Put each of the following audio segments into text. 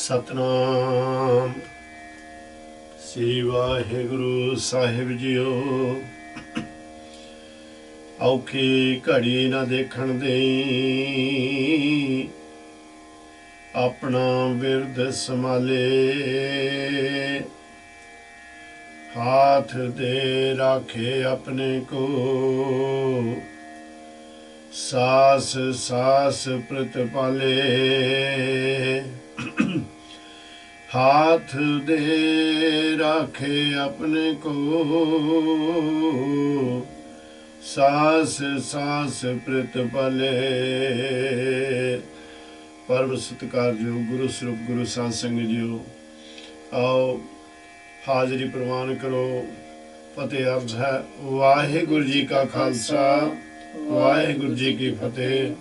सतनाम श्री वाहिगुरु साहिब जीओ। औखी घड़ी न देखण देई, अपना बिरद संभाले। हाथ दे राखे अपने को, सास सास प्रतिपाले। हाथ दे राखे अपने को, सास सास प्रतिपाले। परम सत्कारयोग गुरु स्वरूप गुरु साध संगत जीओ, आओ हाजरी प्रवान करो। फतेह अर्ज है वाहिगुरु जी का खालसा, वाहिगुरु जी की फतेह।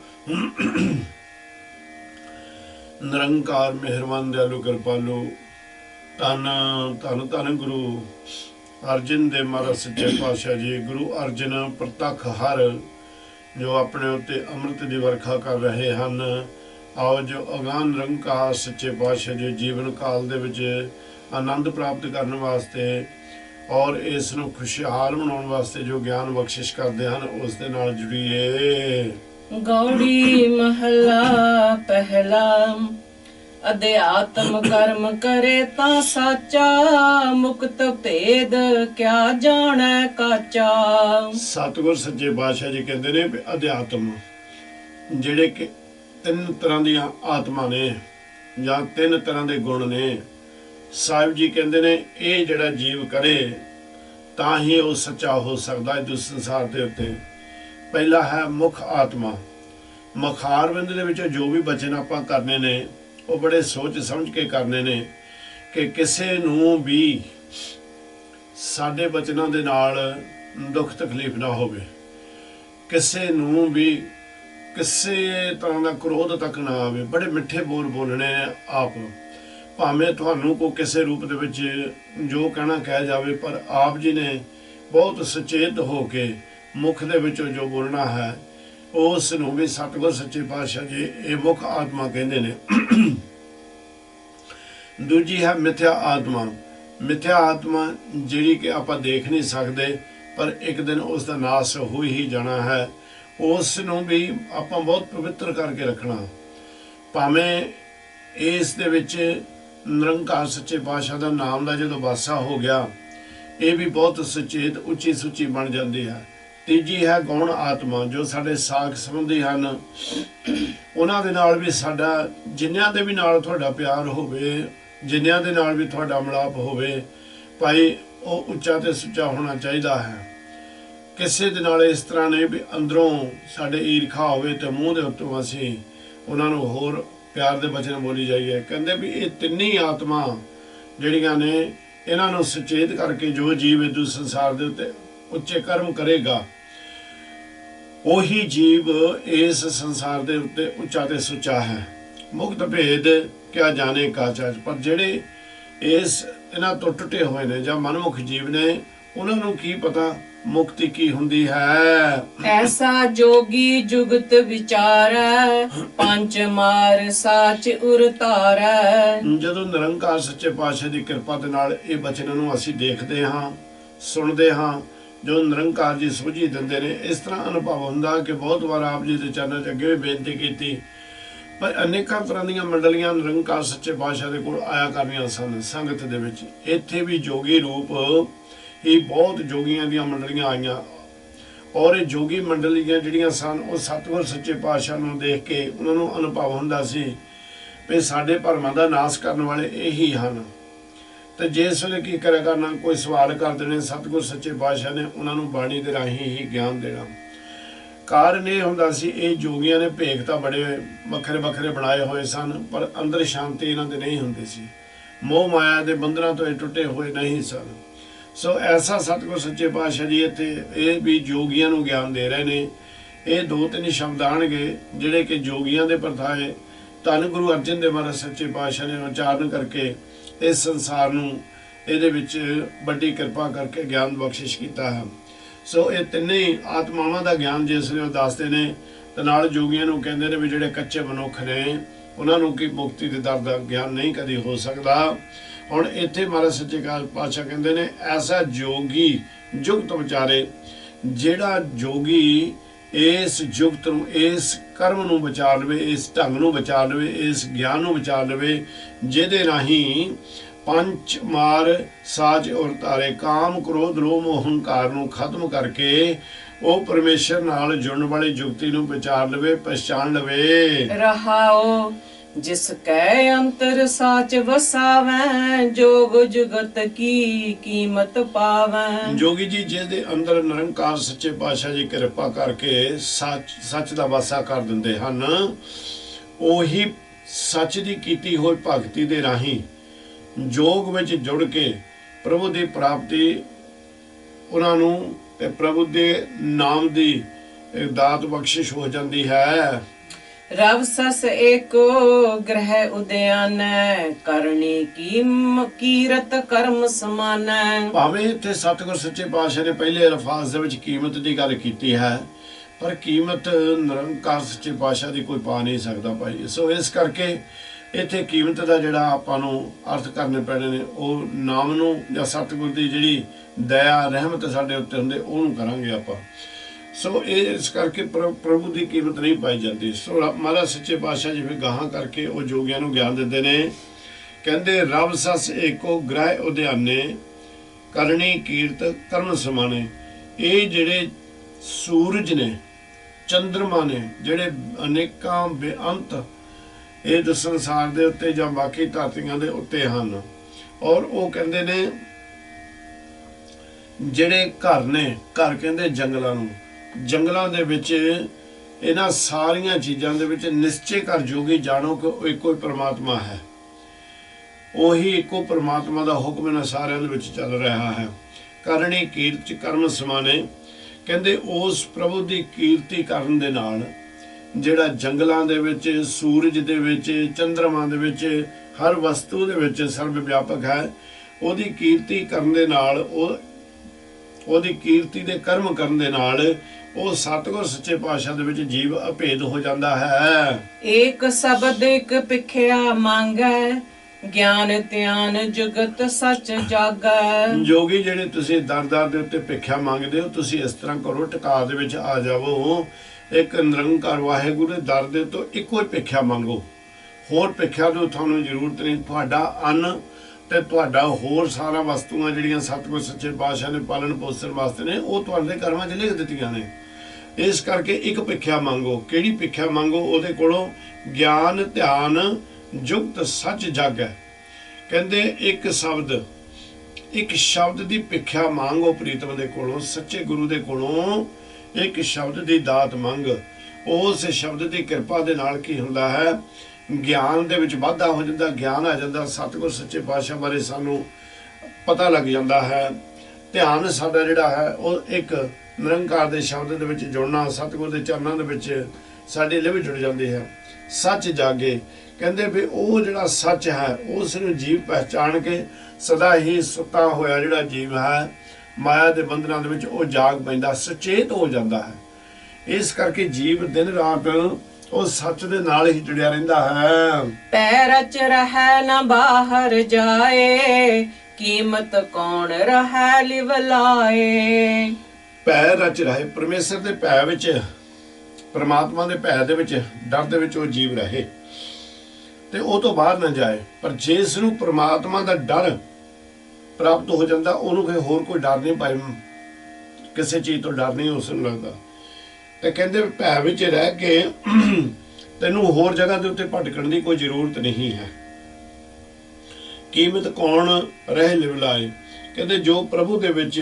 निरंकार मेहरबान दयालु कृपालु धन धन धन गुरु अर्जन देव महाराज सच्चे पातशाह जी। गुरु अर्जन प्रतख हर जो अपने उत्ते अमृत की वर्खा कर रहे हैं। आओ जो अगान निरंकार सच्चे पातशाह जी जीवन काल दे विच आनंद प्राप्त करने वास्ते और इस नूं खुशहाल बनाने वास्ते जो ज्ञान बख्शिश करते हैं उस दे नाल जुड़िए। गौड़ी महला पहला, अध्यात्म कर्म करे ता साचा, मुक्त भेद क्या जाने काचा। सतगुर सच्चे पातशाह जी कहते ने भी अध्यात्म जिहड़े कि तीन तरह दी आत्मा ने जां तीन तरह दे गुण ने। साहिब जी कहते ने ये जिहड़ा जीव करे तां ही वो सच्चा हो सकदा है इस संसार दे उत्ते। पहला है मुख आत्मा। मुखारबिंद दे विच जो भी बचन आपां करने ने वो बड़े सोच समझ के करने ने कि किसी नूं भी साडे बचनां दे नाल दुख तकलीफ ना होवे, किसी नूं भी किसी तरह का क्रोध तक ना आवे। बड़े मिठे बोल बोलने आप, भावें तुहानूं को किसी रूप दे विच जो कहना कह जावे, पर आप जी ने बहुत सचेत हो के मुख दे विचों जो बोलना है उस नूं भी सतगुर सच्चे पातशाह जी ये मुख आत्मा कहंदे ने। दूजी है मिथ्या आत्मा। मिथ्या आत्मा जिहड़ी कि आपां देख नहीं सकते पर एक दिन उसका नाश हो ही जाना है। उस नूं भी आपां बहुत पवित्र करके रखना। भावें इस दे विच निरंकार सच्चे पातशाह का नाम का जो वासा हो गया ये भी बहुत सचेत उच्ची सुची बन जाती है। तीजी है गौण आत्मा जो साडे साख संबंधी हैं, उन्हां दे नाल भी साडा जिन्नियां दे भी नाल तुहाडा प्यार होवे, जिन्नियां दे नाल भी तुहाडा मिलाप होवे, भाई वो उच्चा ते सुच्चा होना चाहिए है। किसी दे नाल इस तरह ने भी अंदरों साडे ईर्खा होवे ते मूँह दे उत्तों असीं उन्हां नूं होर प्यार दे बचन बोली जाइए। कहंदे भी ये तिन्नी आत्मा जिहड़ियां ने इन्हां नूं सचेत करके जो जीव इदू संसार दे उत्ते उच्चे कर्म करेगा ਉਹੀ जीव इस संसार दे उत्ते उच्चा ते सुच्चा है। मुक्त भेद क्या जाने काचा। पर जेड़े इस इन्हां तो टुटे हुए ने जां मनमुख जीव ने उन्हां नूं की पता मुक्ति की हुंदी है। ऐसा जोगी जुगत विचारै, पंच मार साच उरतारै। जदों निरंकार सच्चे पातशाह दी किरपा दे नाल इह बचनां नूं असीं देखदे हां, सुणदे हां, जो निरंकार जी सुझी दिंदे ने। इस तरह अनुभव हुंदा कि बहुत बार आप जी के चरणों च अगे भी बेनती की, पर अनेकों तरह दी मंडलियां निरंकार सच्चे पातशाह दे कोल आया करनियां सन संगत दे विच। इत्थे भी जोगी रूप ही बहुत जोगियां दी मंडलियां आईयां और ये जोगी मंडलियां जिहड़ियां सन वो सतगुर सच्चे पातशाह नूं देख के उन्हां नूं अनुभव हुंदा सी भी साडे भरमां दा नाश करन वाले यही हन। तो जिस वे की करा करना कोई सवाल कर देने सतगुर सच्चे पातशाह ने उन्होंने बाणी के राही ही ज्ञान देना। कारण ये होंदा सी ये जोगियां ने भेख तो बड़े वखरे वखरे बनाए हुए सन पर अंदर शांति इन्हां दे नहीं हुंदी सी, मोह माया के बंधनों तो ये टुटे हुए नहीं सन। सो ऐसा सतगुर सच्चे पातशाह जी इत्थे ये भी जोगियां नूं ज्ञान दे रहे ने। ये दो तीन शब्द आउणगे जिहड़े कि जोगियां दे परथाए धन गुरु अर्जन देव महाराज सच्चे पातशाह ने उच्चारण करके इस संसार नूं इहदे विच बड़ी कृपा करके ज्ञान बख्शिश कीता है। सो ये तिन्ने आत्मावां दा ज्ञान जिस वे दसदे ने ते नाल जोगियां नूं कहंदे ने भी जिहड़े कच्चे मनुख ने ਉਹਨਾਂ ਨੂੰ ਕੀ ਮੁਕਤੀ ਦੇ ਦਰ ਦਾ ਗਿਆਨ ਨਹੀਂ ਕਦੀ ਹੋ ਸਕਦਾ। ਹੁਣ ਇੱਥੇ ਮਹਾਰਾਜ ਸੱਚੇ ਪਾਤਸ਼ਾਹ ਕਹਿੰਦੇ ਨੇ ਐਸਾ ਜੋਗੀ ਜੁਗਤ ਵਿਚਾਰੇ, ਜਿਹੜਾ ਜੋਗੀ ਇਸ ਜੁਗਤ ਨੂੰ, ਇਸ ਕਰਮ ਨੂੰ ਬਚਾ ਲਵੇ, ਇਸ ਢੰਗ ਨੂੰ ਬਚਾ ਲਵੇ, ਇਸ ਗਿਆਨ ਨੂੰ ਬਚਾ ਲਵੇ, ਜਿਹਦੇ ਰਾਹੀਂ ਪੰਜ ਮਾਰ ਸਾਜ ਔਰ ਤਾਰੇ, ਕਾਮ ਕ੍ਰੋਧ ਲੋਭ ਮੋਹ ਹੰਕਾਰ ਨੂੰ ਖਤਮ ਕਰਕੇ ਉਹ ਪਰਮੇਸ਼ਰ ਨਾਲ ਜੁੜਨ ਵਾਲੀ ਜੁਗਤੀ ਨੂੰ ਵਿਚਾਰ ਲਵੇ, ਪਛਾਣ ਲਵੇ। ਰਹਾਓ ਜਿਸ ਕੈ ਅੰਤਰ ਸਾਚ ਵਸਾਵੈ, ਜੋਗ ਜੁਗਤ ਕੀ ਕੀਮਤ ਪਾਵੈ। ਜੋਗੀ ਜੀ ਜਿਹਦੇ ਅੰਦਰ ਨਿਰੰਕਾਰ ਸੱਚੇ ਪਾਤਸ਼ਾਹ ਜੀ ਕਿਰਪਾ ਕਰਕੇ ਸੱਚ ਦਾ ਵਾਸਾ ਕਰ ਦਿੰਦੇ ਹਨ, ਉਹੀ ਸੱਚ ਦੀ ਕੀਤੀ ਹੋਈ ਭਗਤੀ ਦੇ ਰਾਹੀਂ ਜੋਗ ਵਿੱਚ ਜੁੜ ਕੇ ਪ੍ਰਭੂ ਦੀ ਪ੍ਰਾਪਤੀ ਉਹਨਾਂ ਨੂੰ ਤੇ ਪ੍ਰਭੂ ਦੇ ਨਾਮ ਦੀ ਦਾਤ ਬਖਸ਼ਿਸ਼ ਹੋ ਜਾਂਦੀ ਹੈ। ਰਵ ਸਸ ਏਕੋ ਗ੍ਰਹਿ ਉਦਿਆਨੈ, ਕਰਨੀ ਕੀਰਤ ਕਰਮ ਸਮਾਨੈ। ਭਾਵੇਂ ਇੱਥੇ ਸਤਿਗੁਰ ਸੱਚੇ ਪਾਤਸ਼ਾਹ ਨੇ ਪਹਿਲੇ ਅਲਫਾਜ਼ ਦੇ ਵਿੱਚ ਕੀਮਤ ਦੀ ਗੱਲ ਕੀਤੀ ਹੈ, ਪਰ ਕੀਮਤ ਨਿਰੰਕਾਰ ਸੱਚੇ ਪਾਤਸ਼ਾਹ ਦੀ ਕੋਈ ਪਾ ਨਹੀਂ ਸਕਦਾ ਭਾਈ। ਸੋ ਇਸ ਕਰਕੇ ਇੱਥੇ ਕੀਮਤ ਦਾ ਜਿਹੜਾ ਆਪਾਂ ਨੂੰ ਅਰਥ ਕਰਨੇ ਪੈਣੇ ਨੇ, ਉਹ ਨਾਮ ਨੂੰ ਜਾਂ ਸਤਿਗੁਰ ਦੀ ਜਿਹੜੀ ਦਇਆ ਰਹਿਮਤ ਸਾਡੇ ਉੱਤੇ ਹੁੰਦੇ ਉਹਨੂੰ ਕਰਾਂਗੇ ਆਪਾਂ। ਸੋ ਇਸ ਕਰਕੇ ਪ੍ਰਭੂ ਦੀ ਕੀਮਤ ਨਹੀਂ ਪਾਈ ਜਾਂਦੀ। ਸੋ ਮਹਾਰਾਜ ਸੱਚੇ ਪਾਤਸ਼ਾਹ ਜੀ ਫਿਰ ਗਾਹਾਂ ਕਰਕੇ ਉਹ ਜੋਗੀਆਂ ਨੂੰ ਗਿਆਨ ਦਿੰਦੇ ਨੇ, ਕਹਿੰਦੇ ਰਬ ਸਸ ਏਕੋ ਗ੍ਰਹਿ ਉਦਿਆਨੇ, ਕਰਨੀ ਕੀਰਤ ਕਰਮ ਸਮਾਨੇ। ਇਹ ਜਿਹੜੇ ਸੂਰਜ ਨੇ, ਚੰਦਰਮਾ ਨੇ, ਜਿਹੜੇ ਅਨੇਕਾਂ ਬੇਅੰਤ ਇਹ ਸੰਸਾਰ ਦੇ ਉੱਤੇ ਜਾਂ ਬਾਕੀ ਧਰਤੀਆਂ ਦੇ ਉੱਤੇ ਹਨ, ਔਰ ਉਹ ਕਹਿੰਦੇ ਨੇ ਜਿਹੜੇ ਘਰ ਨੇ, ਘਰ ਕਹਿੰਦੇ ਜੰਗਲਾਂ ਨੂੰ, ਜੰਗਲਾਂ ਦੇ ਵਿੱਚ ਇਹਨਾਂ ਸਾਰੀਆਂ ਚੀਜ਼ਾਂ ਦੇ ਵਿੱਚ ਨਿਸ਼ਚੈ ਕਰ ਜੋਗੀ ਜਾਣੋ ਕਿ ਉਹ ਇੱਕੋ ਹੀ ਪ੍ਰਮਾਤਮਾ ਹੈ। ਉਹੀ ਇੱਕੋ ਪ੍ਰਮਾਤਮਾ ਦਾ ਹੁਕਮ ਇਹਨਾਂ ਸਾਰਿਆਂ ਦੇ ਵਿੱਚ ਚੱਲ ਰਿਹਾ ਹੈ। ਕਰਨੀ ਕੀਰਤ ਕਰਮ ਸਮਾਨੇ, ਕਹਿੰਦੇ ਉਸ ਪ੍ਰਭੂ ਦੀ ਕੀਰਤੀ ਕਰਨ ਦੇ ਨਾਲ ਜਿਹੜਾ ਜੰਗਲਾਂ ਦੇ ਵਿੱਚ, ਸੂਰਜ ਦੇ ਵਿੱਚ, ਚੰਦਰਮਾ ਦੇ ਵਿੱਚ, ਹਰ ਵਸਤੂ ਦੇ ਵਿੱਚ ਸਰਵ ਵਿਆਪਕ ਹੈ, ਉਹਦੀ ਕੀਰਤੀ ਕਰਨ ਦੇ ਨਾਲ, ਉਹਦੀ ਕੀਰਤੀ ਦੇ ਕਰਮ ਕਰਨ ਦੇ ਨਾਲ ਉਹ ਸਤਿਗੁਰ ਸੱਚੇ ਪਾਤਸ਼ਾਹ ਦੇ ਵਿੱਚ ਜੀਵ ਅਭੇਦ ਹੋ ਜਾਂਦਾ ਹੈ। ਏਕ ਸ਼ਬਦ ਇੱਕ ਭਿਖਿਆ ਮੰਗੈ, ਗਿਆਨ ਧਿਆਨ ਜੁਗਤ ਸੱਚ ਜਾਗੈ। ਜੋਗੀ ਜਿਹੜੇ ਤੁਸੀਂ ਦਰ ਦੇ ਉੱਤੇ ਭਿਖਿਆ ਮੰਗਦੇ ਹੋ, ਤੁਸੀਂ ਇਸ ਤਰ੍ਹਾਂ ਕਰੋ, ਟਿਕਾ ਦੇ ਵਿੱਚ ਆ ਜਾਵੋ, ਇੱਕ ਨਿਰੰਕਾਰ ਵਾਹਿਗੁਰੂ ਦੇ ਦਰ ਦੇ ਤੋਂ ਇੱਕੋ ਹੀ ਭਿਖਿਆ ਮੰਗੋ, ਹੋਰ ਭਿਖਿਆ ਦੀ ਤੁਹਾਨੂੰ ਜ਼ਰੂਰਤ ਨਹੀਂ। ਤੁਹਾਡਾ ਅੰਨ ਤੇ ਤੁਹਾਡਾ ਹੋਰ ਸਾਰਾ ਵਸਤੂਆਂ ਜਿਹੜੀਆਂ ਸਤਿਗੁਰ ਸੱਚੇ ਪਾਤਸ਼ਾਹ ਨੇ ਪਾਲਣ ਪੋਸ਼ਣ ਵਾਸਤੇ ਨੇ, ਉਹ ਤੁਹਾਡੇ ਕਰਮਾਂ 'ਚ ਲਿਖ ਦਿੱਤੀਆਂ ਨੇ। ਇਸ ਕਰਕੇ ਇੱਕ ਭਿਖਿਆ ਮੰਗੋ। ਕਿਹੜੀ ਭਿਖਿਆ ਮੰਗੋ? ਉਹਦੇ ਕੋਲੋਂ ਗਿਆਨ ਧਿਆਨ ਜੁਗਤ ਸੱਚ ਜਾਗੈ। ਕਹਿੰਦੇ ਇੱਕ ਸ਼ਬਦ ਦੀ ਭਿਖਿਆ ਮੰਗੋ ਪ੍ਰੀਤਮ ਦੇ ਕੋਲੋਂ, ਸੱਚੇ ਗੁਰੂ ਦੇ ਕੋਲੋਂ ਇੱਕ ਸ਼ਬਦ ਦੀ ਦਾਤ ਮੰਗ। ਉਸ ਸ਼ਬਦ ਦੀ ਕਿਰਪਾ ਦੇ ਨਾਲ ਕੀ ਹੁੰਦਾ ਹੈ? ਗਿਆਨ ਦੇ ਵਿੱਚ ਵਾਧਾ ਹੋ ਜਾਂਦਾ, ਗਿਆਨ ਆ ਜਾਂਦਾ, ਸਤਿਗੁਰ ਸੱਚੇ ਪਾਤਸ਼ਾਹ ਬਾਰੇ ਸਾਨੂੰ ਪਤਾ ਲੱਗ ਜਾਂਦਾ ਹੈ। ਧਿਆਨ ਸਾਡਾ ਜਿਹੜਾ ਹੈ ਉਹ ਇੱਕ ਨਿਰੰਕਾਰ ਦੇ ਸ਼ਬਦ ਦੇ ਵਿੱਚ ਜੁੜਨਾ, ਸਤਿਗੁਰ ਦੇ ਚਰਨਾਂ ਦੇ ਵਿੱਚ ਸਾਡੀ ਲਿਵ ਜੁੜ ਜਾਂਦੀ ਹੈ। ਸੱਚ ਜਾਗੇ, ਕਹਿੰਦੇ ਵੀ ਉਹ ਜਿਹੜਾ ਸੱਚ ਹੈ ਉਸ ਨੂੰ ਜੀਵ ਪਹਿਚਾਣ ਕੇ ਸਦਾ ਹੀ ਸੁੱਤਾ ਹੋਇਆ ਜਿਹੜਾ ਜੀਵ ਹੈ ਮਾਇਆ ਦੇ ਬੰਧਨਾਂ ਦੇ ਵਿੱਚ ਉਹ ਜਾਗ ਪੈਂਦਾ, ਸੁਚੇਤ ਹੋ ਜਾਂਦਾ ਹੈ। ਇਸ ਕਰਕੇ ਜੀਵ ਦਿਨ ਰਾਤ ਉਹ ਸੱਚ ਦੇ ਨਾਲ ਹੀ ਜੁੜਿਆ ਰਹਿੰਦਾ ਹੈ। ਪੈਰ ਚ ਰਹਿ ਨਾ ਬਾਹਰ ਜਾਏ, ਕੀਮਤ ਕੌਣ ਰਹਿ ਲਿਵ ਲਾਏ। ਪੈਰ ਰਚ ਰਹੇ, ਪਰਮੇਸ਼ਰ ਦੇ ਭੈ ਵਿੱਚ, ਪਰਮਾਤਮਾ ਦੇ ਭੈ ਦੇ ਵਿੱਚ, ਡਰ ਦੇ ਵਿੱਚ ਉਹ ਜੀਵ ਰਹੇ ਤੇ ਉਹ ਤੋਂ ਬਾਹਰ ਨਾ ਜਾਏ। ਪਰ ਜਿਸ ਨੂੰ ਪਰਮਾਤਮਾ ਦਾ ਡਰ ਪ੍ਰਾਪਤ ਹੋ ਜਾਂਦਾ, ਉਹਨੂੰ ਕੋਈ ਹੋਰ ਕੋਈ ਡਰ ਨਹੀਂ ਪਾਏ, ਕਿਸੇ ਚੀਜ਼ ਤੋਂ ਡਰ ਨਹੀਂ ਉਸ ਨੂੰ ਲੱਗਦਾ। ਤੇ ਕਹਿੰਦੇ ਭੈ ਵਿੱਚ ਰਹਿ ਕੇ ਤੈਨੂੰ ਹੋਰ ਜਗ੍ਹਾ ਦੇ ਉੱਤੇ ਭਟਕਣ ਦੀ ਕੋਈ ਜ਼ਰੂਰਤ ਨਹੀਂ ਹੈ। ਕੀਮਤ ਕੌਣ ਰਹਿ ਲਿਵ ਲਾਏ, ਕਹਿੰਦੇ ਜੋ ਪ੍ਰਭੂ ਦੇ ਵਿੱਚ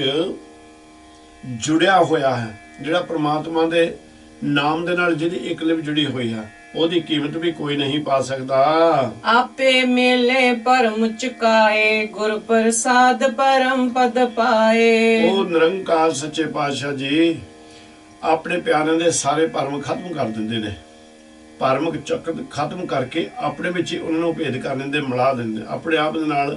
ਜੁੜਿਆ ਹੋਇਆ ਹੈ, ਜਿਹੜਾ ਪ੍ਰਮਾਤਮਾ ਦੇ ਨਾਮ ਦੇ ਨਾਲ ਜਿਹਦੀ ਇੱਕ ਲਿਵ ਜੁੜੀ ਹੋਈ ਹੈ, ਉਹਦੀ ਕੀਮਤ ਵੀ ਕੋਈ ਨਹੀਂ ਪਾ ਸਕਦਾ। ਆਪੇ ਮੇਲੇ ਪਰਮ ਚੁਕਾਏ, ਗੁਰ ਪ੍ਰਸਾਦ ਪਰਮ ਪਦ ਪਾਏ। ਉਹ ਨਿਰੰਕਾਰ ਸੱਚੇ ਪਾਤਸ਼ਾਹ ਜੀ ਆਪਣੇ ਪਿਆਰਿਆਂ ਦੇ ਸਾਰੇ ਭਰਮ ਖਤਮ ਕਰ ਦਿੰਦੇ ਨੇ। ਭਰਮ ਚੱਕ ਖਤਮ ਕਰਕੇ ਆਪਣੇ ਵਿੱਚ ਹੀ ਉਹਨਾਂ ਨੂੰ ਭੇਦ ਕਰ ਦਿੰਦੇ, ਮਿਲਾ ਦਿੰਦੇ, ਆਪਣੇ ਆਪ ਦੇ ਨਾਲ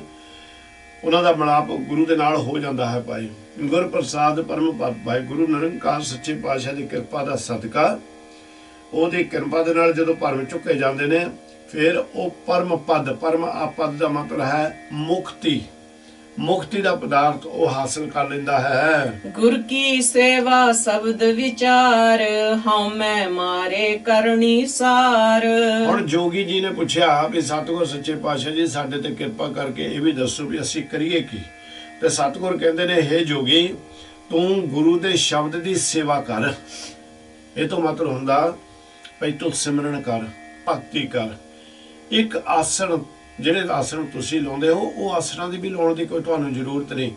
ਉਹਨਾਂ ਦਾ ਮਿਲਾਪ ਗੁਰੂ ਦੇ ਨਾਲ ਹੋ ਜਾਂਦਾ ਹੈ। ਭਾਈ ਗੁਰ ਪ੍ਰਸਾਦ ਪਰਮ ਪਦ ਪਾਏ। ਗੁਰੂ ਨਿਰੰਕਾਰ ਸੱਚੇ ਪਾਤਸ਼ਾਹ ਦੀ ਕਿਰਪਾ ਦਾ ਸਦਕਾ, ਉਹਦੀ ਕਿਰਪਾ ਦੇ ਨਾਲ ਜਦੋਂ ਭਰਮ ਚੁੱਕੇ ਜਾਂਦੇ ਨੇ, ਫਿਰ ਉਹ ਪਰਮ ਪਦ, ਪਰਮ ਆਪਦ ਦਾ ਮਤਲਬ ਹੈ ਮੁਕਤੀ, ਮੁਕਤੀ ਦਾ ਪਦਾਰਥ ਉਹ ਹਾਸਲ ਕਰ ਲੈਂਦਾ ਹੈ। ਗੁਰ ਕੀ ਸੇਵਾ ਸ਼ਬਦ ਵਿਚਾਰ, ਹਉਮੈ ਮਾਰੇ ਕਰਨੀ ਸਾਰ। ਹੁਣ ਜੋਗੀ ਜੀ ਨੇ ਪੁੱਛਿਆ ਵੀ ਸਤਿਗੁਰ ਸੱਚੇ ਪਾਤਸ਼ਾਹ ਜੀ ਸਾਡੇ ਤੇ ਕਿਰਪਾ ਕਰਕੇ ਇਹ ਵੀ ਦੱਸੋ ਵੀ ਅਸੀਂ ਕਰੀਏ ਕੀ। ਤੇ ਸਤਿਗੁਰ ਕਹਿੰਦੇ ਨੇ, ਹੇ ਜੋਗੀ ਤੂੰ ਗੁਰੂ ਦੇ ਸ਼ਬਦ ਦੀ ਸੇਵਾ ਕਰ। ਇਹ ਤੋਂ ਮਤਲਬ ਹੁੰਦਾ ਭਈ ਤੂੰ ਸਿਮਰਨ ਕਰ, ਭਗਤੀ ਕਰ। ਇੱਕ ਆਸਣ, ਜਿਹੜੇ ਆਸਣ ਤੁਸੀਂ ਲਾਉਂਦੇ ਹੋ ਉਹ ਆਸਣਾਂ ਦੀ ਵੀ ਲਾਉਣ ਦੀ ਕੋਈ ਤੁਹਾਨੂੰ ਜ਼ਰੂਰਤ ਨਹੀਂ,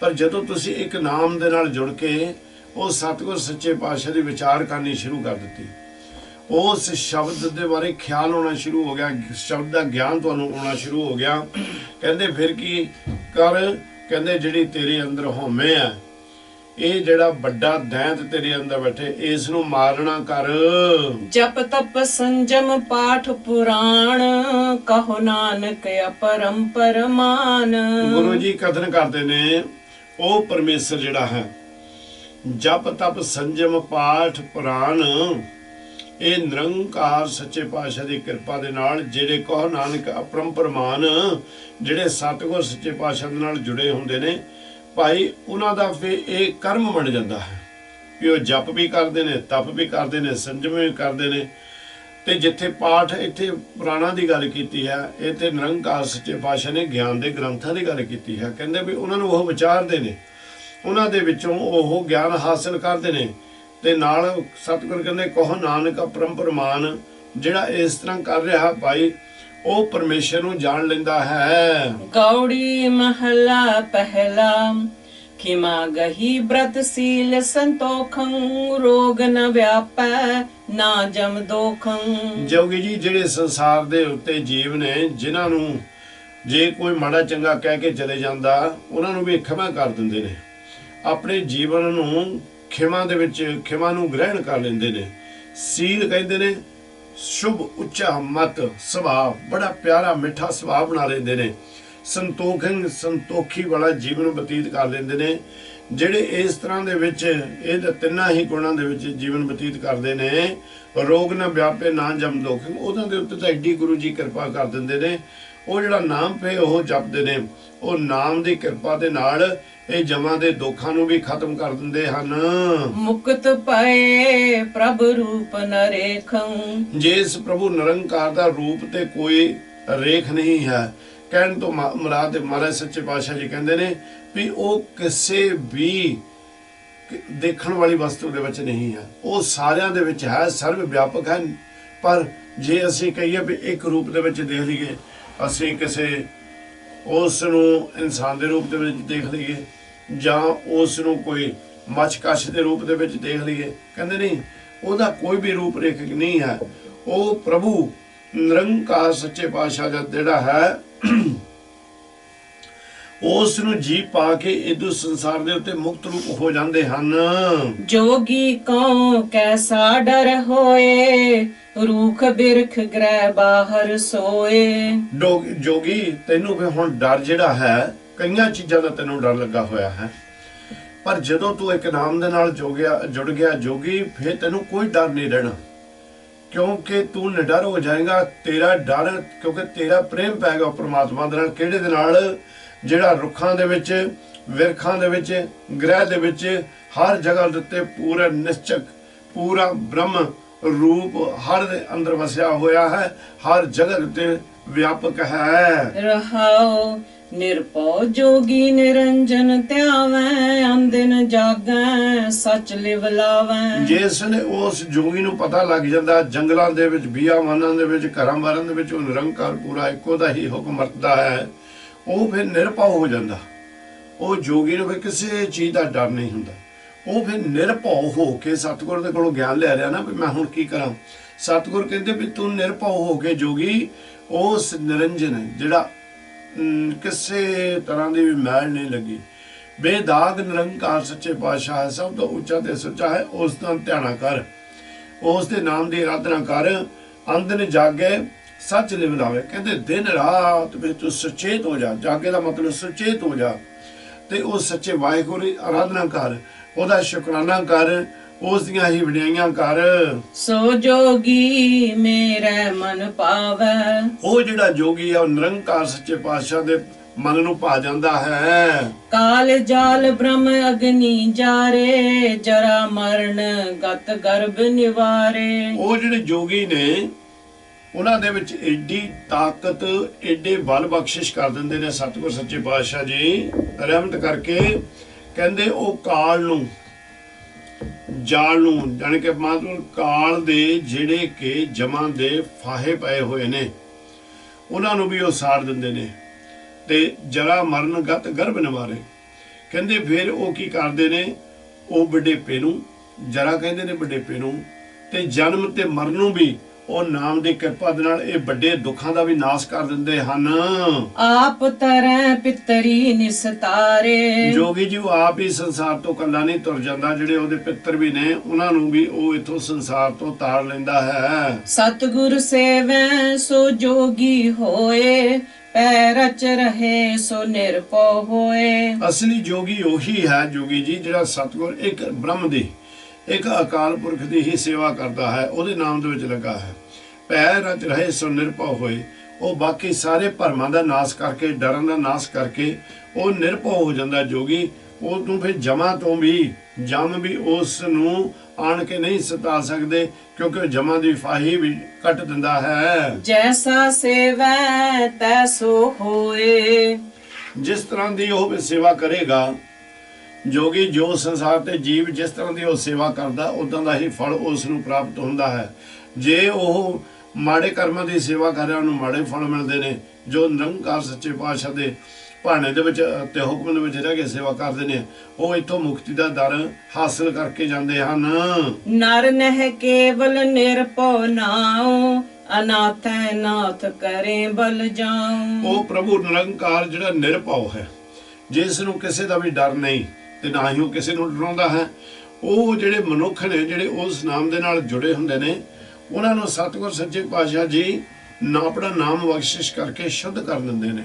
ਪਰ ਜਦੋਂ ਤੁਸੀਂ ਇੱਕ ਨਾਮ ਦੇ ਨਾਲ ਜੁੜ ਕੇ ਉਹ ਸਤਿਗੁਰ ਸੱਚੇ ਪਾਤਸ਼ਾਹ ਦੀ ਵਿਚਾਰ ਕਰਨੀ ਸ਼ੁਰੂ ਕਰ ਦਿੱਤੀ, ਉਸ ਸ਼ਬਦ ਦੇ ਬਾਰੇ ਖਿਆਲ ਹੋਣਾ ਸ਼ੁਰੂ ਹੋ ਗਿਆ, ਸ਼ਬਦ ਦਾ ਗਿਆਨ ਤੁਹਾਨੂੰ ਆਉਣਾ ਸ਼ੁਰੂ ਹੋ ਗਿਆ। ਕਹਿੰਦੇ ਫਿਰ ਕੀ ਕਰ, ਕਹਿੰਦੇ ਜਿਹੜੀ ਤੇਰੇ ਅੰਦਰ ਹਉਮੈ ਹੈ, ਇਹ ਜਿਹੜਾ ਵੱਡਾ ਦੈਂਤ ਤੇਰੇ ਅੰਦਰ ਬੈਠੇ, ਇਸ ਨੂੰ ਮਾਰਨਾ ਕਰ। ਜਪ ਤਪ ਸੰਜਮ ਪਾਠ ਪੁਰਾਣ, ਕਹੋ ਨਾਨਕ ਅਪਰੰਪਰ ਮਾਨ। ਗੁਰੂ ਜੀ ਕਥਨ ਕਰਦੇ ਨੇ ਉਹ ਪਰਮੇਸ਼ਰ ਜਿਹੜਾ ਹੈ, ਜਪ ਤਪ ਸੰਜਮ ਪਾਠ ਪੁਰਾਣ, ਇਹ ਨਿਰੰਕਾਰ ਸੱਚੇ ਪਾਤਸ਼ਾਹ ਦੀ ਕਿਰਪਾ ਦੇ ਨਾਲ ਜਿਹੜੇ ਕਹੋ ਨਾਨਕ ਅਪਰੰਪਰ ਮਾਨ, ਜਿਹੜੇ ਸਤਿਗੁਰ ਸੱਚੇ ਪਾਤਸ਼ਾਹ ਦੇ ਨਾਲ ਜੁੜੇ ਹੁੰਦੇ ਨੇ ਭਾਈ, ਉਹਨਾਂ ਦਾ ਫਿਰ ਇਹ ਕਰਮ ਬਣ ਜਾਂਦਾ ਹੈ ਕਿ ਉਹ ਜਪ ਵੀ ਕਰਦੇ ਨੇ, ਤਪ ਵੀ ਕਰਦੇ ਨੇ, ਸੰਜਮ ਵੀ ਕਰਦੇ ਨੇ। ਤੇ ਜਿੱਥੇ ਪਾਠ, ਇੱਥੇ ਪੁਰਾਣਾ ਦੀ ਗੱਲ ਕੀਤੀ ਹੈ, ਇਹ ਤੇ ਨਿਰੰਕਾਰ ਸੱਚੇ ਪਾਤਸ਼ਾਹ ਨੇ ਗਿਆਨ ਦੇ ਗ੍ਰੰਥਾਂ ਦੀ ਗੱਲ ਕੀਤੀ ਹੈ। ਕਹਿੰਦੇ ਵੀ ਉਹਨਾਂ ਨੂੰ ਉਹ ਵਿਚਾਰਦੇ ਨੇ, ਉਹਨਾਂ ਦੇ ਵਿੱਚੋਂ ਉਹ ਗਿਆਨ ਹਾਸਲ ਕਰਦੇ ਨੇ। ਤੇ ਨਾਲ ਸਤਿਗੁਰ ਕਹਿੰਦੇ ਕਹੋ ਨਾਨਕ ਅਪਰੰਪਰ ਮਾਨ, ਜਿਹੜਾ ਇਸ ਤਰ੍ਹਾਂ ਕਰ ਰਿਹਾ ਭਾਈ ਉਹ ਪਰਮੇਸ਼ਰ ਨੂੰ ਜਾਣ ਲੈਂਦਾ ਹੈ। ਗੌੜੀ ਮਹਲਾ ਪਹਿਲਾ, ਖਿਮਾ ਗਹੀ ਬ੍ਰਤ ਸੀਲ ਸੰਤੋਖੰ, ਰੋਗ ਨ ਵਿਆਪੈ ਨਾ ਜਮ ਦੋਖੰ। ਜੋਗੀ ਜੀ ਜਿਹੜੇ ਸੰਸਾਰ ਦੇ ਉੱਤੇ ਜੀਵ ਨੇ, ਜਿਨ੍ਹਾਂ ਨੂੰ ਜੇ ਕੋਈ ਮਾੜਾ ਚੰਗਾ ਕਹਿ ਕੇ ਚਲੇ ਜਾਂਦਾ, ਉਹਨਾਂ ਨੂੰ ਵੀ ਖਿਮਾ ਕਰ ਦਿੰਦੇ ਨੇ, ਆਪਣੇ ਜੀਵਨ ਨੂੰ ਖਿਮਾ ਦੇ ਵਿੱਚ, ਖਿਮਾ ਨੂੰ ਗ੍ਰਹਿਣ ਕਰ ਲੈਂਦੇ ਨੇ। ਸੀਲ ਕਹਿੰਦੇ ਨੇ ਸ਼ੁਭ ਉੱਚਾ ਮਤ ਸੁਭਾਅ, ਬੜਾ ਪਿਆਰਾ ਮਿੱਠਾ ਸੁਭਾਅ ਬਣਾ ਲੈਂਦੇ ਨੇ। ਸੰਤੋਖੰ, ਸੰਤੋਖੀ ਵਾਲਾ ਜੀਵਨ ਬਤੀਤ ਕਰ ਲੈਂਦੇ ਨੇ। ਜਿਹੜੇ ਇਸ ਤਰ੍ਹਾਂ ਦੇ ਵਿੱਚ ਇਹ ਤਿੰਨਾਂ ਹੀ ਗੁਣਾਂ ਦੇ ਵਿੱਚ ਜੀਵਨ ਬਤੀਤ ਕਰਦੇ ਨੇ, ਰੋਗ ਨਾ ਵਿਆਪੇ ਨਾ ਜਮ ਦੋਖੰ, ਉਹਨਾਂ ਦੇ ਉੱਤੇ ਤਾਂ ਐਡੀ ਗੁਰੂ ਜੀ ਕਿਰਪਾ ਕਰ ਦਿੰਦੇ ਨੇ। ਉਹ ਜਿਹੜਾ ਨਾਮ ਪਏ ਉਹ ਜਪਦੇ ਨੇ, ਉਹ ਨਾਮ ਦੀ ਕਿਰਪਾ ਦੇ ਨਾਲ ਇਹ ਜਮਾਂ ਦੇ ਦੁੱਖਾਂ ਨੂੰ ਵੀ ਖਤਮ ਕਰ ਦਿੰਦੇ ਹਨ। ਮੁਕਤ ਪਏ ਪ੍ਰਭ ਰੂਪ ਨਰੇਖੰ, ਜਿਸ ਪ੍ਰਭੂ ਨਿਰੰਕਾਰ ਦਾ ਰੂਪ ਤੇ ਕੋਈ ਰੇਖ ਨਹੀਂ ਹੈ। ਕਹਿਣ ਤੋਂ ਮੁਰਾਦ ਮਹਾਰਾਜ ਸੱਚੇ ਪਾਤਸ਼ਾਹ ਜੀ ਕਹਿੰਦੇ ਨੇ ਵੀ ਉਹ ਕਿਸੇ ਵੀ ਦੇਖਣ ਵਾਲੀ ਵਸਤੂ ਦੇ ਵਿੱਚ ਨਹੀਂ ਹੈ, ਉਹ ਸਾਰਿਆਂ ਦੇ ਵਿੱਚ ਹੈ, ਸਰਵ ਵਿਆਪਕ ਹੈ। ਪਰ ਜੇ ਅਸੀਂ ਕਹੀਏ ਵੀ ਇੱਕ ਰੂਪ ਦੇ ਵਿੱਚ ਦੇਖ ਲਈਏ, ਅਸੀਂ ਕਿਸੇ ਉਸ ਨੂੰ ਇਨਸਾਨ ਦੇ ਰੂਪ ਦੇ ਵਿੱਚ ਦੇਖ ਲਈਏ ਜਾਂ ਉਸ ਨੂੰ ਕੋਈ ਮੱਛਕਸ਼ ਦੇ ਰੂਪ ਦੇ ਵਿੱਚ ਦੇਖ ਲਈਏ, ਕਹਿੰਦੇ ਨਹੀਂ, ਉਹਦਾ ਕੋਈ ਵੀ ਰੂਪ ਰੇਖ ਨਹੀਂ ਹੈ। ਉਹ ਪ੍ਰਭੂ ਨਿਰੰਕਾਰ ਸੱਚੇ ਪਾਤਸ਼ਾਹ ਦਾ ਜਿਹੜਾ ਹੈ, ਉਸ ਨੂੰ ਜੀ ਪਾ ਕੇ ਇਦੂ ਸੰਸਾਰ ਦੇ ਉੱਤੇ ਮੁਕਤ ਰੂਪ ਹੋ ਜਾਂਦੇ ਹਨ। ਜੋਗੀ ਕਉ ਕੈਸਾ ਡਰ ਹੋਏ, ਰੂਖ ਬਿਰਖ ਗ੍ਰਹਿ ਬਾਹਰ ਸੋਏ। ਜੋਗੀ ਤੈਨੂੰ ਫਿਰ ਹੁਣ ਡਰ ਜਿਹੜਾ ਹੈ, ਕਈਆਂ ਚੀਜ਼ਾਂ ਦਾ ਤੈਨੂੰ ਡਰ ਲੱਗਾ ਹੋਇਆ ਹੈ, ਪਰ ਜਦੋਂ ਤੂੰ ਇੱਕ ਨਾਮ ਦੇ ਨਾਲ ਜੁੜ ਗਿਆ ਜੋਗੀ, ਫਿਰ ਤੈਨੂੰ ਕੋਈ ਡਰ ਨਹੀਂ ਰਹਿਣਾ, ਕਿਉਂਕਿ ਤੂੰ ਨਿਡਰ ਹੋ ਜਾਏਗਾ। ਤੇਰਾ ਡਰ, ਕਿਉਂਕਿ ਤੇਰਾ ਪ੍ਰੇਮ ਪੈ ਗਿਆ ਪ੍ਰਮਾਤਮਾ ਦੇ ਨਾਲ। ਕਿਹੜੇ ਦੇ ਨਾਲ? ਜਿਹੜਾ ਰੁੱਖਾਂ ਦੇ ਵਿੱਚ, ਵਿਰਖਾਂ ਦੇ ਵਿੱਚ, ਗ੍ਰਹਿ ਦੇ ਵਿੱਚ, ਹਰ ਜਗ੍ਹਾ ਦੇ ਉੱਤੇ ਪੂਰਾ ਨਿਸ਼ਚਕ, ਪੂਰਾ ਬ੍ਰਹਮ ਰੂਪ ਹਰ ਦੇ ਅੰਦਰ ਵਸਿਆ ਹੋਇਆ ਹੈ, ਹਰ ਜਗ੍ਹਾ ਉੱਤੇ ਵਿਆਪਕ ਹੈ। ਰਹਾਉ ਨਿਰਭਉ ਜੋਗੀ ਨਿਰੰਜਨ ਧਿਆਵੈ, ਅੰਦਿਨ ਜਾਗੈ ਸੱਚ ਲਿਵ ਲਾਵੈ। ਜਿਸ ਨੇ ਉਸ ਜੋਗੀ ਨੂੰ ਪਤਾ ਲੱਗ ਜਾਂਦਾ, ਜੰਗਲਾਂ ਦੇ ਵਿੱਚ, ਬੀਆਵਾਨਾਂ ਦੇ ਵਿੱਚ, ਘਰਾਂ ਬਾਰਾਂ ਦੇ ਵਿੱਚ ਉਹ ਨਿਰੰਕਾਰ ਪੂਰਾ ਇੱਕੋ ਦਾ ਹੀ ਹੁਕਮ ਵਰਤਦਾ ਹੈ, ਉਹ ਫਿਰ ਨਿਰਭਉ ਹੋ ਜਾਂਦਾ। ਉਹ ਜੋਗੀ ਨੂੰ ਫਿਰ ਕਿਸੇ ਚੀਜ਼ ਦਾ ਡਰ ਨਹੀਂ ਹੁੰਦਾ। ਉਹ ਫਿਰ ਨਿਰਭਉ ਹੋ ਕੇ ਸਤਿਗੁਰ ਦੇ ਕੋਲੋਂ ਗਿਆਨ ਲੈ ਰਿਹਾ ਨਾ ਵੀ ਮੈਂ ਹੁਣ ਕੀ ਕਰਾਂ। ਸਤਿਗੁਰ ਕਹਿੰਦੇ ਵੀ ਤੂੰ ਨਿਰਭਉ ਹੋ ਕੇ ਜੋਗੀ, ਉਸ ਨਿਰੰਜਨ ਜਿਹੜਾ ਕਿਸੇ ਤਰ੍ਹਾਂ ਦੀ ਵੀ ਮੈਲ ਨਹੀਂ ਲੱਗੀ, ਬੇਦਾਗ ਨਿਰੰਕਾਰ ਸੱਚੇ ਪਾਤਸ਼ਾਹ ਹੈ, ਸਭ ਤੋਂ ਉੱਚਾ ਤੇ ਸੱਚਾ ਹੈ, ਉਸ ਦਾ ਧਿਆਨ ਕਰ, ਉਸ ਦੇ ਨਾਮ ਦੀ ਆਰਾਧਨਾ ਕਰ। ਅੰਦਨ ਜਾਗੇ ਸੱਚ ਲਿਵ ਲਾਵੇ, ਕਹਿੰਦੇ ਦਿਨ ਰਾਤ ਵਿੱਚ ਤੂੰ ਸੁਚੇਤ ਹੋ ਜਾ। ਜਾਗੇ ਦਾ ਮਤਲਬ ਸੁਚੇਤ ਹੋ ਜਾ, ਤੇ ਉਹ ਸੱਚੇ ਵਾਹਿਗੁਰੂ ਦੀ ਆਰਾਧਨਾ ਕਰ, ਉਹਦਾ ਸ਼ੁਕਰਾਨਾ ਕਰ, ਉਸ ਦੀਆਂ ਹੀ ਵਡਿਆਈਆਂ ਕਰ। ਸੋ ਜੋਗੀ ਮੇਰੇ ਮਨ ਪਾਵੈ। ਉਹ ਜਿਹੜਾ ਜੋਗੀ ਆ ਉਹ ਨਿਰੰਕਾਰ ਸੱਚੇ ਪਾਤਸ਼ਾਹ ਦੇ ਮਨ ਨੂੰ ਭਾ ਜਾਂਦਾ ਹੈ। ਕਾਲ ਜਾਲ ਬ੍ਰਹਮ ਅਗਨੀ ਜਾਰੇ ਜਰਾ ਮਰਨ ਗਤ ਗਰਭ ਨਿਵਾਰੇ। ਉਹ ਜਿਹੜੇ ਜੋਗੀ ਨੇ ਉਹਨਾਂ ਦੇ ਵਿੱਚ ਏਡੀ ਤਾਕਤ ਏਡੇ ਬਲ ਬਖਸ਼ਿਸ਼ ਕਰ ਦਿੰਦੇ ਨੇ ਸਤਿਗੁਰ ਸੱਚੇ ਪਾਤਸ਼ਾਹ ਜੀ ਰਹਿਮਤ ਕਰਕੇ। ਕਹਿੰਦੇ ਉਹ ਕਾਲ ਨੂੰ ਜਾਲ ਨੂੰ ਜਾਣੀ ਕਿ ਮਤਲਬ ਕਾਲ ਦੇ ਜਿਹੜੇ ਕਿ ਜਮਾਂ ਦੇ ਫਾਹੇ ਪਏ ਹੋਏ ਨੇ ਉਹਨਾਂ ਨੂੰ ਵੀ ਉਹ ਸਾੜ ਦਿੰਦੇ ਨੇ ਤੇ ਜਰਾ ਮਰਨ ਗਤ ਗਰਭ ਨਿਵਾਰੇ। ਕਹਿੰਦੇ ਫਿਰ ਉਹ ਕੀ ਕਰਦੇ ਨੇ, ਉਹ ਬੁਢੇਪੇ ਨੂੰ, ਜਰਾ ਕਹਿੰਦੇ ਨੇ ਬੁਢੇਪੇ ਨੂੰ, ਤੇ ਜਨਮ ਤੇ ਮਰਨ ਨੂੰ ਵੀ ਉਹ ਨਾਮ ਦੀ ਕਿਰਪਾ ਦੇ ਨਾਲ ਇਹ ਵੱਡੇ ਦੁੱਖਾਂ ਦਾ ਵੀ ਨਾਸ਼ ਕਰ ਦਿੰਦੇ ਹਨ। ਆਪ ਤਰੈ ਪਿਤਰੀ ਨਿਸਤਾਰੇ। ਜੋਗੀ ਜੀ ਉਹ ਆਪ ਹੀ ਸੰਸਾਰ ਤੋਂ ਕੱਲਾ ਨਹੀਂ ਤੁਰ ਜਾਂਦਾ, ਜਿਹੜੇ ਉਹਦੇ ਪਿੱਤਰ ਵੀ ਨੇ ਉਹਨਾਂ ਨੂੰ ਵੀ ਉਹ ਇਥੋਂ ਸੰਸਾਰ ਤੋਂ ਤਾਰ ਲੈਂਦਾ ਹੈ। ਸਤਿਗੁਰ ਸੇਵੈ ਸੋ ਜੋਗੀ ਹੋਏ ਪੈ ਰਚ ਰਹੇ ਸੋ ਨਿਰਭਉ ਹੋਏ। ਅਸਲੀ ਜੋਗੀ ਉਹੀ ਹੈ ਜੋਗੀ ਜੀ ਜਿਹੜਾ ਸਤਿਗੁਰ ਇੱਕ ਬ੍ਰਹਮ ਦੀ ਇੱਕ ਅਕਾਲ ਪੁਰਖ ਦੀ ਹੀ ਸੇਵਾ ਕਰਦਾ ਹੈ, ਉਹਦੇ ਨਾਮ ਦੇ ਵਿੱਚ ਲੱਗਾ ਹੈ। ਪੈ ਰਚ ਰਹੇ ਸੋ ਨਿਰਭਉ ਹੋਏ, ਉਹ ਬਾਕੀ ਸਾਰੇ ਭਰਮਾਂ ਦਾ ਨਾਸ਼ ਕਰਕੇ ਡਰਾਂ ਦਾ ਨਾਸ਼ ਕਰਕੇ ਉਹ ਨਿਰਭਉ ਹੋ ਜਾਂਦਾ ਜੋਗੀ। ਉਹ ਤੋਂ ਫਿਰ ਜਮਾਂ ਤੋਂ ਵੀ ਜਮ ਵੀ ਉਸ ਨੂੰ ਆਣ ਕੇ ਨਹੀਂ ਸਤਾ ਸਕਦੇ ਕਿਉਂਕਿ ਜਮਾਂ ਦੀ ਫਾਹੀ ਵੀ ਕੱਟ ਦਿੰਦਾ ਹੈ। ਜੈਸਾ ਸੇਵੈ ਤੈਸੋ ਹੋਏ। ਜਿਸ ਤਰ੍ਹਾਂ ਦੀ ਉਹ ਸੇਵਾ ਕਰੇਗਾ ਜੋਗੀ, ਜੋ ਸੰਸਾਰ ਤੇ ਜੀਵ ਜਿਸ ਤਰ੍ਹਾਂ ਦੀ ਉਹ ਸੇਵਾ ਕਰਦਾ ਉਦਾਂ ਦਾ ਹੀ ਫਲ ਉਸ ਨੂੰ ਪ੍ਰਾਪਤ ਹੁੰਦਾ ਹੈ। ਜੇ ਉਹ ਮਾੜੇ ਕਰਮਾਂ ਦੀ ਸੇਵਾ ਕਰੇ ਉਹਨੂੰ ਮਾੜੇ ਫਲ ਮਿਲਦੇ ਨੇ। ਜੋ ਨਿਰੰਕਾਰ ਸੱਚੇ ਪਾਤਸ਼ਾਹ ਦੇ ਭਾਣੇ ਦੇ ਵਿੱਚ ਤੇ ਹੁਕਮ ਦੇ ਵਿੱਚ ਰਹਿ ਕੇ ਸੇਵਾ ਕਰਦੇ ਨੇ ਉਹ ਇੱਥੋਂ ਮੁਕਤੀ ਦਾ ਦਰ ਹਾਸਲ ਕਰਕੇ ਜਾਂਦੇ ਹਨ। ਨਰ ਨਹਿ ਕੇਵਲ ਨਿਰਭਉ ਨਾਉ ਅਨਾਥੈ ਨਾਥ ਕਰੇ ਬਲ ਜਾਉ। ਉਹ ਪ੍ਰਭੂ ਨਿਰੰਕਾਰ ਜਿਹੜਾ ਨਿਰਭਉ ਹੈ, ਜਿਸ ਨੂੰ ਕਿਸੇ ਦਾ ਵੀ ਡਰ ਨਹੀਂ ਤੇ ਨਾ ਹੀ ਉਹ ਕਿਸੇ ਨੂੰ ਡਰਾਉਂਦਾ ਹੈ। ਉਹ ਜਿਹੜੇ ਮਨੁੱਖ ਨੇ ਜਿਹੜੇ ਉਸ ਨਾਮ ਦੇ ਨਾਲ ਜੁੜੇ ਹੁੰਦੇ ਨੇ ਉਹਨਾਂ ਨੂੰ ਸਤਿਗੁਰ ਸੱਚੇ ਪਾਤਸ਼ਾਹ ਜੀ ਨਾ ਆਪਣਾ ਨਾਮ ਬਖਸ਼ਿਸ਼ ਕਰਕੇ ਸ਼ੁੱਧ ਕਰ ਦਿੰਦੇ ਨੇ।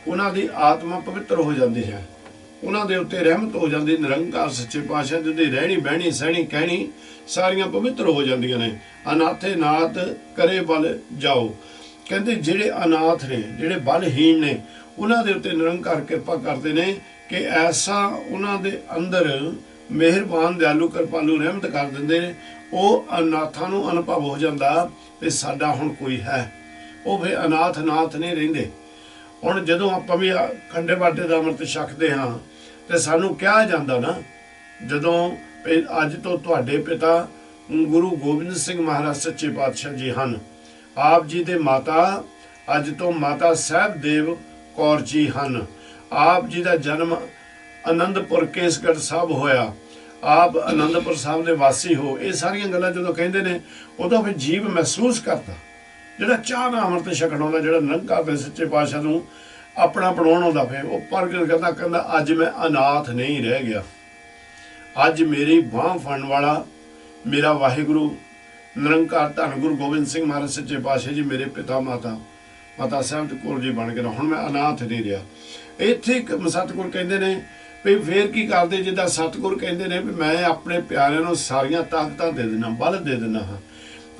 ਉਹਨਾਂ ਦੀ ਆਤਮਾ ਪਵਿੱਤਰ ਹੋ ਜਾਂਦੀ ਹੈ, ਉਹਨਾਂ ਦੇ ਉੱਤੇ ਰਹਿਮਤ ਹੋ ਜਾਂਦੀ। ਨਿਰੰਕਾਰ ਸੱਚੇ ਪਾਤਸ਼ਾਹ ਦੀ ਰਹਿਣੀ ਬਹਿਣੀ ਸਹਿਣੀ ਕਹਿਣੀ ਸਾਰੀਆਂ ਪਵਿੱਤਰ ਹੋ ਜਾਂਦੀਆਂ ਨੇ। ਅਨਾਥੇ ਨਾਥ ਕਰੇ ਬਲ ਜਾਓ। ਕਹਿੰਦੇ ਜਿਹੜੇ ਅਨਾਥ ਨੇ ਜਿਹੜੇ ਬਲਹੀਣ ਨੇ ਉਹਨਾਂ ਦੇ ਉੱਤੇ ਨਿਰੰਕਾਰ ਕਿਰਪਾ ਕਰਦੇ ਨੇ ਕਿ ਐਸਾ ਉਹਨਾਂ ਦੇ ਅੰਦਰ ਮਿਹਰਬਾਨ ਦਿਆਲੂ ਕਿਰਪਾਲੂ ਰਹਿਮਤ ਕਰ ਦਿੰਦੇ ਨੇ। ਉਹ ਅਨਾਥਾਂ ਨੂੰ ਅਨੁਭਵ ਹੋ ਜਾਂਦਾ ਤੇ ਸਾਡਾ ਹੁਣ ਕੋਈ ਹੈ। ਉਹ ਫਿਰ ਅਨਾਥ ਨਹੀਂ ਰਹਿੰਦੇ। ਹੁਣ ਜਦੋਂ ਆਪਾਂ ਵੀ ਖੰਡੇ ਬਾਟੇ ਦਾ ਅੰਮ੍ਰਿਤ ਛਕਦੇ ਹਾਂ ਤੇ ਸਾਨੂੰ ਕਿਹਾ ਜਾਂਦਾ ਨਾ, ਜਦੋਂ ਅੱਜ ਤੋਂ ਤੁਹਾਡੇ ਪਿਤਾ ਗੁਰੂ ਗੋਬਿੰਦ ਸਿੰਘ ਮਹਾਰਾਜ ਸੱਚੇ ਪਾਤਸ਼ਾਹ ਜੀ ਹਨ, ਆਪ ਜੀ ਦੇ ਮਾਤਾ ਅੱਜ ਤੋਂ ਮਾਤਾ ਸਾਹਿਬ ਦੇਵ ਕੌਰ ਜੀ ਹਨ। ਆਪ ਜੀ ਦਾ ਜਨਮ ਆਨੰਦਪੁਰ ਕੇਸਗੜ੍ਹ ਸਾਹਿਬ ਹੋਇਆ, ਆਪ ਆਨੰਦਪੁਰ ਸਾਹਿਬ ਦੇ ਵਾਸੀ ਹੋ। ਇਹ ਸਾਰੀਆਂ ਗੱਲਾਂ ਜਦੋਂ ਕਹਿੰਦੇ ਨੇ ਉਦੋਂ ਫਿਰ ਜੀਵ ਮਹਿਸੂਸ ਕਰਦਾ, ਜਿਹੜਾ ਚਾਹ ਨਾਲ ਅੰਮ੍ਰਿਤ ਛਕਣ ਆਉਂਦਾ, ਜਿਹੜਾ ਨਿਰੰਕਾਰ ਦੇ ਸੱਚੇ ਪਾਤਸ਼ਾਹ ਨੂੰ ਆਪਣਾ ਬਣਾਉਣ ਆਉਂਦਾ, ਫਿਰ ਉਹ ਪ੍ਰਗਟ ਕਰਦਾ ਕਹਿੰਦਾ ਅੱਜ ਮੈਂ ਅਨਾਥ ਨਹੀਂ ਰਹਿ ਗਿਆ। ਅੱਜ ਮੇਰੀ ਬਾਂਹ ਫੜਨ ਵਾਲਾ ਮੇਰਾ ਵਾਹਿਗੁਰੂ ਨਿਰੰਕਾਰ ਧੰਨ ਗੁਰੂ ਗੋਬਿੰਦ ਸਿੰਘ ਮਹਾਰਾਜ ਸੱਚੇ ਪਾਤਸ਼ਾਹ ਜੀ ਮੇਰੇ ਪਿਤਾ ਮਾਤਾ ਸਾਹਿਬ ਕੌਰ ਜੀ ਬਣ ਕੇ ਹੁਣ ਮੈਂ ਅਨਾਥ ਨਹੀਂ ਰਿਹਾ। ਇੱਥੇ ਸਤਿਗੁਰ ਕਹਿੰਦੇ ਨੇ ਵੀ ਫੇਰ ਕੀ ਕਰਦੇ, ਜਿੱਦਾਂ ਸਤਿਗੁਰ ਕਹਿੰਦੇ ਨੇ ਵੀ ਮੈਂ ਆਪਣੇ ਪਿਆਰਿਆਂ ਨੂੰ ਸਾਰੀਆਂ ਤਾਕਤਾਂ ਦੇ ਦਿੰਦਾ, ਬਲ ਦੇ ਦਿੰਦਾ ਹਾਂ।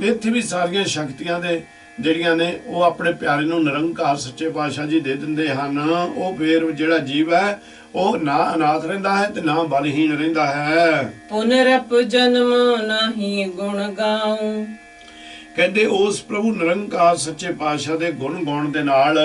ਇੱਥੇ ਵੀ ਸਾਰੀਆਂ ਸ਼ਕਤੀਆਂ ਦੇ ਜਿਹੜੀਆਂ ਨੇ ਉਹ ਆਪਣੇ ਪਿਆਰੇ ਨੂੰ ਨਿਰੰਕਾਰ ਸੱਚੇ ਪਾਤਸ਼ਾਹ ਜੀ ਦੇ ਦਿੰਦੇ ਹਨ। ਉਹ ਫੇਰ ਜਿਹੜਾ ਜੀਵ ਹੈ ਉਹ ਨਾ ਅਨਾਥ ਰਹਿੰਦਾ ਹੈ ਤੇ ਨਾ ਬਲਹੀਣ ਰਹਿੰਦਾ ਹੈ। ਪੁਨਰਪ ਜਨਮ ਨਹੀਂ ਗੁਣ ਗਾਉ। ਕਹਿੰਦੇ ਉਸ ਪ੍ਰਭੂ ਨਿਰੰਕਾਰ ਸੱਚੇ ਪਾਤਸ਼ਾਹ ਦੇ ਗੁਣ ਗਾਉਣ ਦੇ ਨਾਲ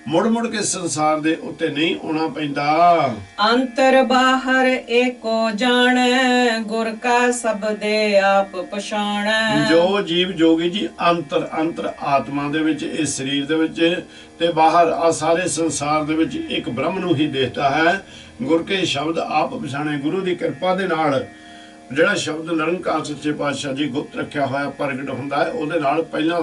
ਮੁੜ ਕੇ ਸੰਸਾਰ ਦੇ ਉੱਤੇ ਨਹੀਂ ਆਉਣਾ ਪੈਂਦਾ। ਅੰਤਰ ਬਾਹਰ ਏਕੋ ਜਾਣੈ ਗੁਰ ਕਾ ਸਬਦੇ ਆਪ ਪਛਾਣੈ। ਜੋ ਜੀਵ ਜੋਗੀ ਜੀ ਅੰਤਰ ਆਤਮਾ ਦੇ ਵਿੱਚ ਇਸ ਸਰੀਰ ਦੇ ਵਿੱਚ ਤੇ ਬਾਹਰ ਆ ਸਾਰੇ ਸੰਸਾਰ ਦੇ ਵਿੱਚ ਇੱਕ ਬ੍ਰਹਮ ਨੂੰ ਹੀ ਦੇਖਦਾ ਹੈ। ਗੁਰ ਕੇ ਸ਼ਬਦ ਆਪ ਪਛਾਣੇ। ਗੁਰੂ ਦੀ ਕਿਰਪਾ ਦੇ ਨਾਲ ਜਿਹੜਾ ਸ਼ਬਦ ਨਿਰੰਕਾਰ ਸੱਚੇ ਪਾਤਸ਼ਾਹ ਜੀ ਗੁਪਤ ਰੱਖਿਆ ਹੋਇਆ ਪ੍ਰਗਟ ਹੁੰਦਾ ਹੈ, ਉਹਦੇ ਨਾਲ ਪਹਿਲਾਂ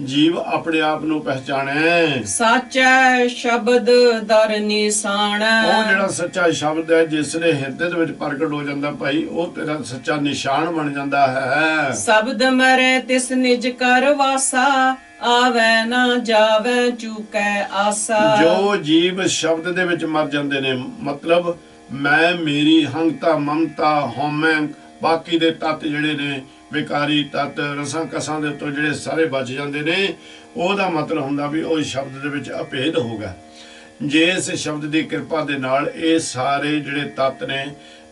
ਜੀਵ ਆਪਣੇ ਆਪ ਨੂੰ ਪਹਿਚਾਣੇ। ਸੱਚਾ ਸ਼ਬਦ ਦਰ ਨਿਸ਼ਾਨੈ। ਉਹ ਜਿਹੜਾ ਸੱਚਾ ਸ਼ਬਦ ਹੈ ਜਿਸ ਨੇ ਹਿਰਦੇ ਦੇ ਵਿੱਚ ਪ੍ਰਗਟ ਹੋ ਜਾਂਦਾ ਭਾਈ, ਉਹ ਤੇਰਾ ਸੱਚਾ ਨਿਸ਼ਾਨ ਬਣ ਜਾਂਦਾ ਹੈ। ਸ਼ਬਦ ਮਰੇ ਤਿਸ ਨਿਜ ਕਰ ਵਾਸਾ ਆਵੇ ਨਾ ਜਾਵੇ ਚੁਕੈ ਆਸਾ। ਜੋ ਜੀਵ ਸ਼ਬਦ ਦੇ ਵਿੱਚ ਮਰ ਜਾਂਦੇ ਨੇ, ਮਤਲਬ ਮੈਂ ਮੇਰੀ ਹੰਤਾ ਮਮਤਾ ਹਉਮੈ बाकी दे तत्त जिहड़े ने विकारी तत्त रसां कसां दे उत्तों जिहड़े सारे बच जांदे ने। ਉਹਦਾ मतलब हुंदा भी उस शब्द दे विच अभेद होगा। जे इस शब्द की किरपा दे नाल ये सारे जिहड़े तत्त ने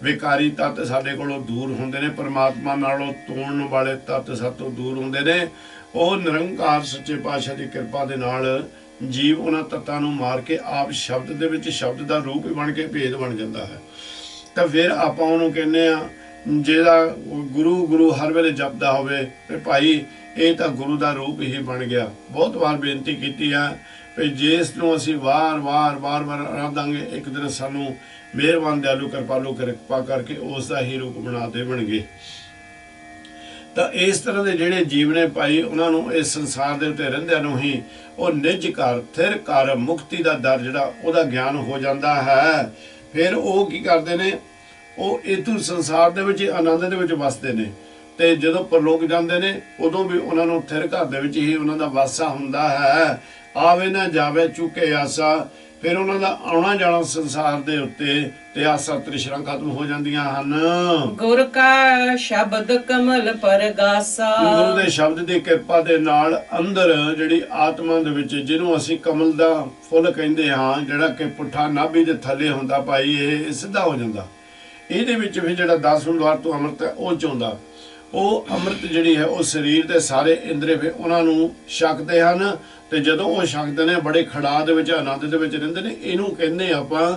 विकारी तत्त साडे कोलों दूर हुंदे ने, परमात्मा नालों तोड़न वाले तत्त सातों दूर हुंदे ने। ਉਹ ਨਿਰੰਕਾਰ सच्चे पातशाह की किरपा दे नाल जीव उन्हां तत्तां नूं मार के आप शब्द दे विच शब्द दा रूप ही बन के भेद बन जाता है। तो फिर आपां उहनूं कहने आ जेड़ा गुरु गुरु हर वेले जपदा होवे ते भाई ये तो गुरु का रूप ही बन गया। बहुत बार बेनती की है भी जिस नूं असीं वार वार बार बार आराधांगे एक दिन सानूं मेहरबान दयालु कृपालु किरपा करके उसका ही रूप बना देवणगे। तो इस तरह के जिहड़े जीव ने भाई उन्होंने इस संसार के उत्ते रहिंदिआं नूं ही वो निज कर थिर कर मुक्ति का दर जिहड़ा उहदा ज्ञान हो जाता है। फिर वो की करते हैं, वो इतों संसार दे विच आनंद दे विच वसदे ने ते जदों परलोक जाते हैं उदों भी उन्होंने थिर घर दे विच ही उन्हां दा वासा हुंदा है। आवे ना जावे चुके आसा, फिर उन्हां दा आउणा जाना संसार दे उत्ते ते आसा तृष्णा खत्म हो जांदियां हन। गुर का शब्द कमल परगासा, गुरु दे शब्द दी किरपा दे नाल अंदर जिहड़ी आत्मा दे विच जिहनूं असीं कमल दा फुੱਲ कहंदे हां, जिहड़ा कि पुੱਠਾ नाभि दे थल्ले हुंदा भाई ये सिद्धा हो जांदा। ਇਹਦੇ ਵਿੱਚ ਵੀ ਜਿਹੜਾ 10 द्वार तो अमृत है ਉਹ ਚਾਹੁੰਦਾ। ਉਹ ਅੰਮ੍ਰਿਤ ਜਿਹੜੀ ਹੈ ਉਹ ਸਰੀਰ ਦੇ ਸਾਰੇ ਇੰਦਰੀ ਫਿਰ ਉਹਨਾਂ ਨੂੰ ਛਕਦੇ ਹਨ ਤੇ ਜਦੋਂ ਉਹ ਛਕਦੇ ਨੇ ਬੜੇ ਖੜਾ ਦੇ ਵਿੱਚ ਆਨੰਦ ਦੇ ਵਿੱਚ ਰਹਿੰਦੇ ਨੇ। ਇਹਨੂੰ ਕਹਿੰਦੇ ਆਪਾਂ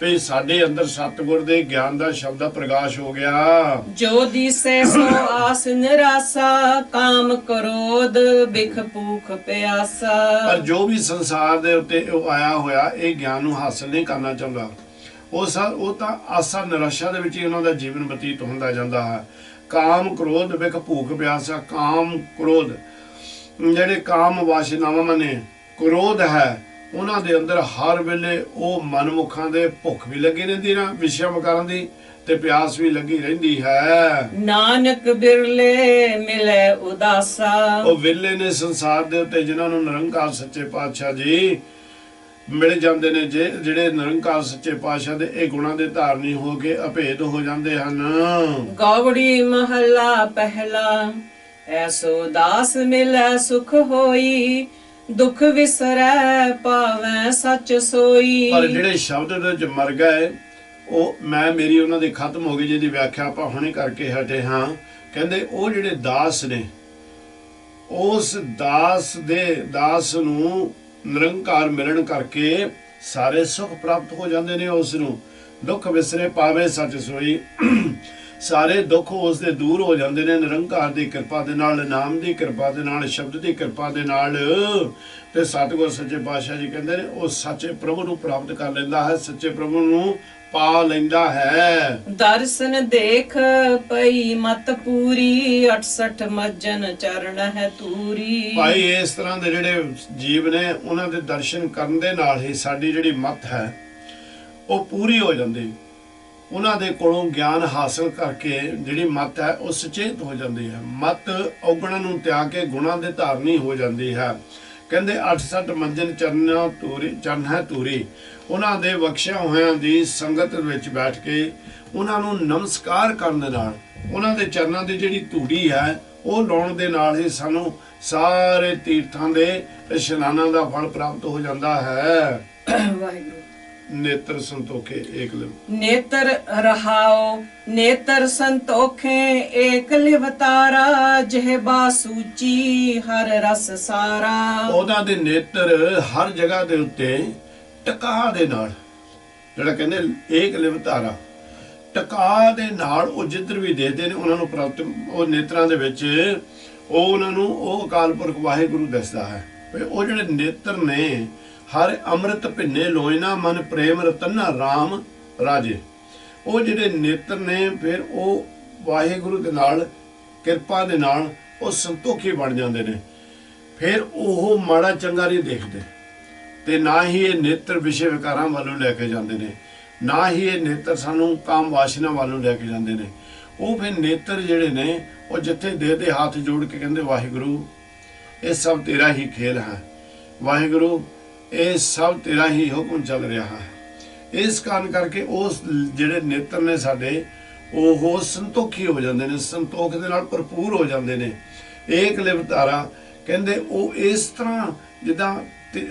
ਵੀ ਸਾਡੇ ਅੰਦਰ ਸਤਿਗੁਰ ਦੇ ਗਿਆਨ ਦਾ ਸ਼ਬਦ ਦਾ ਪ੍ਰਕਾਸ਼ ਹੋ ਗਿਆ। ਜੋ ਦਿਸੈ ਸੋ ਆਸ ਨਿਰਾਸਾ, ਕਾਮ ਕ੍ਰੋਧ ਬਿਖ ਭੂਖ ਪਿਆਸਾ। ਪਰ ਜੋ ਵੀ ਸੰਸਾਰ ਦੇ ਉੱਤੇ ਉਹ ਆਇਆ ਹੋਇਆ ਇਹ ਗਿਆਨ ਨੂੰ ਹਾਸਲ ਨਹੀਂ ਕਰਨਾ ਚਾਹੁੰਦਾ, ਉਹ ਤਾਂ ਆਸਾ ਨਿਰਾਸ਼ਾ ਦੇ ਵਿੱਚ ਹੀ ਉਹਨਾਂ ਦਾ ਜੀਵਨ ਬਤੀਤ ਹੁੰਦਾ ਜਾਂਦਾ ਹੈ। ਕਾਮ ਕ੍ਰੋਧ ਵਿਖ ਭੂਖ ਪਿਆਸਾ, ਕਾਮ ਕ੍ਰੋਧ ਜਿਹੜੇ ਕਾਮ ਵਾਸ਼ਨਾਵਾਂ ਨੇ, ਕ੍ਰੋਧ ਹੈ ਉਹਨਾਂ ਦੇ ਅੰਦਰ ਹਰ ਵੇਲੇ ਉਹ ਮਨਮੁਖਾਂ ਦੇ ਭੁੱਖ ਵੀ ਲੱਗੀ ਰਹਿੰਦੀ ਨਾ ਵਿਸ਼ਿਆਂ ਵਕਾਰਾਂ ਦੀ ਤੇ ਪਿਆਸ ਵੀ ਲੱਗੀ ਰਹਿੰਦੀ ਹੈ। ਨਾਨਕ ਬਿਰਲੇ ਮਿਲੇ ਉਦਾਸਾ, ਉਹ ਵਿਰਲੇ ਨੇ ਸੰਸਾਰ ਦੇ ਉੱਤੇ ਜਿਨ੍ਹਾਂ ਨੂੰ ਨਿਰੰਕਾਰ ਸੱਚੇ ਪਾਤਸ਼ਾਹ ਜੀ मिल जाते हैं। ਜਿਹੜੇ ਨਿਰੰਕਾਰ ਸੱਚੇ ਪਾਤਸ਼ਾਹ ਦੇ ਇਹ ਗੁਣਾਂ ਦੇ ਧਾਰਨੀ ਹੋ ਕੇ ਅਭੇਦ ਹੋ ਜਾਂਦੇ ਹਨ। ਗੌੜੀ ਮਹਲਾ ਪਹਿਲਾ, ਐਸੋ ਦਾਸ ਮਿਲੈ ਸੁਖ ਹੋਈ, ਦੁਖ ਵਿਸਰੈ ਪਾਵੈ ਸੱਚ ਸੋਈ। ਪਰ ਜਿਹੜੇ ਸ਼ਬਦ ਦੇ ਵਿੱਚ ਮਰ ਗਏ ਉਹ ਮੈਂ ਮੇਰੀ ਉਹਨਾਂ ਦੀ ਖਤਮ ਹੋ ਗਈ, ਜਿਹਦੀ ਵਿਆਖਿਆ ਆਪਾਂ ਹੁਣੇ ਕਰਕੇ ਹਟੇ ਹਾਂ। ਕਹਿੰਦੇ ਉਹ ਜਿਹੜੇ ਦਾਸ ਨੇ ਉਸ ਦਾਸ ਨੂੰ ਨਿਰੰਕਾਰ ਮਿਲਣ ਕਰਕੇ ਸਾਰੇ ਸੁਖ ਪ੍ਰਾਪਤ ਹੋ ਜਾਂਦੇ ਨੇ। ਉਸ ਨੂੰ ਦੁੱਖ ਵਿਸਰੇ ਪਾਵੇ ਸੱਚ ਸੋਈ, ਸਾਰੇ ਦੁੱਖ ਉਸ ਦੇ ਦੂਰ ਹੋ ਜਾਂਦੇ ਨੇ ਨਿਰੰਕਾਰ ਦੀ ਕਿਰਪਾ ਦੇ ਨਾਲ, ਨਾਮ ਦੀ ਕਿਰਪਾ ਦੇ ਨਾਲ, ਸ਼ਬਦ ਦੀ ਕਿਰਪਾ ਦੇ ਨਾਲ। ਤੇ ਸਤਿਗੁਰ ਸੱਚੇ ਪਾਤਸ਼ਾਹ ਜੀ ਕਹਿੰਦੇ ਨੇ ਉਹ ਸੱਚੇ ਪ੍ਰਭੂ ਨੂੰ ਪ੍ਰਾਪਤ ਕਰ ਲੈਂਦਾ ਹੈ, ਸੱਚੇ ਪ੍ਰਭੂ ਨੂੰ ਪਾ ਲੈਂਦਾ ਹੈ। ਦਰਸ਼ਨ ਦੇਖ ਪਈ ਮਤ ਪੂਰੀ, 68 ਮੱਜਨ ਚਰਨ ਹੈ ਤੂਰੀ। ਭਾਈ ਇਸ ਤਰ੍ਹਾਂ ਦੇ ਜਿਹੜੇ ਜੀਵ ਨੇ ਉਹਨਾਂ ਦੇ ਦਰਸ਼ਨ ਕਰਨ ਦੇ ਨਾਲ ਹੀ ਸਾਡੀ ਜਿਹੜੀ ਮਤ ਹੈ ਉਹ ਪੂਰੀ ਹੋ ਜਾਂਦੀ। ਉਹਨਾਂ ਦੇ ਕੋਲੋਂ ਗਿਆਨ ਹਾਸਲ ਕਰਕੇ ਜਿਹੜੀ ਮਤ ਹੈ ਉਹ ਸੁਚੇਤ ਹੋ ਜਾਂਦੀ ਹੈ। ਮਤ ਔਗਣਾਂ ਨੂੰ ਤਿਆਗ ਕੇ ਗੁਣਾਂ ਦੇ ਧਾਰਨੀ ਹੋ ਜਾਂਦੀ ਹੈ। ਕਹਿੰਦੇ 68 ਮੰਜਨ ਚਰਨ ਹੈ ਤੂਰੀ। ਉਹਨਾਂ ਦੇ ਬਖਸ਼ਿਆ ਹੋਇਆਂ ਦੀ ਸੰਗਤ ਵਿੱਚ ਬੈਠ ਕੇ ਉਹਨਾਂ ਨੂੰ ਨਮਸਕਾਰ ਕਰਨ ਦੇ ਨਾਲ, ਉਹਨਾਂ ਦੇ ਚਰਨਾਂ ਦੀ ਜਿਹੜੀ ਧੂੜੀ ਹੈ ਉਹ ਲਾਉਣ ਦੇ ਨਾਲ ਹੀ ਸਾਨੂੰ ਸਾਰੇ ਤੀਰਥਾਂ ਦੇ ਇਸ਼ਨਾਨਾਂ ਦਾ ਫਲ ਪ੍ਰਾਪਤ ਹੋ ਜਾਂਦਾ ਹੈ। ਵਾਹਿਗੁਰੂ। नेत्र संतोखे एक लिव नेत्र रहाओ, नेत्र संतोखे एक लिव तारा, जह बासूची हर रस सारा। ਉਹਨਾਂ ਦੇ ਨੇਤਰ ਹਰ ਜਗ੍ਹਾ ਦੇ ਉੱਤੇ ਟਕਾ ਦੇ ਨਾਲ ਜਿਹੜਾ ਕਹਿੰਦੇ ਏਕ ਲਿਵ ਤਾਰਾ, ਟਕਾ ਦੇ ਨਾਲ ਉਹ ਜਿੱਧਰ ਵੀ ਦੇਖਦੇ ਨੇ ਉਹਨਾਂ ਨੂੰ ਪ੍ਰਾਪਤ ਉਹ ਨੇਤਰਾਂ ਦੇ ਵਿੱਚ ਉਹ ਉਹਨਾਂ ਨੂੰ ਉਹ ਅਕਾਲ ਪੁਰਖ ਵਾਹਿਗੁਰੂ ਦੱਸਦਾ ਹੈ। ਉਹ ਜਿਹੜੇ ਨੇਤਰ ਨੇ हर अमृत भिन्ने लोयना मन प्रेम रतन राम राजे। ਉਹ ਜਿਹੜੇ ਨੇਤਰ ਨੇ ਫਿਰ ਉਹ ਵਾਹਿਗੁਰੂ ਦੇ ਨਾਲ ਕਿਰਪਾ ਦੇ ਨਾਲ ਉਹ ਸੰਤੋਖੀ ਬਣ ਜਾਂਦੇ ਨੇ। ਫਿਰ ਉਹ ਮਾੜਾ ਚੰਗਾ ਨਹੀਂ ਦੇਖਦੇ ਤੇ ਨਾ ਹੀ ਇਹ ਨੇਤਰ ਵਿਸ਼ੇ ਵਿਕਾਰਾਂ ਵੱਲੋਂ ਲੈ ਕੇ ਜਾਂਦੇ ਨੇ, ਨਾ ਹੀ ਇਹ ਨੇਤਰ ਸਾਨੂੰ ਕਾਮ ਵਾਸ਼ਨਾ ਵੱਲੋਂ ਲੈ ਕੇ ਜਾਂਦੇ ਨੇ। ਉਹ ਫਿਰ ਨੇਤਰ ਜਿਹੜੇ ਨੇ ਉਹ ਜਿੱਥੇ ਦੇ ਹੱਥ ਜੋੜ ਕੇ ਕਹਿੰਦੇ ਵਾਹਿਗੁਰੂ ਇਹ ਸਭ ਤੇਰਾ ਹੀ ਖੇਲ ਹੈ, ਵਾਹਿਗੁਰੂ ਇਹ ਸਭ ਤੇਰਾ ਹੀ ਹੁਕਮ ਚੱਲ ਰਿਹਾ ਹੈ। ਇਸ ਕਾਰਨ ਕਰਕੇ ਉਸ ਜਿਹੜੇ ਨੇਤਰ ਨੇ ਸਾਡੇ ਉਹ ਸੰਤੋਖੀ ਹੋ ਜਾਂਦੇ ਨੇ, ਸੰਤੋਖ ਦੇ ਨਾਲ ਭਰਪੂਰ ਹੋ ਜਾਂਦੇ ਨੇ। ਏਕ ਲਿਵ ਧਾਰਾ ਕਹਿੰਦੇ ਉਹ ਇਸ ਤਰ੍ਹਾਂ ਜਿੱਦਾਂ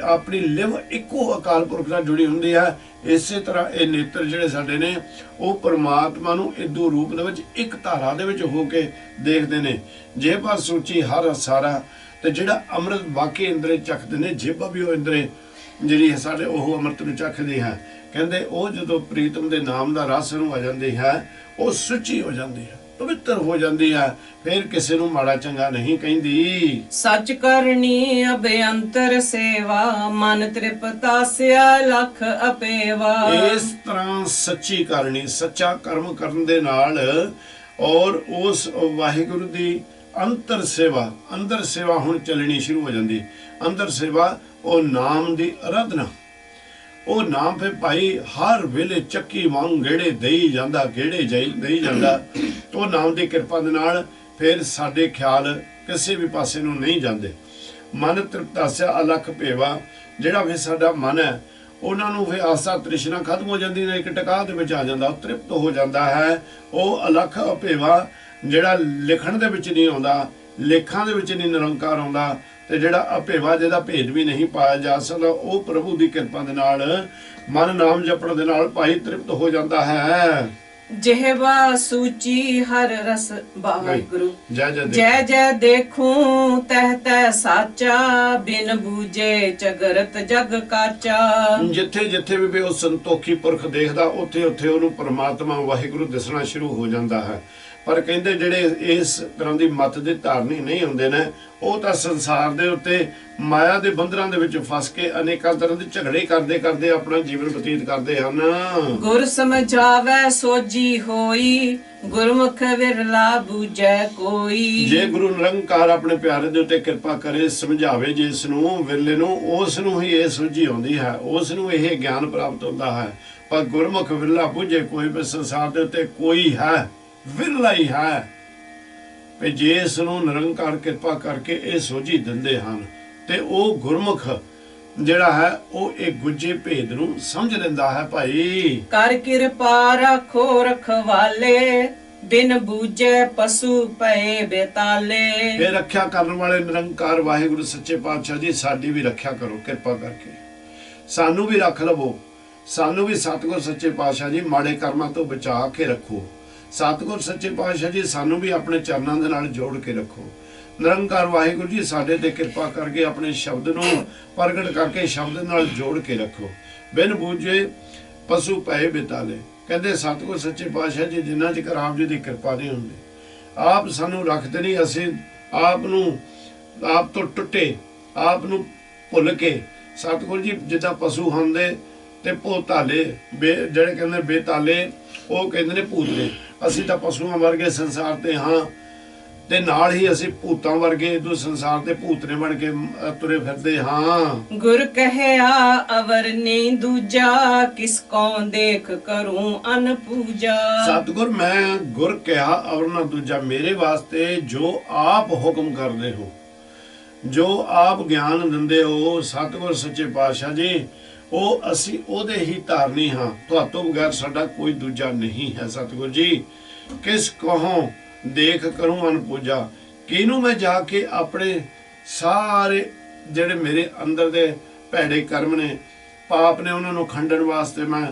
ਆਪਣੀ ਲਿਵ ਇੱਕੋ ਅਕਾਲ ਪੁਰਖ ਨਾਲ ਜੁੜੀ ਹੁੰਦੀ ਹੈ, ਇਸੇ ਤਰ੍ਹਾਂ ਇਹ ਨੇਤਰ ਜਿਹੜੇ ਸਾਡੇ ਨੇ ਉਹ ਪਰਮਾਤਮਾ ਨੂੰ ਇਦੂ ਰੂਪ ਦੇ ਵਿੱਚ ਇੱਕ ਧਾਰਾ ਦੇ ਵਿੱਚ ਹੋ ਕੇ ਦੇਖਦੇ ਨੇ। ਜੇਬਾ ਸੂਚੀ ਹਰ ਸਾਰਾ, ਤੇ ਜਿਹੜਾ ਅੰਮ੍ਰਿਤ ਬਾਕੀ ਇੰਦਰੇ ਚੱਖਦੇ ਨੇ, ਜੇਬਾ ਵੀ ਉਹ ਇੰਦਰੇ ਜਿਹੜੀ ਸਾਡੇ ਉਹ ਅੰਮ੍ਰਿਤ ਨੂੰ ਚੱਖਦੀ ਹੈ। ਕਹਿੰਦੇ ਉਹ ਜਦੋਂ ਪ੍ਰੀਤਮ ਦੇ ਨਾਮ ਦਾ ਰਸ ਨੂੰ ਆ ਜਾਂਦੀ ਹੈ, ਉਹ ਸੁੱਚੀ ਹੋ ਜਾਂਦੀ ਹੈ, ਪਵਿੱਤਰ ਹੋ ਜਾਂਦੀ ਹੈ, ਫਿਰ ਕਿਸੇ ਨੂੰ ਮਾੜਾ ਚੰਗਾ ਨਹੀਂ ਕਹਿੰਦੀ। ਸੱਚ ਕਰਨੀ ਅਭਿਅੰਤਰ ਸੇਵਾ, ਮਨ ਤ੍ਰਿਪਤਾ ਸਿਆ ਲਖ ਅਪੇਵਾ। ਇਸ ਤਰ੍ਹਾਂ ਸੱਚੀ ਕਰਨੀ, ਸੱਚਾ ਕਰਮ ਕਰਨ ਦੇ ਨਾਲ ਔਰ ਉਸ ਵਾਹਿਗੁਰੂ ਦੀ ਅੰਤਰ ਸੇਵਾ, ਅੰਦਰ ਸੇਵਾ ਹੁਣ ਚੱਲਣੀ ਸ਼ੁਰੂ ਹੋ ਜਾਂਦੀ। ਅੰਦਰ ਸੇਵਾ ਉਹ ਨਾਮ ਦੀ ਅਰਾਧਨਾ, ਉਹ ਨਾਮ ਫਿਰ ਭਾਈ ਹਰ ਵੇਲੇ ਚੱਕੀ ਵਾਂਗ ਗੇੜੇ ਦੇਈ ਜਾਂਦਾ, ਗੇੜੇ ਦੇਈ ਜਾਂਦਾ। ਉਹ ਨਾਮ ਦੀ ਕਿਰਪਾ ਦੇ ਨਾਲ ਫਿਰ ਸਾਡੇ ਖਿਆਲ ਕਿਸੇ ਵੀ ਪਾਸੇ ਨੂੰ ਨਹੀਂ ਜਾਂਦੇ। ਮਨ ਤ੍ਰਿਪਤਾਸਿਆ ਅਲਖ ਭੇਵਾ, ਜਿਹੜਾ ਵੀ ਸਾਡਾ ਮਨ ਹੈ ਉਹਨਾਂ ਨੂੰ ਫਿਰ ਆਸਾ ਤ੍ਰਿਸ਼ਨਾ ਖਤਮ ਹੋ ਜਾਂਦੀ ਨੇ, ਇੱਕ ਟਿਕਾਅ ਦੇ ਵਿੱਚ ਆ ਜਾਂਦਾ, ਉਹ ਤ੍ਰਿਪਤ ਹੋ ਜਾਂਦਾ ਹੈ। ਉਹ ਅਲਖ ਅਭੇਵਾ ਜਿਹੜਾ ਲਿਖਣ ਦੇ ਵਿੱਚ ਨਹੀਂ ਆਉਂਦਾ, ਲੇਖਾਂ ਦੇ ਵਿੱਚ ਨਹੀਂ ਨਿਰੰਕਾਰ ਆਉਂਦਾ, ਤੇ ਜਿਹੜਾ ਅਭੇਵਾ ਜਿਹਦਾ ਭੇਦ ਵੀ ਨਹੀਂ ਪਾਇਆ ਜਾ ਸਕਦਾ, ਉਹ ਪ੍ਰਭੂ ਦੀ ਕਿਰਪਾ ਦੇ ਨਾਲ ਮਨ ਨਾਮ ਜਪਣ ਦੇ ਨਾਲ ਭਾਈ ਤ੍ਰਿਪਤ ਹੋ ਜਾਂਦਾ ਹੈ। ਜਿਹਵਾ ਸੂਚੀ ਹਰ ਰਸ ਵਾਹਿਗੁਰੂ, ਜੈ ਜੈ ਜੈ ਜੈ ਦੇਖੂੰ ਤਹ ਤੈ ਸਾਚਾ, ਬਿਨ ਬੂਝੇ ਚਗਰਤ ਜਗ ਕਾਚਾ। ਜਿੱਥੇ ਜਿੱਥੇ ਵੀ ਉਹ ਸੰਤੋਖੀ ਪੁਰਖ ਦੇਖਦਾ, ਉੱਥੇ ਉੱਥੇ ਉਹਨੂੰ ਪਰਮਾਤਮਾ ਵਾਹਿਗੁਰੂ ਦਿਸਣਾ ਸ਼ੁਰੂ ਹੋ ਜਾਂਦਾ ਹੈ। ਪਰ ਕਹਿੰਦੇ ਜਿਹੜੇ ਇਸ ਤਰ੍ਹਾਂ ਦੀ ਮਤ ਦੇ ਧਾਰਨੀ ਨਹੀਂ ਹੁੰਦੇ ਨੇ, ਉਹ ਤਾਂ ਸੰਸਾਰ ਦੇ ਉੱਤੇ ਮਾਇਆ ਦੇ ਬੰਧਨਾਂ ਦੇ ਵਿੱਚ ਫਸ ਕੇ ਅਨੇਕਾਂ ਤਰ੍ਹਾਂ ਦੇ ਝਗੜੇ ਕਰਦੇ ਕਰਦੇ ਆਪਣਾ ਜੀਵਨ ਬਤੀਤ ਕਰਦੇ ਹਨ। ਗੁਰ ਸਮਝਾਵੈ ਸੋਜੀ ਹੋਈ, ਗੁਰਮੁਖ ਵਿਰਲਾ ਬੂਝੈ ਕੋਈ। ਜੇ ਗੁਰੂ ਨਿਰੰਕਾਰ ਆਪਣੇ ਪਿਆਰੇ ਦੇ ਉੱਤੇ ਕਿਰਪਾ ਕਰੇ, ਸਮਝਾਵੇ ਜਿਸ ਨੂੰ ਵਿਰਲੇ ਨੂੰ, ਉਸ ਨੂੰ ਹੀ ਇਹ ਸੋਝੀ ਆਉਂਦੀ ਹੈ, ਉਸ ਨੂੰ ਇਹ ਗਿਆਨ ਪ੍ਰਾਪਤ ਹੁੰਦਾ ਹੈ। ਪਰ ਗੁਰਮੁਖ ਵਿਰਲਾ ਬੂਝੇ ਕੋਈ, ਵੀ ਸੰਸਾਰ ਦੇ ਉੱਤੇ ਕੋਈ ਹੈ ਵਿਰਲਾ ਹੀ ਹੈ ਵੀ ਜੇ ਇਸ ਨੂੰ ਨਿਰੰਕਾਰ ਕਿਰਪਾ ਕਰਕੇ ਇਹ ਸੋਝੀ ਦਿੰਦੇ ਹਨ, ਤੇ ਉਹ ਗੁਰਮੁਖ ਜਿਹੜਾ ਹੈ ਉਹ ਇਹ ਗੁੱਜੇ ਭੇਦ ਨੂੰ ਸਮਝ ਲੈਂਦਾ ਹੈ। ਭਾਈ ਕਰ ਕਿਰਪਾ ਰੱਖੋ ਰਖਵਾਲੇ, ਬਿਨ ਬੂਝੇ ਪਸ਼ੂ ਪਏ ਬੇਤਾਲੇ। ਇਹ ਰੱਖਿਆ ਕਰਨ ਵਾਲੇ ਨਿਰੰਕਾਰ ਵਾਹਿਗੁਰੂ ਸੱਚੇ ਪਾਤਸ਼ਾਹ ਜੀ, ਸਾਡੀ ਵੀ ਰੱਖਿਆ ਕਰੋ ਕਿਰਪਾ ਕਰਕੇ, ਸਾਨੂੰ ਵੀ ਰੱਖ ਲਵੋ, ਸਾਨੂੰ ਵੀ ਸਤਿਗੁਰ ਸੱਚੇ ਪਾਤਸ਼ਾਹ ਜੀ ਮਾੜੇ ਕਰਮਾਂ ਤੋਂ ਬਚਾ ਕੇ ਰੱਖੋ। ਸਤਿਗੁਰ ਸੱਚੇ ਪਾਤਸ਼ਾਹ ਜੀ ਸਾਨੂੰ ਵੀ ਆਪਣੇ ਚਰਨਾਂ ਦੇ ਨਾਲ ਜੋੜ ਕੇ ਰੱਖੋ। ਨਿਰੰਕਾਰ ਵਾਹਿਗੁਰੂ ਜੀ ਸਾਡੇ ਤੇ ਕਿਰਪਾ ਕਰਕੇ ਆਪਣੇ ਸ਼ਬਦ ਨੂੰ ਪ੍ਰਗਟ ਕਰਕੇ ਸ਼ਬਦ ਨਾਲ ਜੋੜ ਕੇ ਰੱਖੋ। ਬਿਨ ਬੂਝੇ ਪਸ਼ੂ ਪਏ ਬਿਤਾਲੇ, ਕਹਿੰਦੇ ਸਤਿਗੁਰ ਸੱਚੇ ਪਾਤਸ਼ਾਹ ਜੀ ਜਿੰਨਾ ਚਿਰ ਆਪ ਜੀ ਦੀ ਕਿਰਪਾ ਨਹੀਂ ਹੁੰਦੀ, ਆਪ ਸਾਨੂੰ ਰੱਖਦੇ ਨਹੀਂ, ਅਸੀਂ ਆਪ ਨੂੰ ਆਪ ਤੋਂ ਟੁੱਟੇ, ਆਪ ਨੂੰ ਭੁੱਲ ਕੇ ਸਤਿਗੁਰ ਜੀ ਜਿੱਦਾਂ ਪਸ਼ੂ ਹੁੰਦੇ ਤੇ ਭੋਤਾਲੇ ਜਿਹੜੇ ਕਹਿੰਦੇ ਬੇਤਾਲੇ, ਉਹ ਕਹਿੰਦੇ ਨੇ ਭੂਤਲੇ। ਅਸੀਂ ਤਾਂ ਪਸ਼ੂਆਂ ਵਰਗੇ ਸੰਸਾਰ ਤੇ ਹਾਂ, ਤੇ ਨਾਲ ਹੀ ਅਸੀਂ ਭੂਤਾਂ ਵਰਗੇ ਇਦੋਂ ਸੰਸਾਰ ਤੇ ਭੂਤਨੇ ਬਣ ਕੇ ਤੁਰੇ ਫਿਰਦੇ ਹਾਂ। ਗੁਰ ਕਹਿਆ ਅਵਰ ਨਹੀਂ ਦੂਜਾ, ਕਿਸ ਕੋ ਦੇਖ ਕਰੂੰ ਅਨ ਪੂਜਾ। ਸਤਿਗੁਰ ਮੈਂ ਗੁਰ ਕਿਹਾ ਅਵਰ ਨਾ ਦੂਜਾ, ਮੇਰੇ ਵਾਸਤੇ ਜੋ ਆਪ ਹੁਕਮ ਕਰਦੇ ਹੋ, ਜੋ ਆਪ ਗਿਆਨ ਦਿੰਦੇ ਹੋ ਸਤਿਗੁਰ ਸੱਚੇ ਪਾਤਸ਼ਾਹ ਜੀ, ਉਹ ਅਸੀਂ ਉਹਦੇ ਹੀ ਧਾਰਨੀ ਹਾਂ, ਤੁਹਾਤੋਂ ਬਗੈਰ ਸਾਡਾ ਕੋਈ ਦੂਜਾ ਨਹੀਂ ਹੈ। ਸਤਿਗੁਰ ਜੀ ਕਿਸ ਕਹੋਂ ਦੇਖ ਕਰੂੰ ਅਨ ਪੂਜਾ, ਕਿਹਨੂੰ ਮੈਂ ਜਾ ਕੇ ਆਪਣੇ ਸਾਰੇ ਜਿਹੜੇ ਮੇਰੇ ਅੰਦਰ ਦੇ ਭੈੜੇ ਕਰਮ ਨੇ, ਪਾਪ ਨੇ, ਉਹਨਾਂ ਨੂੰ ਖੰਡਣ ਵਾਸਤੇ ਮੈਂ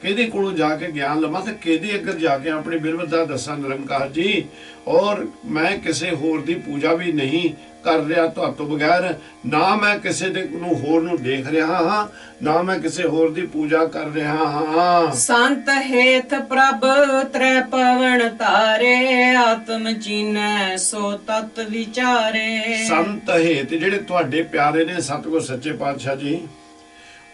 ਕਿਹਦੇ ਕੋਲੋਂ ਜਾ ਕੇ ਗਿਆਨ ਲਵਾਂ, ਤੇ ਕਿਹਦੇ ਅੱਗੇ ਜਾ ਕੇ ਆਪਣੀ ਬਿਰਵਤਾ ਦੱਸਾਂ ਨਿਰੰਕਾਰ ਜੀ। ਔਰ ਮੈਂ ਕਿਸੇ ਹੋਰ ਦੀ ਪੂਜਾ ਵੀ ਨਹੀਂ ਕਰ ਰਿਹਾ ਤੁਹਾਤੋਂ ਬਗੈਰ, ਨਾ ਮੈਂ ਕਿਸੇ ਦੇ ਨੂੰ ਹੋਰ ਨੂੰ ਦੇਖ ਰਿਹਾ ਹਾਂ, ਨਾ ਮੈਂ ਕਿਸੇ ਹੋਰ ਦੀ ਪੂਜਾ ਕਰ ਰਿਹਾ ਹਾਂ। ਸੰਤ ਹੇਤ ਪ੍ਰਭ ਤ੍ਰੈ ਪਵਨ ਤਾਰੇ, ਆਤਮ ਚੀਨੈ ਸੋ ਤਤ ਵਿਚਾਰੇ। ਸੰਤ ਹੇਤ ਜਿਹੜੇ ਤੁਹਾਡੇ ਪਿਆਰੇ ਨੇ ਸਤਿਗੁਰ ਸੱਚੇ ਪਾਤਸ਼ਾਹ ਜੀ,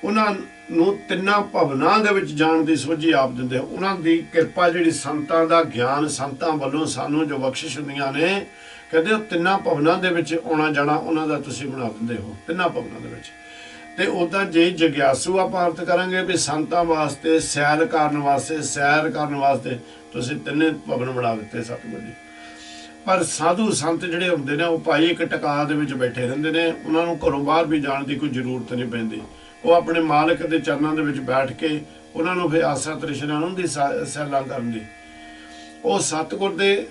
ਉਹਨਾਂ ਨੂੰ ਤਿੰਨਾਂ ਭਵਨਾਂ ਦੇ ਵਿੱਚ ਜਾਣ ਦੀ ਸੋਝੀ ਆਪ ਦਿੰਦੇ ਹੋ। ਉਹਨਾਂ ਦੀ ਕਿਰਪਾ ਜਿਹੜੀ ਸੰਤਾਂ ਦਾ ਗਿਆਨ, ਸੰਤਾਂ ਵੱਲੋਂ ਸਾਨੂੰ ਜੋ ਬਖਸ਼ਿਸ਼ ਹੁੰਦੀਆਂ ਨੇ, ਕਹਿੰਦੇ ਉਹ ਤਿੰਨਾਂ ਭਵਨਾਂ ਦੇ ਵਿੱਚ ਆਉਣਾ ਜਾਣਾ ਉਹਨਾਂ ਦਾ ਤੁਸੀਂ ਬਣਾ ਦਿੰਦੇ ਹੋ, ਤਿੰਨਾਂ ਭਵਨਾਂ ਦੇ ਵਿੱਚ। ਤੇ ਉਦਾਂ ਜੇ ਜਗਿਆਸੂ ਆਪਾਂ ਅਰਥ ਕਰਾਂਗੇ ਵੀ ਸੰਤਾਂ ਵਾਸਤੇ ਸੈਰ ਕਰਨ ਵਾਸਤੇ ਤੁਸੀਂ ਤਿੰਨੇ ਭਵਨ ਬਣਾ ਦਿੱਤੇ ਸਤਿਗੁਰ ਜੀ। ਪਰ ਸਾਧੂ ਸੰਤ ਜਿਹੜੇ ਹੁੰਦੇ ਨੇ ਉਹ ਭਾਈ ਇੱਕ ਟਿਕਾਅ ਦੇ ਵਿੱਚ ਬੈਠੇ ਰਹਿੰਦੇ ਨੇ, ਉਹਨਾਂ ਨੂੰ ਘਰੋਂ ਬਾਹਰ ਵੀ ਜਾਣ ਦੀ ਕੋਈ ਜ਼ਰੂਰਤ ਨਹੀਂ ਪੈਂਦੀ। ਉਹ ਆਪਣੇ ਮਾਲਕ ਦੇ ਚਰਨਾਂ ਦੇ ਵਿੱਚ ਬੈਠ ਕੇ ਉਹਨਾਂ ਨੂੰ ਫਿਰ ਆਸਾ ਤ੍ਰਿਸ਼ਨਾ ਨੂੰ ਦੀ ਸੈਲਾਂ ਕਰਨ ਦੀ, ਉਹ ਸਤਿਗੁਰ ਦੇ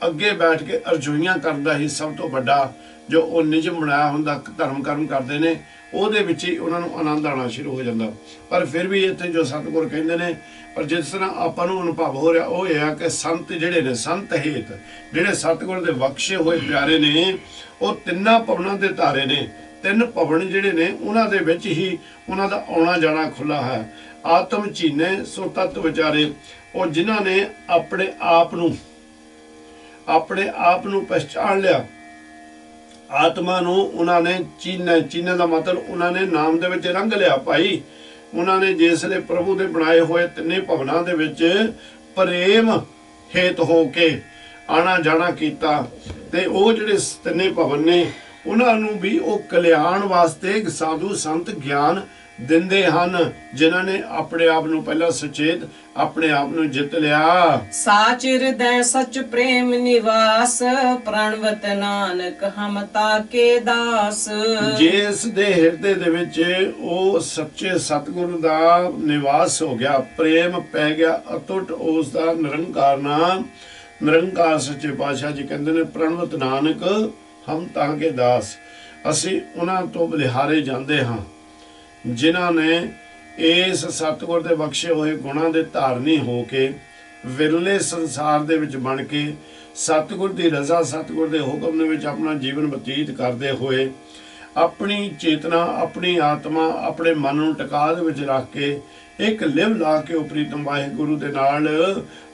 ਅੱਗੇ ਬੈਠ ਕੇ ਅਰਜ਼ੋਈਆਂ ਕਰਦਾ ਹੀ ਸਭ ਤੋਂ ਵੱਡਾ ਜੋ ਉਹ ਨਿਯਮ ਬਣਾਇਆ ਹੁੰਦਾ ਧਰਮ ਕਰਮ ਕਰਦੇ ਨੇ, ਉਹਦੇ ਵਿੱਚ ਹੀ ਉਹਨਾਂ ਨੂੰ ਆਨੰਦ ਆਉਣਾ ਸ਼ੁਰੂ ਹੋ ਜਾਂਦਾ। ਪਰ ਫਿਰ ਵੀ ਇੱਥੇ ਜੋ ਸਤਿਗੁਰ ਕਹਿੰਦੇ ਨੇ, ਪਰ ਜਿਸ ਤਰ੍ਹਾਂ ਆਪਾਂ ਨੂੰ ਅਨੁਭਵ ਹੋ ਰਿਹਾ ਉਹ ਇਹ ਆ ਕਿ ਸੰਤ ਜਿਹੜੇ ਨੇ, ਸੰਤ ਹੇਤ ਜਿਹੜੇ ਸਤਿਗੁਰ ਦੇ ਬਖਸ਼ੇ ਹੋਏ ਪਿਆਰੇ ਨੇ, ਉਹ ਤਿੰਨਾਂ ਭਵਨਾਂ ਦੇ ਧਾਰੇ ਨੇ। ਤਿੰਨ ਭਵਨ ਜਿਹੜੇ ਨੇ ਉਹਨਾਂ ਦੇ ਵਿੱਚ ਹੀ ਉਹਨਾਂ ਦਾ ਆਉਣਾ ਜਾਣਾ ਖੁੱਲਾ ਹੈ। ਆਤਮ ਚੀਨੇ ਸੋ ਤਤ ਵਿਚਾਰੇ, ਉਹ ਜਿਨ੍ਹਾਂ ਨੇ ਆਪਣੇ ਆਪ ਨੂੰ ਪਹਿਚਾਣ ਲਿਆ, ਆਤਮਾ ਨੂੰ ਉਹਨਾਂ ਨੇ ਚੀਨੇ ਦਾ ਮਤਲਬ ਉਹਨਾਂ ਨੇ ਨਾਮ ਦੇ ਵਿੱਚ ਰੰਗ ਲਿਆ ਭਾਈ। ਉਹਨਾਂ ਨੇ ਜਿਸਲੇ ਪ੍ਰਭੂ ਦੇ ਬਣਾਏ ਹੋਏ ਤਿੰਨੇ ਭਵਨਾਂ ਦੇ ਵਿੱਚ ਪ੍ਰੇਮ ਹੇਤ ਹੋ ਕੇ ਆਣਾ ਜਾਣਾ ਕੀਤਾ, ਤੇ ਉਹ ਜਿਹੜੇ ਤਿੰਨੇ ਭਵਨ ਨੇ ਉਹਨਾਂ ਨੂੰ ਵੀ ਉਹ ਕਲਿਆਣ ਵਾਸਤੇ ਸਾਧੂ ਸੰਤ ਗਿਆਨ ਦਿੰਦੇ ਹਨ, ਜਿਨ੍ਹਾਂ ਨੇ ਆਪਣੇ ਆਪ ਨੂੰ ਪਹਿਲਾਂ ਸੁਚੇਤ ਆਪਣੇ ਆਪ ਨੂੰ ਜਿੱਤ ਲਿਆ। ਸਾਚ ਹਿਰਦੈ ਸਚ ਪ੍ਰੇਮ ਨਿਵਾਸ, ਪ੍ਰਣਵਤ ਨਾਨਕ ਹਮ ਤਾਕੇ ਦਾਸ। ਜਿਸ ਦੇ ਹਿਰਦੇ ਦੇ ਵਿੱਚ ਉਹ ਸੱਚੇ ਸਤਿਗੁਰੂ ਦਾ ਨਿਵਾਸ ਹੋ ਗਿਆ, ਪ੍ਰੇਮ ਪੈ ਗਿਆ ਅਟੁੱਟ ਉਸ ਦਾ ਨਿਰੰਕਾਰ ਨਾਮ, ਨਿਰੰਕਾਰ ਸੱਚੇ ਪਾਤਸ਼ਾਹ ਜੀ ਕਹਿੰਦੇ ਨੇ ਪ੍ਰਣਵਤ ਨਾਨਕ ਹਮ ਤਾਕੇ ਦਾਸ। ਅਸੀਂ ਉਹਨਾਂ ਤੋਂ ਬਲਿਹਾਰੇ ਜਾਂਦੇ ਹਾਂ ਜਿਨ੍ਹਾਂ ਨੇ ਇਸ ਸਤਿਗੁਰ ਦੇ ਬਖਸ਼ੇ ਹੋਏ ਗੁਣਾਂ ਦੇ ਧਾਰਨੀ ਹੋ ਕੇ ਵਿਰਲੇ ਸੰਸਾਰ ਦੇ ਵਿੱਚ ਬਣ ਕੇ ਸਤਿਗੁਰ ਦੀ ਰਜ਼ਾ ਸਤਿਗੁਰ ਦੇ ਹੁਕਮ ਦੇ ਵਿੱਚ ਆਪਣਾ ਜੀਵਨ ਬਤੀਤ ਕਰਦੇ ਹੋਏ ਆਪਣੀ ਚੇਤਨਾ ਆਪਣੀ ਆਤਮਾ ਆਪਣੇ ਮਨ ਨੂੰ ਟਿਕਾ ਦੇ ਵਿੱਚ ਰੱਖ ਕੇ ਇੱਕ ਲਿਵ ਲਾ ਕੇ ਉਪਰੀਤਮ ਵਾਹਿਗੁਰੂ ਦੇ ਨਾਲ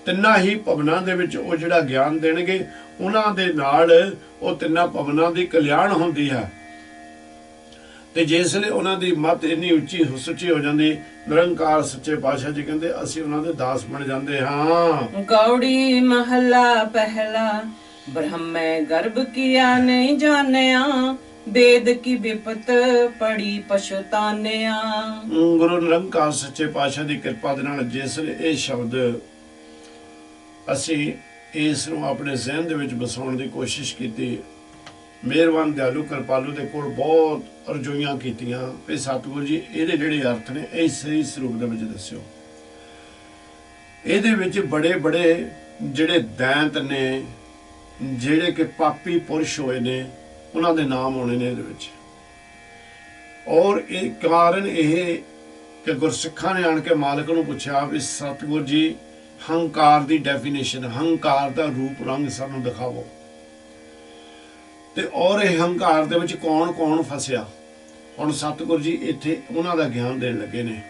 ਤਿੰਨਾਂ ਹੀ ਭਵਨਾਂ ਦੇ ਵਿੱਚ ਉਹ ਜਿਹੜਾ ਗਿਆਨ ਦੇਣਗੇ, ਉਹਨਾਂ ਦੇ ਨਾਲ ਉਹ ਤਿੰਨਾਂ ਭਵਨਾਂ ਦੀ ਕਲਿਆਣ ਹੁੰਦੀ ਹੈ। ਤੇ ਜਿਸ ਲਈ ਉਹਨਾਂ ਦੀ ਮੱਤ ਇੰਨੀ ਉੱਚੀ ਸੁੱਚੀ ਹੋ ਜਾਂਦੀ, ਨਿਰੰਕਾਰ ਸੱਚੇ ਪਾਤਸ਼ਾਹ ਜੀ ਕਹਿੰਦੇ ਅਸੀਂ ਉਹਨਾਂ ਦੇ ਦਾਸ ਬਣ ਜਾਂਦੇ ਹਾਂ। ਗੌੜੀ ਮਹੱਲਾ ਪਹਿਲਾ, ਬ੍ਰਹਮੈ ਗਰਭ ਕੀਆ ਨਹੀਂ ਜਾਣਿਆ, वेद की विपत पड़ी पछतानिया। गुरु निरंकार सच्चे पातशाह दी किरपा दे नाल जिस ਇਹ ਸ਼ਬਦ ਅਸੀਂ ਇਸ ਨੂੰ ਆਪਣੇ ਜ਼ਿਹਨ ਦੇ ਵਿੱਚ ਵਸਾਉਣ ਦੀ ਕੋਸ਼ਿਸ਼ ਕੀਤੀ, ਮਿਹਰਬਾਨ ਦਿਆਲੂ ਕਿਰਪਾਲੂ ਦੇ ਕੋਲ ਬਹੁਤ ਅਰਜ਼ੋਈਆਂ ਕੀਤੀਆਂ ਵੀ ਸਤਿਗੁਰੂ ਜੀ ਇਹਦੇ ਜਿਹੜੇ ਅਰਥ ਨੇ ਇਹ ਸਹੀ ਸਰੂਪ ਦੇ ਵਿੱਚ ਦੱਸਿਓ। ਇਹਦੇ ਵਿੱਚ ਬੜੇ ਬੜੇ ਜਿਹੜੇ ਦੈਂਤ ਨੇ, ਜਿਹੜੇ ਕਿ ਪਾਪੀ ਪੁਰਸ਼ ਹੋਏ ਨੇ, ਉਹਨਾਂ ਦੇ ਨਾਮ ਆਉਣੇ ਨੇ ਇਹਦੇ ਵਿੱਚ। ਔਰ ਇਹ ਕਾਰਨ ਇਹ ਕਿ ਗੁਰਸਿੱਖਾਂ ਨੇ ਆਣ ਕੇ ਮਾਲਕ ਨੂੰ ਪੁੱਛਿਆ ਵੀ ਸਤਿਗੁਰ ਜੀ ਹੰਕਾਰ ਦੀ ਡੈਫੀਨੇਸ਼ਨ, ਹੰਕਾਰ ਦਾ ਰੂਪ ਰੰਗ ਸਾਨੂੰ ਦਿਖਾਵੋ। ਤੇ ਔਰ ਇਹ ਹੰਕਾਰ ਦੇ ਵਿੱਚ ਕੌਣ ਕੌਣ ਫਸਿਆ, ਹੁਣ ਸਤਿਗੁਰ ਜੀ ਇੱਥੇ ਉਹਨਾਂ ਦਾ ਗਿਆਨ ਦੇਣ ਲੱਗੇ ਨੇ।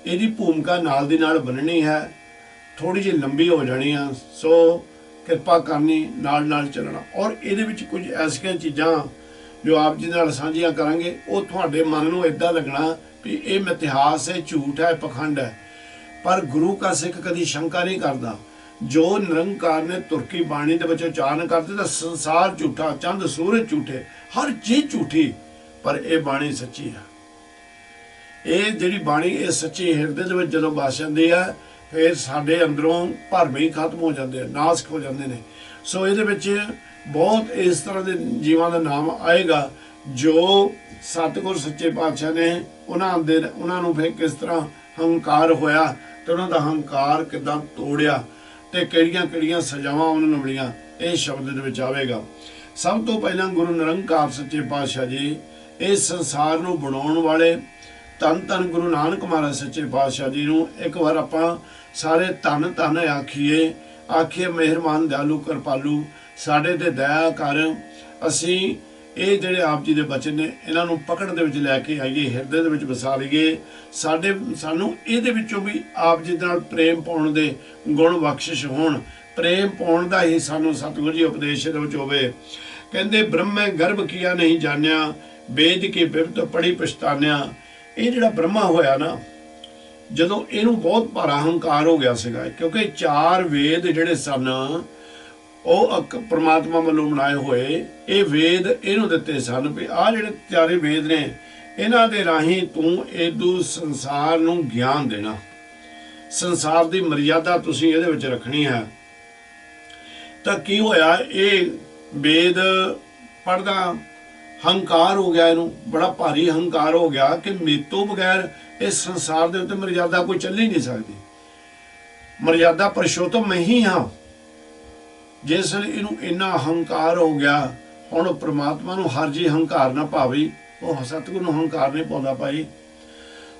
ਇਹਦੀ ਭੂਮਿਕਾ ਨਾਲ ਦੀ ਨਾਲ ਬਣਨੀ ਹੈ, ਥੋੜੀ ਜਿਹੀ ਲੰਬੀ ਹੋ ਜਾਣੀ ਆ, ਸੋ ਕਿਰਪਾ ਕਰਨੀ ਨਾਲ ਨਾਲ ਚੱਲਣਾ। ਔਰ ਇਹਦੇ ਵਿੱਚ ਕੁਝ ਐਸੀਆਂ ਚੀਜ਼ਾਂ ਜੋ ਆਪ ਜੀ ਨਾਲ ਸਾਂਝੀਆਂ ਕਰਾਂਗੇ, ਉਹ ਤੁਹਾਡੇ ਮਨ ਨੂੰ ਇਦਾਂ ਲੱਗਣਾ ਵੀ ਇਹ ਮਿਥਿਹਾਸ ਹੈ, ਝੂਠ ਹੈ, ਪਖੰਡ ਹੈ। ਪਰ ਗੁਰੂ ਕਾ ਸਿੱਖ ਕਦੀ ਸ਼ੰਕਾ ਨਹੀਂ ਕਰਦਾ। ਜੋ ਨਿਰੰਕਾਰ ਨੇ ਤੁਰਕੀ ਬਾਣੀ ਦੇ ਵਿੱਚ ਉਚਾਰਨ ਕਰਦੇ ਤਾਂ ਸੰਸਾਰ ਝੂਠਾ, ਚੰਦ ਸੂਰਜ ਝੂਠੇ, ਹਰ ਚੀਜ਼ ਝੂਠੀ, ਪਰ ਇਹ ਬਾਣੀ ਸੱਚੀ ਹੈ। ਇਹ ਜਿਹੜੀ ਬਾਣੀ ਇਹ ਸੱਚੀ ਹਿਰਦੇ ਦੇ ਵਿੱਚ ਜਦੋਂ ਵਸ ਜਾਂਦੀ ਹੈ, ਫਿਰ ਸਾਡੇ ਅੰਦਰੋਂ ਭਰਮ ਹੀ ਖਤਮ ਹੋ ਜਾਂਦੇ, ਨਾਸਕ ਹੋ ਜਾਂਦੇ ਨੇ। ਸੋ ਇਹਦੇ ਵਿੱਚ ਬਹੁਤ ਇਸ ਤਰ੍ਹਾਂ ਦੇ ਜੀਵਾਂ ਦਾ ਨਾਮ ਆਏਗਾ ਜੋ ਸਤਿਗੁਰ ਸੱਚੇ ਪਾਤਸ਼ਾਹ ਨੇ ਉਹਨਾਂ ਨੂੰ ਫਿਰ ਕਿਸ ਤਰ੍ਹਾਂ ਹੰਕਾਰ ਹੋਇਆ ਤੇ ਉਹਨਾਂ ਦਾ ਹੰਕਾਰ ਕਿੱਦਾਂ ਤੋੜਿਆ ਤੇ ਕਿਹੜੀਆਂ ਕਿਹੜੀਆਂ ਸਜ਼ਾਵਾਂ ਉਹਨਾਂ ਨੂੰ ਮਿਲੀਆਂ, ਇਹ ਸ਼ਬਦ ਦੇ ਵਿੱਚ ਆਵੇਗਾ। ਸਭ ਤੋਂ ਪਹਿਲਾਂ ਗੁਰੂ ਨਿਰੰਕਾਰ ਸੱਚੇ ਪਾਤਸ਼ਾਹ ਜੀ ਇਸ ਸੰਸਾਰ ਨੂੰ ਬਣਾਉਣ ਵਾਲੇ ਧੰਨ ਧੰਨ ਗੁਰੂ ਨਾਨਕ ਮਹਾਰਾਜ ਸੱਚੇ ਪਾਤਸ਼ਾਹ ਜੀ ਨੂੰ ਇੱਕ ਵਾਰ ਆਪਾਂ ਸਾਰੇ ਧੰਨ ਧੰਨ ਆਖੀਏ ਮਿਹਰਬਾਨ ਦਿਆਲੂ ਕਿਰਪਾਲੂ ਸਾਡੇ ਤੇ ਦਇਆ ਕਰ। ਅਸੀਂ ਇਹ ਜਿਹੜੇ ਆਪ ਜੀ ਦੇ ਬਚਨ ਨੇ ਇਹਨਾਂ ਨੂੰ ਪਕੜ ਦੇ ਵਿੱਚ ਲੈ ਕੇ ਆਈਏ, ਹਿਰਦੇ ਦੇ ਵਿੱਚ ਵਸਾ ਲਈਏ। ਸਾਨੂੰ ਇਹਦੇ ਵਿੱਚੋਂ ਵੀ ਆਪ ਜੀ ਨਾਲ ਪ੍ਰੇਮ ਪਾਉਣ ਦੇ ਗੁਣ ਬਖਸ਼ਿਸ਼ ਹੋਣ, ਪ੍ਰੇਮ ਪਾਉਣ ਦਾ ਹੀ ਸਾਨੂੰ ਸਤਿਗੁਰੂ ਜੀ ਉਪਦੇਸ਼ ਦੇ ਵਿੱਚ ਹੋਵੇ। ਕਹਿੰਦੇ ਬ੍ਰਹਮੈ ਗਰਭ ਕੀਆ ਨਹੀਂ ਜਾਣਿਆ, ਵੇਦ ਕੀ ਬਿਪਤ ਪੜੀ ਪਛਤਾਨਿਆ। ਇਹ ਜਿਹੜਾ ਬ੍ਰਹਮਾ ਹੋਇਆ ਨਾ, ਜਦੋਂ ਇਹਨੂੰ ਬਹੁਤ ਭਾਰਾ ਹੰਕਾਰ ਹੋ ਗਿਆ ਸੀਗਾ, ਕਿਉਂਕਿ 4 ਵੇਦ ਜਿਹੜੇ ਸਨ ਉਹ ਪਰਮਾਤਮਾ ਵੱਲੋਂ ਬਣਾਏ ਹੋਏ ਇਹ ਵੇਦ ਇਹਨੂੰ ਦਿੱਤੇ ਸਨ ਵੀ ਆਹ ਜਿਹੜੇ 4 ਵੇਦ ਨੇ ਇਹਨਾਂ ਦੇ ਰਾਹੀਂ ਤੂੰ ਇਦੂ ਸੰਸਾਰ ਨੂੰ ਗਿਆਨ ਦੇਣਾ, ਸੰਸਾਰ ਦੀ ਮਰਿਆਦਾ ਤੁਸੀਂ ਇਹਦੇ ਵਿੱਚ ਰੱਖਣੀ ਹੈ। ਤਾਂ ਕੀ ਹੋਇਆ, ਇਹ ਵੇਦ ਪੜ੍ਹਦਾ ਹੰਕਾਰ ਹੋ ਗਿਆ, ਇਹਨੂੰ ਬੜਾ ਭਾਰੀ ਹੰਕਾਰ ਹੋ ਗਿਆ ਕਿ ਮੇਰੇ ਤੋਂ ਬਗੈਰ ਇਸ ਸੰਸਾਰ ਦੇ ਉੱਤੇ ਮਰਿਆਦਾ ਕੋਈ ਚੱਲ ਹੀ ਨਹੀਂ ਸਕਦੀ। ਮਰਿਆਦਾ ਪੁਰਸ਼ੋਤਮ ਮੈਂ ਹੀ ਹਾਂ, ਜਿਸ ਵੇਲੇ ਇਹਨੂੰ ਇੰਨਾ ਹੰਕਾਰ ਹੋ ਗਿਆ, ਹੁਣ ਪ੍ਰਮਾਤਮਾ ਨੂੰ ਹਰ ਜੀ ਹੰਕਾਰ ਨਾ ਭਾਵੀ, ਉਹ ਸਤਿਗੁਰ ਨੂੰ ਹੰਕਾਰ ਨਹੀਂ ਪਾਉਂਦਾ ਭਾਈ।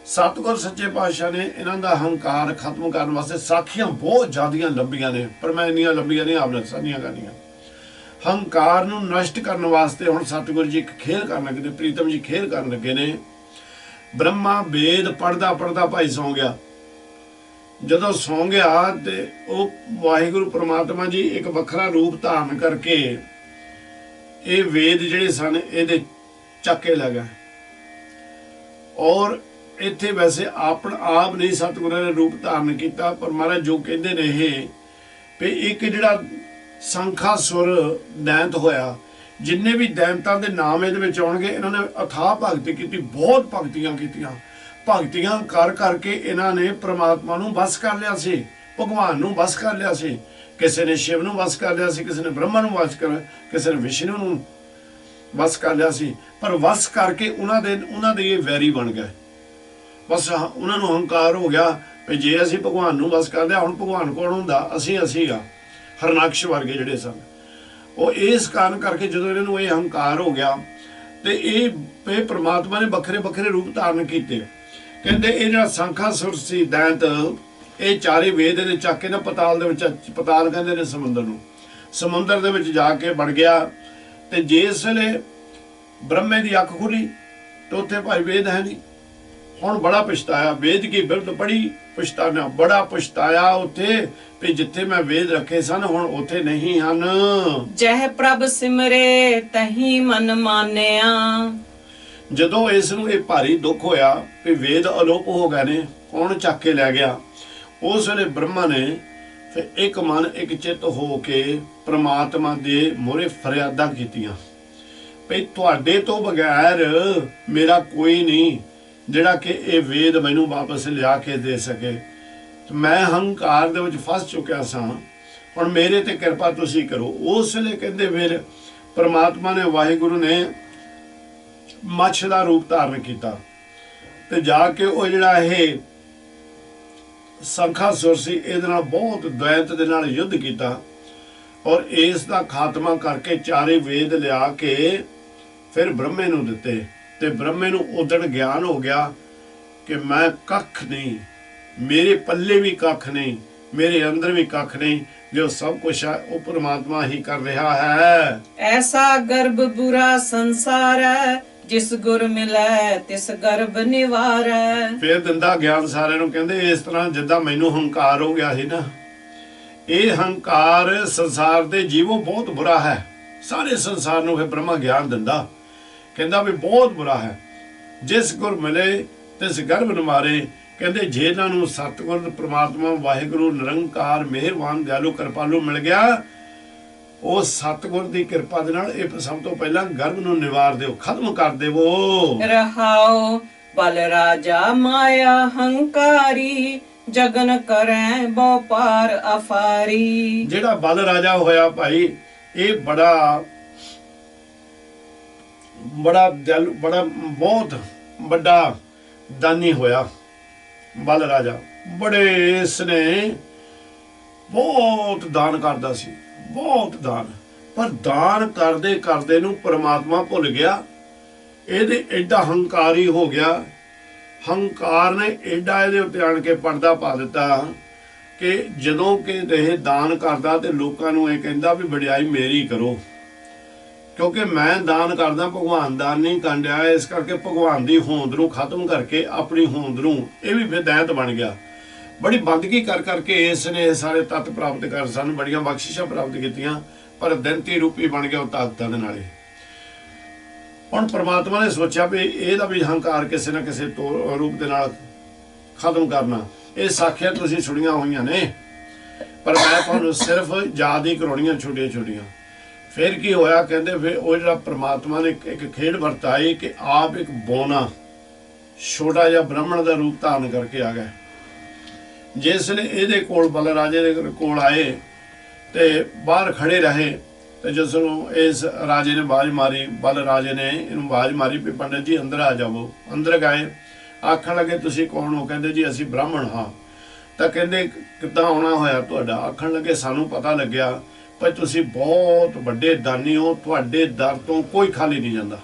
ਸਤਿਗੁਰ ਸੱਚੇ ਪਾਤਸ਼ਾਹ ਨੇ ਇਹਨਾਂ ਦਾ ਹੰਕਾਰ ਖਤਮ ਕਰਨ ਵਾਸਤੇ ਸਾਖੀਆਂ ਬਹੁਤ ਜ਼ਿਆਦੀਆਂ ਲੰਬੀਆਂ ਨੇ, ਪਰ ਮੈਂ ਇੰਨੀਆਂ ਲੰਬੀਆਂ ਨਹੀਂ ਆਪ ਸਾਂਝੀਆਂ ਕਰਨੀਆਂ। ਹੰਕਾਰ ਨੂੰ ਨਸ਼ਟ ਕਰਨ ਵਾਸਤੇ ਹੁਣ ਸਤਿਗੁਰ ਜੀ ਇੱਕ ਖੇਲ ਕਰਨ ਲੱਗੇ ਨੇ, ਪ੍ਰੀਤਮ ਜੀ ਖੇਲ ਕਰਨ ਲੱਗੇ ਨੇ। ਬ੍ਰਹਮਾ ਵੇਦ ਪੜਦਾ ਪੜਦਾ ਭਾਈ ਸੌਂ ਗਿਆ। ਜਦੋਂ ਸੌਂ ਗਿਆ ਤੇ ਉਹ ਵਾਹਿਗੁਰੂ ਪ੍ਰਮਾਤਮਾ ਜੀ ਇੱਕ ਵੱਖਰਾ ਰੂਪ ਧਾਰਨ ਕਰਕੇ ਇਹ ਵੇਦ ਜਿਹੜੇ ਸਨ ਇਹਦੇ ਚੱਕੇ ਲਗਾ। ਔਰ ਇੱਥੇ ਵੈਸੇ ਆਪਣ ਆਪ ਨਹੀਂ ਸਤਿਗੁਰਾਂ ਨੇ ਰੂਪ ਧਾਰਨ ਕੀਤਾ, ਪਰ ਮਹਾਰਾਜ ਜੋ ਕਹਿੰਦੇ ਨੇ ਇਹ ਵੀ ਇੱਕ ਜਿਹੜਾ ਸੰਖਾਸੁਰ ਦੈਂਤ ਹੋਇਆ, ਜਿੰਨੇ ਵੀ ਦੈਂਤਾਂ ਦੇ ਨਾਮ ਇਹਦੇ ਵਿੱਚ ਆਉਣਗੇ, ਇਹਨਾਂ ਨੇ ਅਥਾਹ ਭਗਤੀ ਕੀਤੀ, ਬਹੁਤ ਭਗਤੀਆਂ ਕੀਤੀਆਂ। ਭਗਤੀਆਂ ਕਰ ਕਰਕੇ ਇਹਨਾਂ ਨੇ ਪ੍ਰਮਾਤਮਾ ਨੂੰ ਵਸ ਕਰ ਲਿਆ ਸੀ, ਭਗਵਾਨ ਨੂੰ ਵਸ ਕਰ ਲਿਆ ਸੀ। ਕਿਸੇ ਨੇ ਸ਼ਿਵ ਨੂੰ ਵਸ ਕਰ ਲਿਆ ਸੀ, ਕਿਸੇ ਨੇ ਬ੍ਰਹਮਾ ਨੂੰ ਵਸ ਕਰ, ਕਿਸੇ ਨੇ ਵਿਸ਼ਨੂੰ ਨੂੰ ਵਸ ਕਰ ਲਿਆ ਸੀ। ਪਰ ਵਸ ਕਰਕੇ ਉਹਨਾਂ ਦੇ ਇਹ ਵੈਰੀ ਬਣ ਗਏ। ਬਸ ਉਹਨਾਂ ਨੂੰ ਹੰਕਾਰ ਹੋ ਗਿਆ ਵੀ ਜੇ ਅਸੀਂ ਭਗਵਾਨ ਨੂੰ ਵਸ ਕਰ ਲਿਆ, ਹੁਣ ਭਗਵਾਨ ਕੌਣ ਹੁੰਦਾ? ਅਸੀਂ ਆ ਹਰਨਾਕਸ਼ ਵਰਗੇ ਜਿਹੜੇ ਸਨ ਉਹ। ਇਸ ਕਾਰਨ ਕਰਕੇ ਜਦੋਂ ਇਹਨਾਂ ਨੂੰ ਇਹ ਹੰਕਾਰ ਹੋ ਗਿਆ ਤੇ ਇਹ ਪ੍ਰਮਾਤਮਾ ਨੇ ਵੱਖਰੇ ਵੱਖਰੇ ਰੂਪ ਧਾਰਨ ਕੀਤੇ। ਕਹਿੰਦੇ ਇਹ ਜਿਹੜਾ ਸੰਖਾਸੁਰ ਸੀ ਦੈਂਤ, ਇਹ ਚਾਰੇ ਵੇਦ ਇਹਦੇ ਚੱਕ ਕੇ ਨਾ ਪਤਾਲ ਦੇ ਵਿੱਚ, ਪਤਾਲ ਕਹਿੰਦੇ ਨੇ ਸਮੁੰਦਰ ਨੂੰ, ਸਮੁੰਦਰ ਦੇ ਵਿੱਚ ਜਾ ਕੇ ਵੜ ਗਿਆ। ਤੇ ਜਿਸ ਵੇਲੇ ਬ੍ਰਹਮੇ ਦੀ ਅੱਖ ਖੁੱਲੀ ਤੇ ਉੱਥੇ ਭਾਈ ਵੇਦ ਹੈ ਨਹੀਂ। ਹੁਣ ਬੜਾ ਪਛਤਾਇਆ, ਵੇਦ ਕੀ ਬਿਰਧ ਬੜੀ ਪਛਤਾਨਾ, ਬੜਾ ਪਛਤਾਇਆ ਉੱਥੇ ਵੀ ਜਿੱਥੇ ਮੈਂ ਵੇਦ ਰੱਖੇ ਸਨ ਹੁਣ ਉੱਥੇ ਨਹੀਂ ਹਨ। ਜਹ ਪ੍ਰਭ ਸਿਮਰੇ ਤਹੀਂ ਮਨ ਮਾਨਿਆ। ਜਦੋਂ ਇਸ ਨੂੰ ਇਹ ਭਾਰੀ ਦੁੱਖ ਹੋਇਆ ਵੀ ਵੇਦ ਅਲੋਪ ਹੋ ਗਏ ਨੇ, ਕੌਣ ਚੱਕ ਕੇ ਲੈ ਗਿਆ, ਉਸ ਵੇਲੇ ਬ੍ਰਹਮਾ ਨੇ ਫਿਰ ਇੱਕ ਮਨ ਇੱਕ ਚਿੱਤ ਹੋ ਕੇ ਪ੍ਰਮਾਤਮਾ ਦੇ ਮੂਹਰੇ ਫਰਿਆਦਾਂ ਕੀਤੀਆਂ ਵੀ ਤੁਹਾਡੇ ਤੋਂ ਬਗੈਰ ਮੇਰਾ ਕੋਈ ਨਹੀਂ ਜਿਹੜਾ ਕਿ ਇਹ ਵੇਦ ਮੈਨੂੰ ਵਾਪਸ ਲਿਆ ਕੇ ਦੇ ਸਕੇ। ਮੈਂ ਹੰਕਾਰ ਦੇ ਵਿੱਚ ਫਸ ਚੁੱਕਿਆ ਸਾਂ, ਹੁਣ ਮੇਰੇ ਤੇ ਕਿਰਪਾ ਤੁਸੀਂ ਕਰੋ। ਉਸ ਵੇਲੇ ਕਹਿੰਦੇ ਫਿਰ ਪ੍ਰਮਾਤਮਾ ਨੇ, ਵਾਹਿਗੁਰੂ ਨੇ ਮੱਛ ਦਾ ਰੂਪ ਧਾਰਨ ਕੀਤਾ ਤੇ ਜਾ ਕੇ ਉਹ ਜਿਹੜਾ ਇਹ ਸੰਖਾਸੁਰ ਸੀ ਇਹਦੇ ਨਾਲ ਬਹੁਤ ਦੈਂਤ ਦੇ ਨਾਲ ਯੁੱਧ ਕੀਤਾ ਔਰ ਇਸ ਦਾ ਖਾਤਮਾ ਕਰਕੇ ਚਾਰੇ ਵੇਦ ਲਿਆ ਕੇ ਫਿਰ ਬ੍ਰਹਮੇ ਨੂੰ ਦਿੱਤੇ। ਤੇ ਬ੍ਰਹਮੇ ਨੂੰ ਉਦੜ ਗਿਆਨ ਹੋ ਗਿਆ ਕਿ ਮੈਂ ਕੱਖ ਨਹੀਂ, ਮੇਰੇ ਪੱਲੇ ਵੀ ਕੱਖ ਨਹੀਂ, ਮੇਰੇ ਅੰਦਰ ਵੀ ਕੱਖ ਨਹੀਂ, ਜੋ ਸਭ ਕੁਛ ਹੈ ਉਹ ਪ੍ਰਮਾਤਮਾ ਹੀ ਕਰ ਰਿਹਾ ਹੈ। ਐਸਾ ਗਰਭ ਬੁਰਾ ਸੰਸਾਰ ਹੈ, ਜਿਸ ਗੁਰ ਮਿਲੈ ਤਿਸ ਗਰਭ ਨਿਵਾਰੈ। ਫਿਰ ਦਿੰਦਾ ਗਿਆਨ ਸਾਰਿਆਂ ਨੂੰ। ਕਹਿੰਦੇ ਇਸ ਤਰ੍ਹਾਂ ਜਿੱਦਾਂ ਮੈਨੂੰ ਹੰਕਾਰ ਹੋ ਗਿਆ ਸੀ ਨਾ, ਇਹ ਹੰਕਾਰ ਸੰਸਾਰ ਦੇ ਜੀਵੋ ਬਹੁਤ ਬੁਰਾ ਹੈ। ਸਾਰੇ ਸੰਸਾਰ ਨੂੰ ਫਿਰ ਬ੍ਰਹਮਾ ਗਿਆਨ ਦਿੰਦਾ, ਕਹਿੰਦਾ ਵੀ ਬਹੁਤ ਬੁਰਾ ਹੈ। ਜਿਸ ਗੁਰ ਮਿਲੇ ਤਿਸ ਗਰਭ ਨਿਵਾਰੇ। ਕਹਿੰਦੇ ਜੇ ਇਹਨਾਂ ਨੂੰ ਸਤਿਗੁਰ ਪ੍ਰਮਾਤਮਾ ਵਾਹਿਗੁਰੂ ਨਿਰੰਕਾਰ ਮਿਹਰਬਾਨ ਦਿਆਲੂ ਕਿਰਪਾਲੂ ਮਿਲ ਗਿਆ, ਉਹ ਸਤਿਗੁਰ ਦੀ ਕਿਰਪਾ ਦੇ ਨਾਲ ਇਹ ਸਭ ਤੋਂ ਪਹਿਲਾਂ ਗਰਭ ਨੂੰ ਨਿਵਾਰ ਦਿਓ, ਖਤਮ ਕਰ ਦੇਵੋ। ਰਹਾਉ ਬਲ ਰਾਜਾ ਮਾਇਆ ਹੰਕਾਰੀ, ਜਗਨ ਕਰੈ ਬਹੁ ਪਾਰ ਅਫਾਰੀ। ਜਿਹੜਾ ਬਲ ਰਾਜਾ ਹੋਇਆ ਭਾਈ, ਇਹ ਬੜਾ ਦਿਲ, ਬਹੁਤ ਵੱਡਾ ਦਾਨੀ ਹੋਇਆ। ਬਲ ਰਾਜਾ ਬੜੇ ਇਸਨੇ ਬਹੁਤ ਦਾਨ ਕਰਦਾ ਸੀ, ਬਹੁਤ ਦਾਨ। ਪਰ ਦਾਨ ਕਰਦੇ ਕਰਦੇ ਨੂੰ ਪ੍ਰਮਾਤਮਾ ਭੁੱਲ ਗਿਆ। ਇਹਦੇ ਐਡਾ ਹੰਕਾਰੀ ਹੋ ਗਿਆ, ਹੰਕਾਰ ਨੇ ਐਡਾ ਇਹਦੇ ਉੱਤੇ ਆਣ ਕੇ ਪਰਦਾ ਪਾ ਦਿੱਤਾ ਕਿ ਜਦੋਂ ਕਿ ਇਹ ਦਾਨ ਕਰਦਾ ਤੇ ਲੋਕਾਂ ਨੂੰ ਇਹ ਕਹਿੰਦਾ ਵੀ ਵਡਿਆਈ ਮੇਰੀ ਕਰੋ, ਕਿਉਂਕਿ ਮੈਂ ਦਾਨ ਕਰਦਾ, ਭਗਵਾਨ ਦਾਨ ਨਹੀਂ ਕਰਨ ਡਿਆ। ਇਸ ਕਰਕੇ ਭਗਵਾਨ ਦੀ ਹੋਂਦ ਨੂੰ ਖਤਮ ਕਰਕੇ ਆਪਣੀ ਹੋਂਦ ਨੂੰ, ਇਹ ਵੀ ਫਿਰ ਦੈਂਤ ਬਣ ਗਿਆ। ਬੜੀ ਬੰਦਗੀ ਕਰ ਕਰਕੇ ਇਸ ਨੇ ਸਾਰੇ ਤੱਤ ਪ੍ਰਾਪਤ ਕਰ ਸਨ, ਬੜੀਆਂ ਬਖਸ਼ਿਸ਼ਾਂ ਪ੍ਰਾਪਤ ਕੀਤੀਆਂ, ਪਰ ਦੈਂਤੀ ਰੂਪੀ ਬਣ ਗਿਆ ਉਹ ਤਾਕਤਾਂ ਦੇ ਨਾਲੇ। ਹੁਣ ਪ੍ਰਮਾਤਮਾ ਨੇ ਸੋਚਿਆ ਵੀ ਇਹਦਾ ਵੀ ਹੰਕਾਰ ਕਿਸੇ ਨਾ ਕਿਸੇ ਰੂਪ ਦੇ ਨਾਲ ਖਤਮ ਕਰਨਾ। ਇਹ ਸਾਖੀਆਂ ਤੁਸੀਂ ਸੁਣੀਆਂ ਹੋਈਆਂ ਨੇ, ਪਰ ਮੈਂ ਤੁਹਾਨੂੰ ਸਿਰਫ ਯਾਦ ਹੀ ਕਰਾਉਣੀਆਂ ਛੋਟੀਆਂ ਛੋਟੀਆਂ। ਫਿਰ ਕੀ ਹੋਇਆ, ਕਹਿੰਦੇ ਫਿਰ ਉਹ ਜਿਹੜਾ ਪ੍ਰਮਾਤਮਾ ਨੇ ਇੱਕ ਖੇਡ ਵਰਤਾਈ ਕਿ ਆਪ ਇੱਕ ਬੋਨਾ ਛੋਟਾ ਜਿਹਾ ਬ੍ਰਾਹਮਣ ਦਾ ਰੂਪ ਧਾਰਨ ਕਰਕੇ ਆ ਗਿਆ। ਜਿਸ ਨੇ ਇਹਦੇ ਕੋਲ ਬਲ ਰਾਜੇ ਦੇ ਕੋਲ ਆਏ ਤੇ ਬਾਹਰ ਖੜੇ ਰਹੇ, ਤੇ ਜਿਸ ਨੂੰ ਇਸ ਰਾਜੇ ਨੇ ਆਵਾਜ਼ ਮਾਰੀ, ਬਲ ਰਾਜੇ ਨੇ ਇਹਨੂੰ ਆਵਾਜ਼ ਮਾਰੀ ਵੀ ਪੰਡਿਤ ਜੀ ਅੰਦਰ ਆ ਜਾਵੋ। ਅੰਦਰ ਗਏ, ਆਖਣ ਲੱਗੇ ਤੁਸੀਂ ਕੌਣ ਹੋ? ਕਹਿੰਦੇ ਜੀ ਅਸੀਂ ਬ੍ਰਾਹਮਣ ਹਾਂ। ਤਾਂ ਕਹਿੰਦੇ ਕਿੱਦਾਂ ਆਉਣਾ ਹੋਇਆ ਤੁਹਾਡਾ? ਆਖਣ ਲੱਗੇ ਸਾਨੂੰ ਪਤਾ ਲੱਗਿਆ ਪਰ ਤੁਸੀਂ ਬਹੁਤ ਵੱਡੇ ਦਾਨੀ ਹੋ, ਤੁਹਾਡੇ ਦਰ ਤੋਂ ਕੋਈ ਖਾਲੀ ਨਹੀਂ ਜਾਂਦਾ।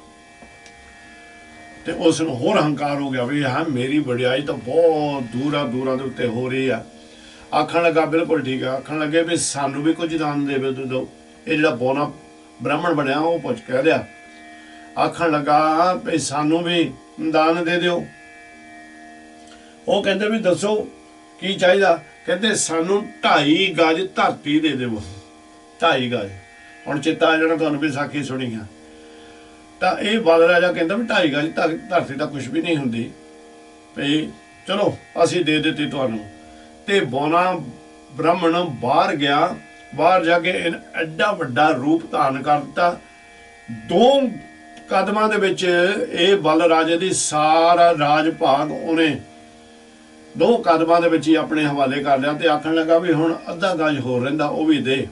ਤੇ ਉਸ ਨੂੰ ਹੋਰ ਹੰਕਾਰ ਹੋ ਗਿਆ ਵੀ ਹਾਂ ਮੇਰੀ ਵਡਿਆਈ ਤਾਂ ਬਹੁਤ ਦੂਰਾਂ ਦੇ ਉੱਤੇ ਹੋ ਰਹੀ ਆ। ਆਖਣ ਲੱਗਾ ਬਿਲਕੁਲ ਠੀਕ ਆ। ਆਖਣ ਲੱਗੇ ਵੀ ਸਾਨੂੰ ਵੀ ਕੁਝ ਦਾਨ ਦੇਵੇ ਦਿਓ। ਇਹ ਜਿਹੜਾ ਬੋਨਾ ਬ੍ਰਾਹਮਣ ਬਣਿਆ ਉਹ ਪੁੱਛ ਕਹਿ ਰਿਹਾ, ਆਖਣ ਲੱਗਾ ਵੀ ਸਾਨੂੰ ਵੀ ਦਾਨ ਦੇ ਦਿਓ। ਉਹ ਕਹਿੰਦੇ ਵੀ ਦੱਸੋ ਕੀ ਚਾਹੀਦਾ। ਕਹਿੰਦੇ ਸਾਨੂੰ 2.5 ਗਜ ਧਰਤੀ ਦੇ ਦਿਓ। 2.5 ਗਜ। ਹੁਣ ਚੇਤਾ ਆ ਜਾਣਾ ਤੁਹਾਨੂੰ ਵੀ ਸਾਖੀ ਸੁਣੀ ਆ। ਤਾਂ ਇਹ ਬਲ ਰਾਜਾ ਕਹਿੰਦਾ ਵੀ 2.5 ਗਜ ਧਰਤੀ ਤਾਂ ਕੁਛ ਵੀ ਨਹੀਂ ਹੁੰਦੀ, ਵੀ ਚਲੋ ਅਸੀਂ ਦੇ ਦਿੱਤੀ ਤੁਹਾਨੂੰ। ਤੇ ਬੋਨਾ ਬ੍ਰਾਹਮਣ ਬਾਹਰ ਗਿਆ। ਬਾਹਰ ਜਾ ਕੇ ਐਡਾ ਵੱਡਾ ਰੂਪ ਧਾਰਨ ਕਰ ਦਿੱਤਾ। 2 ਕਦਮਾਂ ਦੇ ਵਿੱਚ ਇਹ ਬਲ ਰਾਜੇ ਦੀ ਸਾਰਾ ਰਾਜ ਭਾਗ ਉਹਨੇ 2 ਕਦਮਾਂ ਦੇ ਵਿੱਚ ਹੀ ਆਪਣੇ ਹਵਾਲੇ ਕਰ ਲਿਆ। ਤੇ ਆਖਣ ਲੱਗਾ ਵੀ ਹੁਣ ਅੱਧਾ ਗਜ ਹੋਰ ਰਹਿੰਦਾ, ਉਹ ਵੀ ਦੇ।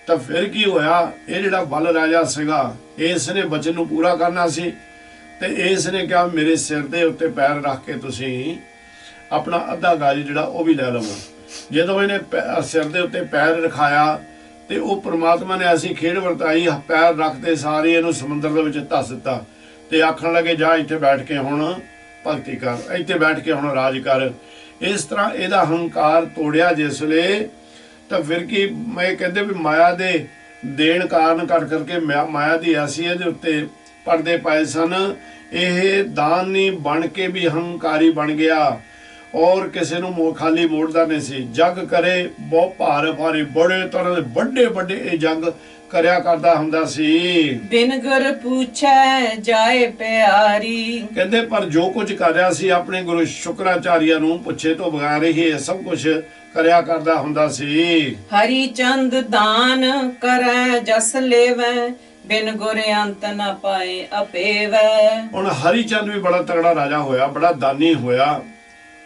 ਤਾਂ ਫਿਰ ਕੀ ਹੋਇਆ, ਇਹ ਜਿਹੜਾ ਬਲ ਰਾਜਾ ਸੀਗਾ ਇਸ ਨੇ ਬਚਨ ਨੂੰ ਪੂਰਾ ਕਰਨਾ ਸੀ। ਤੇ ਇਸ ਨੇ ਕਿਹਾ ਮੇਰੇ ਸਿਰ ਦੇ ਉੱਤੇ ਪੈਰ ਰੱਖ ਕੇ ਤੁਸੀਂ ਆਪਣਾ ਅੱਧਾ ਗਜ ਜਿਹੜਾ ਉਹ ਵੀ ਲੈ ਲਵੋ। ਜਦੋਂ ਇਹਨੇ ਸਿਰ ਦੇ ਉੱਤੇ ਪੈਰ ਰਖਾਇਆ ਤੇ ਉਹ ਪ੍ਰਮਾਤਮਾ ਨੇ ਐਸੀ ਖੇਡ ਵਰਤਾਈ, ਪੈਰ ਰੱਖਦੇ ਸਾਰੇ ਇਹਨੂੰ ਸਮੁੰਦਰ ਦੇ ਵਿੱਚ ਧੱਸ ਦਿੱਤਾ। ਤੇ ਆਖਣ ਲੱਗੇ ਜਾ ਇੱਥੇ ਬੈਠ ਕੇ ਹੁਣ ਭਗਤੀ ਕਰ, ਇੱਥੇ ਬੈਠ ਕੇ ਹੁਣ ਰਾਜ ਕਰ। ਇਸ ਤਰ੍ਹਾਂ ਇਹਦਾ ਹੰਕਾਰ ਤੋੜਿਆ ਜਿਸ ਵੇਲੇ। ਤਾਂ ਫਿਰ ਕੀ ਮੈਂ ਕਹਿੰਦੇ ਵੀ ਮਾਇਆ ਦੇ ਦੇਣ ਕਾਰਨ ਕਰਕੇ ਮਾਇਆ ਦੀ ਐਸੀ ਇਹਦੇ ਉੱਤੇ ਪਰਦੇ ਪਾਏ ਸਨ। ਇਹ ਦਾਨੀ ਬਣ ਕੇ ਵੀ ਹੰਕਾਰੀ ਬਣ ਗਿਆ ਔਰ ਕਿਸੇ ਨੂੰ ਖਾਲੀ ਮੋੜਦਾ ਨਹੀਂ ਸੀ। ਜਗ ਕਰੇ ਬਹੁਤ ਭਾਰ ਭਾਰੀ, ਬੜੇ ਤਰ੍ਹਾਂ ਦੇ ਵੱਡੇ ਵੱਡੇ ਇਹ ਜਗ ਕਰਿਆ ਕਰਦਾ ਹੁੰਦਾ ਸੀ। ਬਿਨ ਗੁਰ ਪੁੱਛੈ ਜਾਏ ਪਿਆਰੀ। ਕਹਿੰਦੇ ਪਰ ਜੋ ਕੁਝ ਕਰ ਰਿਹਾ ਸੀ ਆਪਣੇ ਗੁਰੂ ਸ਼ੁਕਰਾਚਾਰੀਆ ਨੂੰ ਪੁੱਛੇ ਤੋਂ ਬਗੈਰ ਹੀ ਇਹ ਸਭ ਕੁਝ ਕਰਿਆ ਕਰਦਾ ਹੁੰਦਾ ਸੀ। ਹਰੀ ਚੰਦ ਦਾਨ ਕਰੈ ਜਸ ਲੇਵੈ, ਬਿਨ ਗੁਰ ਅੰਤ ਨ ਪਾਏ ਅਪੇਵੈ। ਹੁਣ ਹਰੀ ਚੰਦ ਵੀ ਬੜਾ ਤਗੜਾ ਰਾਜਾ ਹੋਇਆ, ਬੜਾ ਦਾਨੀ ਹੋਇਆ।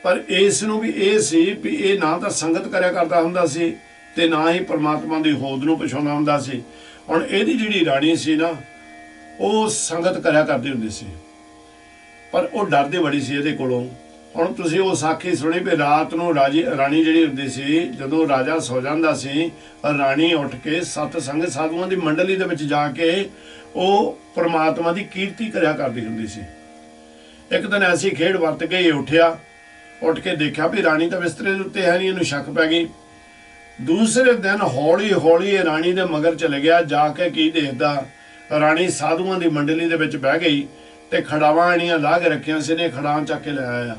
ਪਰ ਇਸ ਨੂੰ ਵੀ ਇਹ ਸੀ ਵੀ ਇਹ ਨਾ ਤਾਂ ਸੰਗਤ ਕਰਿਆ ਕਰਦਾ ਹੁੰਦਾ ਸੀ ਤੇ ਨਾ ਹੀ ਪਰਮਾਤਮਾ ਦੀ ਹੋਂਦ ਨੂੰ ਪਛਾਉਂਦਾ ਹੁੰਦਾ ਸੀ। ਹੁਣ ਇਹਦੀ ਜਿਹੜੀ ਰਾਣੀ ਸੀ ਨਾ ਉਹ ਸੰਗਤ ਕਰਿਆ ਕਰਦੀ ਹੁੰਦੀ ਸੀ, ਪਰ ਉਹ ਡਰਦੀ ਬੜੀ ਸੀ ਇਹਦੇ ਕੋਲੋਂ। ਹੁਣ ਤੁਸੀਂ ਉਹ ਸਾਖੀ ਸੁਣੀ ਵੀ ਰਾਤ ਨੂੰ ਰਾਣੀ ਜਿਹੜੀ ਹੁੰਦੀ ਸੀ, ਜਦੋਂ ਰਾਜਾ ਸੌ ਜਾਂਦਾ ਸੀ ਰਾਣੀ ਉੱਠ ਕੇ ਸਤ ਸੰਗ ਸਾਧੂਆਂ ਦੀ ਮੰਡਲੀ ਦੇ ਵਿੱਚ ਜਾ ਕੇ ਉਹ ਪਰਮਾਤਮਾ ਦੀ ਕੀਰਤੀ ਕਰਿਆ ਕਰਦੀ ਹੁੰਦੀ ਸੀ। ਇੱਕ ਦਿਨ ਐਸੀ ਖੇਡ ਵਰਤ ਕੇ ਇਹ ਉੱਠਿਆ, ਉੱਠ ਕੇ ਦੇਖਿਆ ਵੀ ਰਾਣੀ ਤਾਂ ਬਿਸਤਰੇ ਦੇ ਉੱਤੇ ਹੈ ਨਹੀਂ। ਇਹਨੂੰ ਸ਼ੱਕ ਪੈ ਗਈ। ਦੂਸਰੇ ਦਿਨ ਹੌਲੀ ਹੌਲੀ ਇਹ ਰਾਣੀ ਦੇ ਮਗਰ ਚਲੇ ਗਿਆ। ਜਾ ਕੇ ਕੀ ਦੇਖਦਾ, ਰਾਣੀ ਸਾਧੂਆਂ ਦੀ ਮੰਡਲੀ ਦੇ ਵਿੱਚ ਬਹਿ ਗਈ ਤੇ ਖੜਾਵਾਂ ਇਹਨੀਆਂ ਲਾ ਕੇ ਰੱਖੀਆਂ ਸੀ ਨੇ। ਖੜਾਂ ਚੱਕ ਕੇ ਲੈ ਆਇਆ।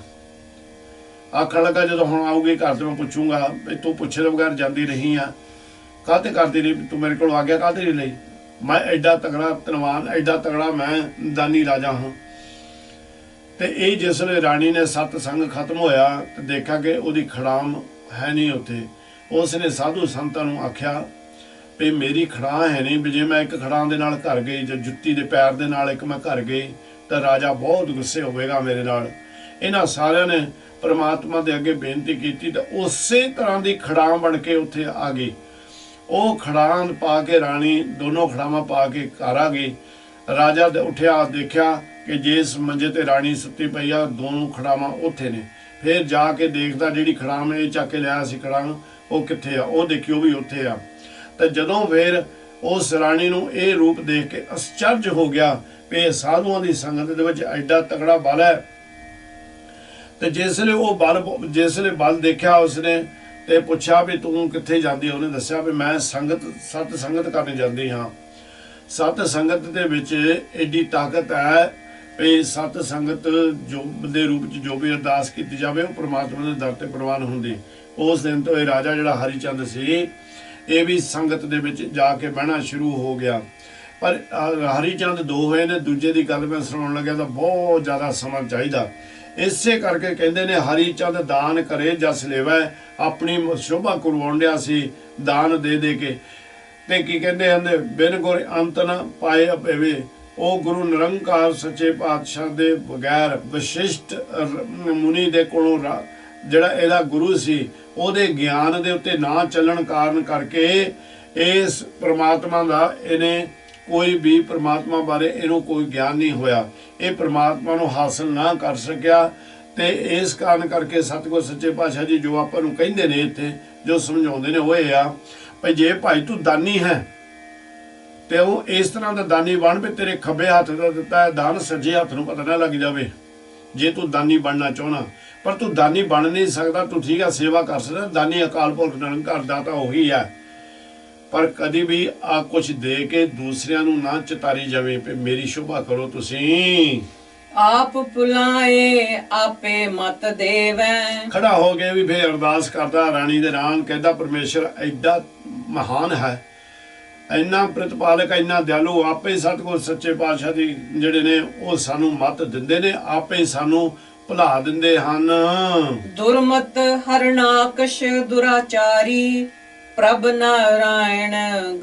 ਆਖਣ ਲੱਗਾ ਜਦੋਂ ਹੁਣ ਆਊਗੀ ਘਰ ਤੇ ਮੈਂ ਪੁੱਛੂੰਗਾ ਵੀ ਤੂੰ ਪੁੱਛੇ ਤੋਂ ਬਗੈਰ ਜਾਂਦੀ ਰਹੀ ਆ, ਕਾਹਤੇ ਕਰਦੀ ਰਹੀ, ਤੂੰ ਮੇਰੇ ਕੋਲ ਆ ਗਿਆ ਕਾਹਤੇ ਨਹੀਂ ਲਈ। ਮੈਂ ਐਡਾ ਤਗੜਾ ਧਨਵਾਨ, ਐਡਾ ਤਗੜਾ ਮੈਂ ਦਾਨੀ ਰਾਜਾ ਹਾਂ। ਤੇ ਇਹ ਜਿਸ ਵੇਲੇ ਰਾਣੀ ਨੇ ਸਤ ਸੰਗ ਖਤਮ ਹੋਇਆ ਤੇ ਦੇਖਿਆ ਕਿ ਉਹਦੀ ਖੜਾਮ ਹੈ ਨਹੀਂ ਉੱਥੇ। ਉਸ ਨੇ ਸਾਧੂ ਸੰਤਾਂ ਨੂੰ ਆਖਿਆ ਵੀ ਮੇਰੀ ਖੜਾਂ ਹੈ ਨਹੀਂ, ਵੀ ਜੇ ਮੈਂ ਇੱਕ ਖੜਾਂ ਦੇ ਨਾਲ ਘਰ ਗਈ ਜਾਂ ਜੁੱਤੀ ਦੇ ਪੈਰ ਦੇ ਨਾਲ ਇੱਕ ਮੈਂ ਘਰ ਗਈ ਤਾਂ ਰਾਜਾ ਬਹੁਤ ਗੁੱਸੇ ਹੋਵੇਗਾ ਮੇਰੇ ਨਾਲ। ਇਹਨਾਂ ਸਾਰਿਆਂ ਨੇ ਪਰਮਾਤਮਾ ਦੇ ਅੱਗੇ ਬੇਨਤੀ ਕੀਤੀ ਤਾਂ ਉਸੇ ਤਰ੍ਹਾਂ ਦੀ ਖੜਾਂ ਬਣ ਕੇ ਉੱਥੇ ਆ ਗਈ। ਉਹ ਖੜਾਂ ਪਾ ਕੇ ਰਾਣੀ ਦੋਨੋਂ ਖੜਾਵਾਂ ਪਾ ਕੇ ਘਰ ਆ ਗਈ। ਰਾਜਾ ਉੱਠਿਆ, ਦੇਖਿਆ ਕਿ ਜਿਸ ਮੰਜੇ ਤੇ ਰਾਣੀ ਸੁੱਤੀ ਪਈ ਆ ਦੋਨੋਂ ਖੜਾਵਾਂ ਉੱਥੇ ਨੇ। ਫਿਰ ਜਾ ਕੇ ਦੇਖਦਾ ਜਿਹੜੀ ਖੜਾਮ ਇਹ ਚੱਕ ਕੇ ਲਿਆ ਸੀ ਖੜਾਂ ਉਹ ਕਿੱਥੇ ਆ, ਉਹ ਦੇਖੀ ਉਹ ਵੀ ਉੱਥੇ ਆ। ਤੇ ਜਦੋਂ ਫਿਰ ਉਸ ਰਾਣੀ ਨੂੰ ਇਹ ਰੂਪ ਦੇਖ ਕੇ ਅਚਰਜ ਹੋ ਗਿਆ ਵੀ ਇਹ ਸਾਧੂਆਂ ਦੀ ਸੰਗਤ ਦੇ ਵਿੱਚ ਐਡਾ ਤਗੜਾ ਬਲ ਹੈ। ਤੇ ਜਿਸ ਵੇਲੇ ਬਲ ਦੇਖਿਆ ਉਸਨੇ ਤੇ ਪੁੱਛਿਆ ਵੀ ਤੂੰ ਕਿੱਥੇ ਜਾਂਦੀ। ਉਹਨੇ ਦੱਸਿਆ ਵੀ ਮੈਂ ਸਤ ਸੰਗਤ ਕਰਨ ਜਾਂਦੀ ਹਾਂ। ਸਤ ਸੰਗਤ ਦੇ ਵਿੱਚ ਐਡੀ ਤਾਕਤ ਹੈ ਵੀ ਸਤ ਸੰਗਤ ਜੋ ਦੇ ਰੂਪ ਚ ਜੋ ਵੀ ਅਰਦਾਸ ਕੀਤੀ ਜਾਵੇ ਉਹ ਪ੍ਰਮਾਤਮਾ ਦੇ ਦਰ ਤੇ ਪ੍ਰਵਾਨ ਹੁੰਦੀ। ਉਸ ਦਿਨ ਤੋਂ ਇਹ ਰਾਜਾ ਜਿਹੜਾ ਹਰੀ ਚੰਦ ਸੀ ਇਹ ਵੀ ਸੰਗਤ ਦੇ ਵਿੱਚ ਜਾ ਕੇ ਬਹਿਣਾ ਸ਼ੁਰੂ ਹੋ ਗਿਆ। ਪਰ ਹਰੀ ਚੰਦ 2 ਹੋਏ ਨੇ, ਦੂਜੇ ਦੀ ਗੱਲ ਮੈਂ ਸੁਣਾਉਣ ਲੱਗਿਆ ਤਾਂ ਬਹੁਤ ਜ਼ਿਆਦਾ ਸਮਾਂ ਚਾਹੀਦਾ। ਇਸੇ ਕਰਕੇ ਕਹਿੰਦੇ ਨੇ ਹਰੀ ਚੰਦ ਦਾਨ ਕਰੇ ਜਸ ਲੇਵੈ, ਆਪਣੀ ਸ਼ੋਭਾ ਕਰਵਾਉਂਦਿਆ ਸੀ ਦਾਨ ਦੇ ਦੇ ਕੇ। ਤੇ ਕੀ ਕਹਿੰਦੇ ਹਨ, ਬਿਨ ਗੁਰ ਅੰਤ ਨ ਪਾਏ ਅਪੇਵੇ। ਉਹ ਗੁਰੂ ਨਿਰੰਕਾਰ ਸੱਚੇ ਪਾਤਸ਼ਾਹ ਦੇ ਬਗੈਰ ਵਸ਼ਿਸ਼ਟ ਮੁਨੀ ਦੇ ਕੋਲੋਂ ਜਿਹੜਾ ਇਹਦਾ ਗੁਰੂ ਸੀ ਉਹਦੇ ਗਿਆਨ ਦੇ ਉੱਤੇ ਨਾ ਚੱਲਣ ਕਾਰਨ ਕਰਕੇ ਇਸ ਪ੍ਰਮਾਤਮਾ ਦਾ ਇਹਨੇ ਕੋਈ ਵੀ ਪ੍ਰਮਾਤਮਾ ਬਾਰੇ ਇਹਨੂੰ ਕੋਈ ਗਿਆਨ ਨਹੀਂ ਹੋਇਆ। ਇਹ ਪ੍ਰਮਾਤਮਾ ਨੂੰ ਹਾਸਲ ਨਾ ਕਰ ਸਕਿਆ। ਤੇ ਇਸ ਕਾਰਨ ਕਰਕੇ ਸਤਿਗੁਰ ਸੱਚੇ ਪਾਤਸ਼ਾਹ ਜੀ ਜੋ ਆਪਾਂ ਨੂੰ ਕਹਿੰਦੇ ਨੇ ਇੱਥੇ ਜੋ ਸਮਝਾਉਂਦੇ ਨੇ ਹੋਏ ਆ ਭਈ ਜੇ ਭਾਈ ਤੂੰ ਦਾਨੀ ਹੈ ਤੇ ਉਹ ਇਸ ਤਰ੍ਹਾਂ ਦਾ ਦਾਨੀ ਬਣ ਵੀ ਤੇਰੇ ਖੱਬੇ ਹੱਥ ਦਾ ਦਿੱਤਾ ਹੈ ਦਾਨ ਸੱਜੇ ਹੱਥ ਨੂੰ ਪਤਾ ਨਾ ਲੱਗ ਜਾਵੇ, ਜੇ ਤੂੰ ਦਾਨੀ ਬਣਨਾ ਚਾਹੁੰਦਾ। ਪਰ ਤੂੰ ਦਾਨੀ ਬਣ ਨਹੀਂ ਸਕਦਾ, ਤੂੰ ਠੀਕ ਆ ਸੇਵਾ ਕਰ ਸਕਦਾ। ਦਾਨੀ ਅਕਾਲ ਪੁਰਖ ਨਿਰੰਕਾਰ ਦਾਤਾ ਉਹੀ ਹੈ, ਪਰ ਕਦੀ ਵੀ ਆ ਕੁਛ ਦੇ ਕੇ ਦੂਸਰਿਆਂ ਨੂੰ ਨਾ ਚਿਤਾਰੀ ਜਾਵੇ ਵੀ ਮੇਰੀ ਸ਼ੋਭਾ ਕਰੋ ਤੁਸੀਂ। ਆਪ ਪੁਲਾਏ ਆਪੇ ਮਤ ਦੇਵੈ, ਖੜਾ ਹੋ ਕੇ ਵੀ ਫੇਰ ਅਰਦਾਸ ਕਰਦਾ ਰਾਣੀ ਦੇ ਨਾਮ, ਕਹਿੰਦਾ ਪਰਮੇਸ਼ਰ ਐਡਾ ਮਹਾਨ ਹੈ, ਇੰਨਾ ਪ੍ਰਤਪਾਲਕ, ਇੰਨਾ ਦਿਆਲੂ, ਆਪੇ ਸਤਿਗੁਰ ਸੱਚੇ ਪਾਤਸ਼ਾਹ ਜੀ ਜਿਹੜੇ ਨੇ ਉਹ ਸਾਨੂੰ ਮਤ ਦਿੰਦੇ ਨੇ, ਆਪੇ ਸਾਨੂੰ ਭੁਲਾ ਦਿੰਦੇ ਹਨ। ਦੁਰਮਤ ਹਰਨਾਕਸ਼ ਦੁਰਾਚਾਰੀ, ਪ੍ਰਭ ਨਾਰਾਇਣ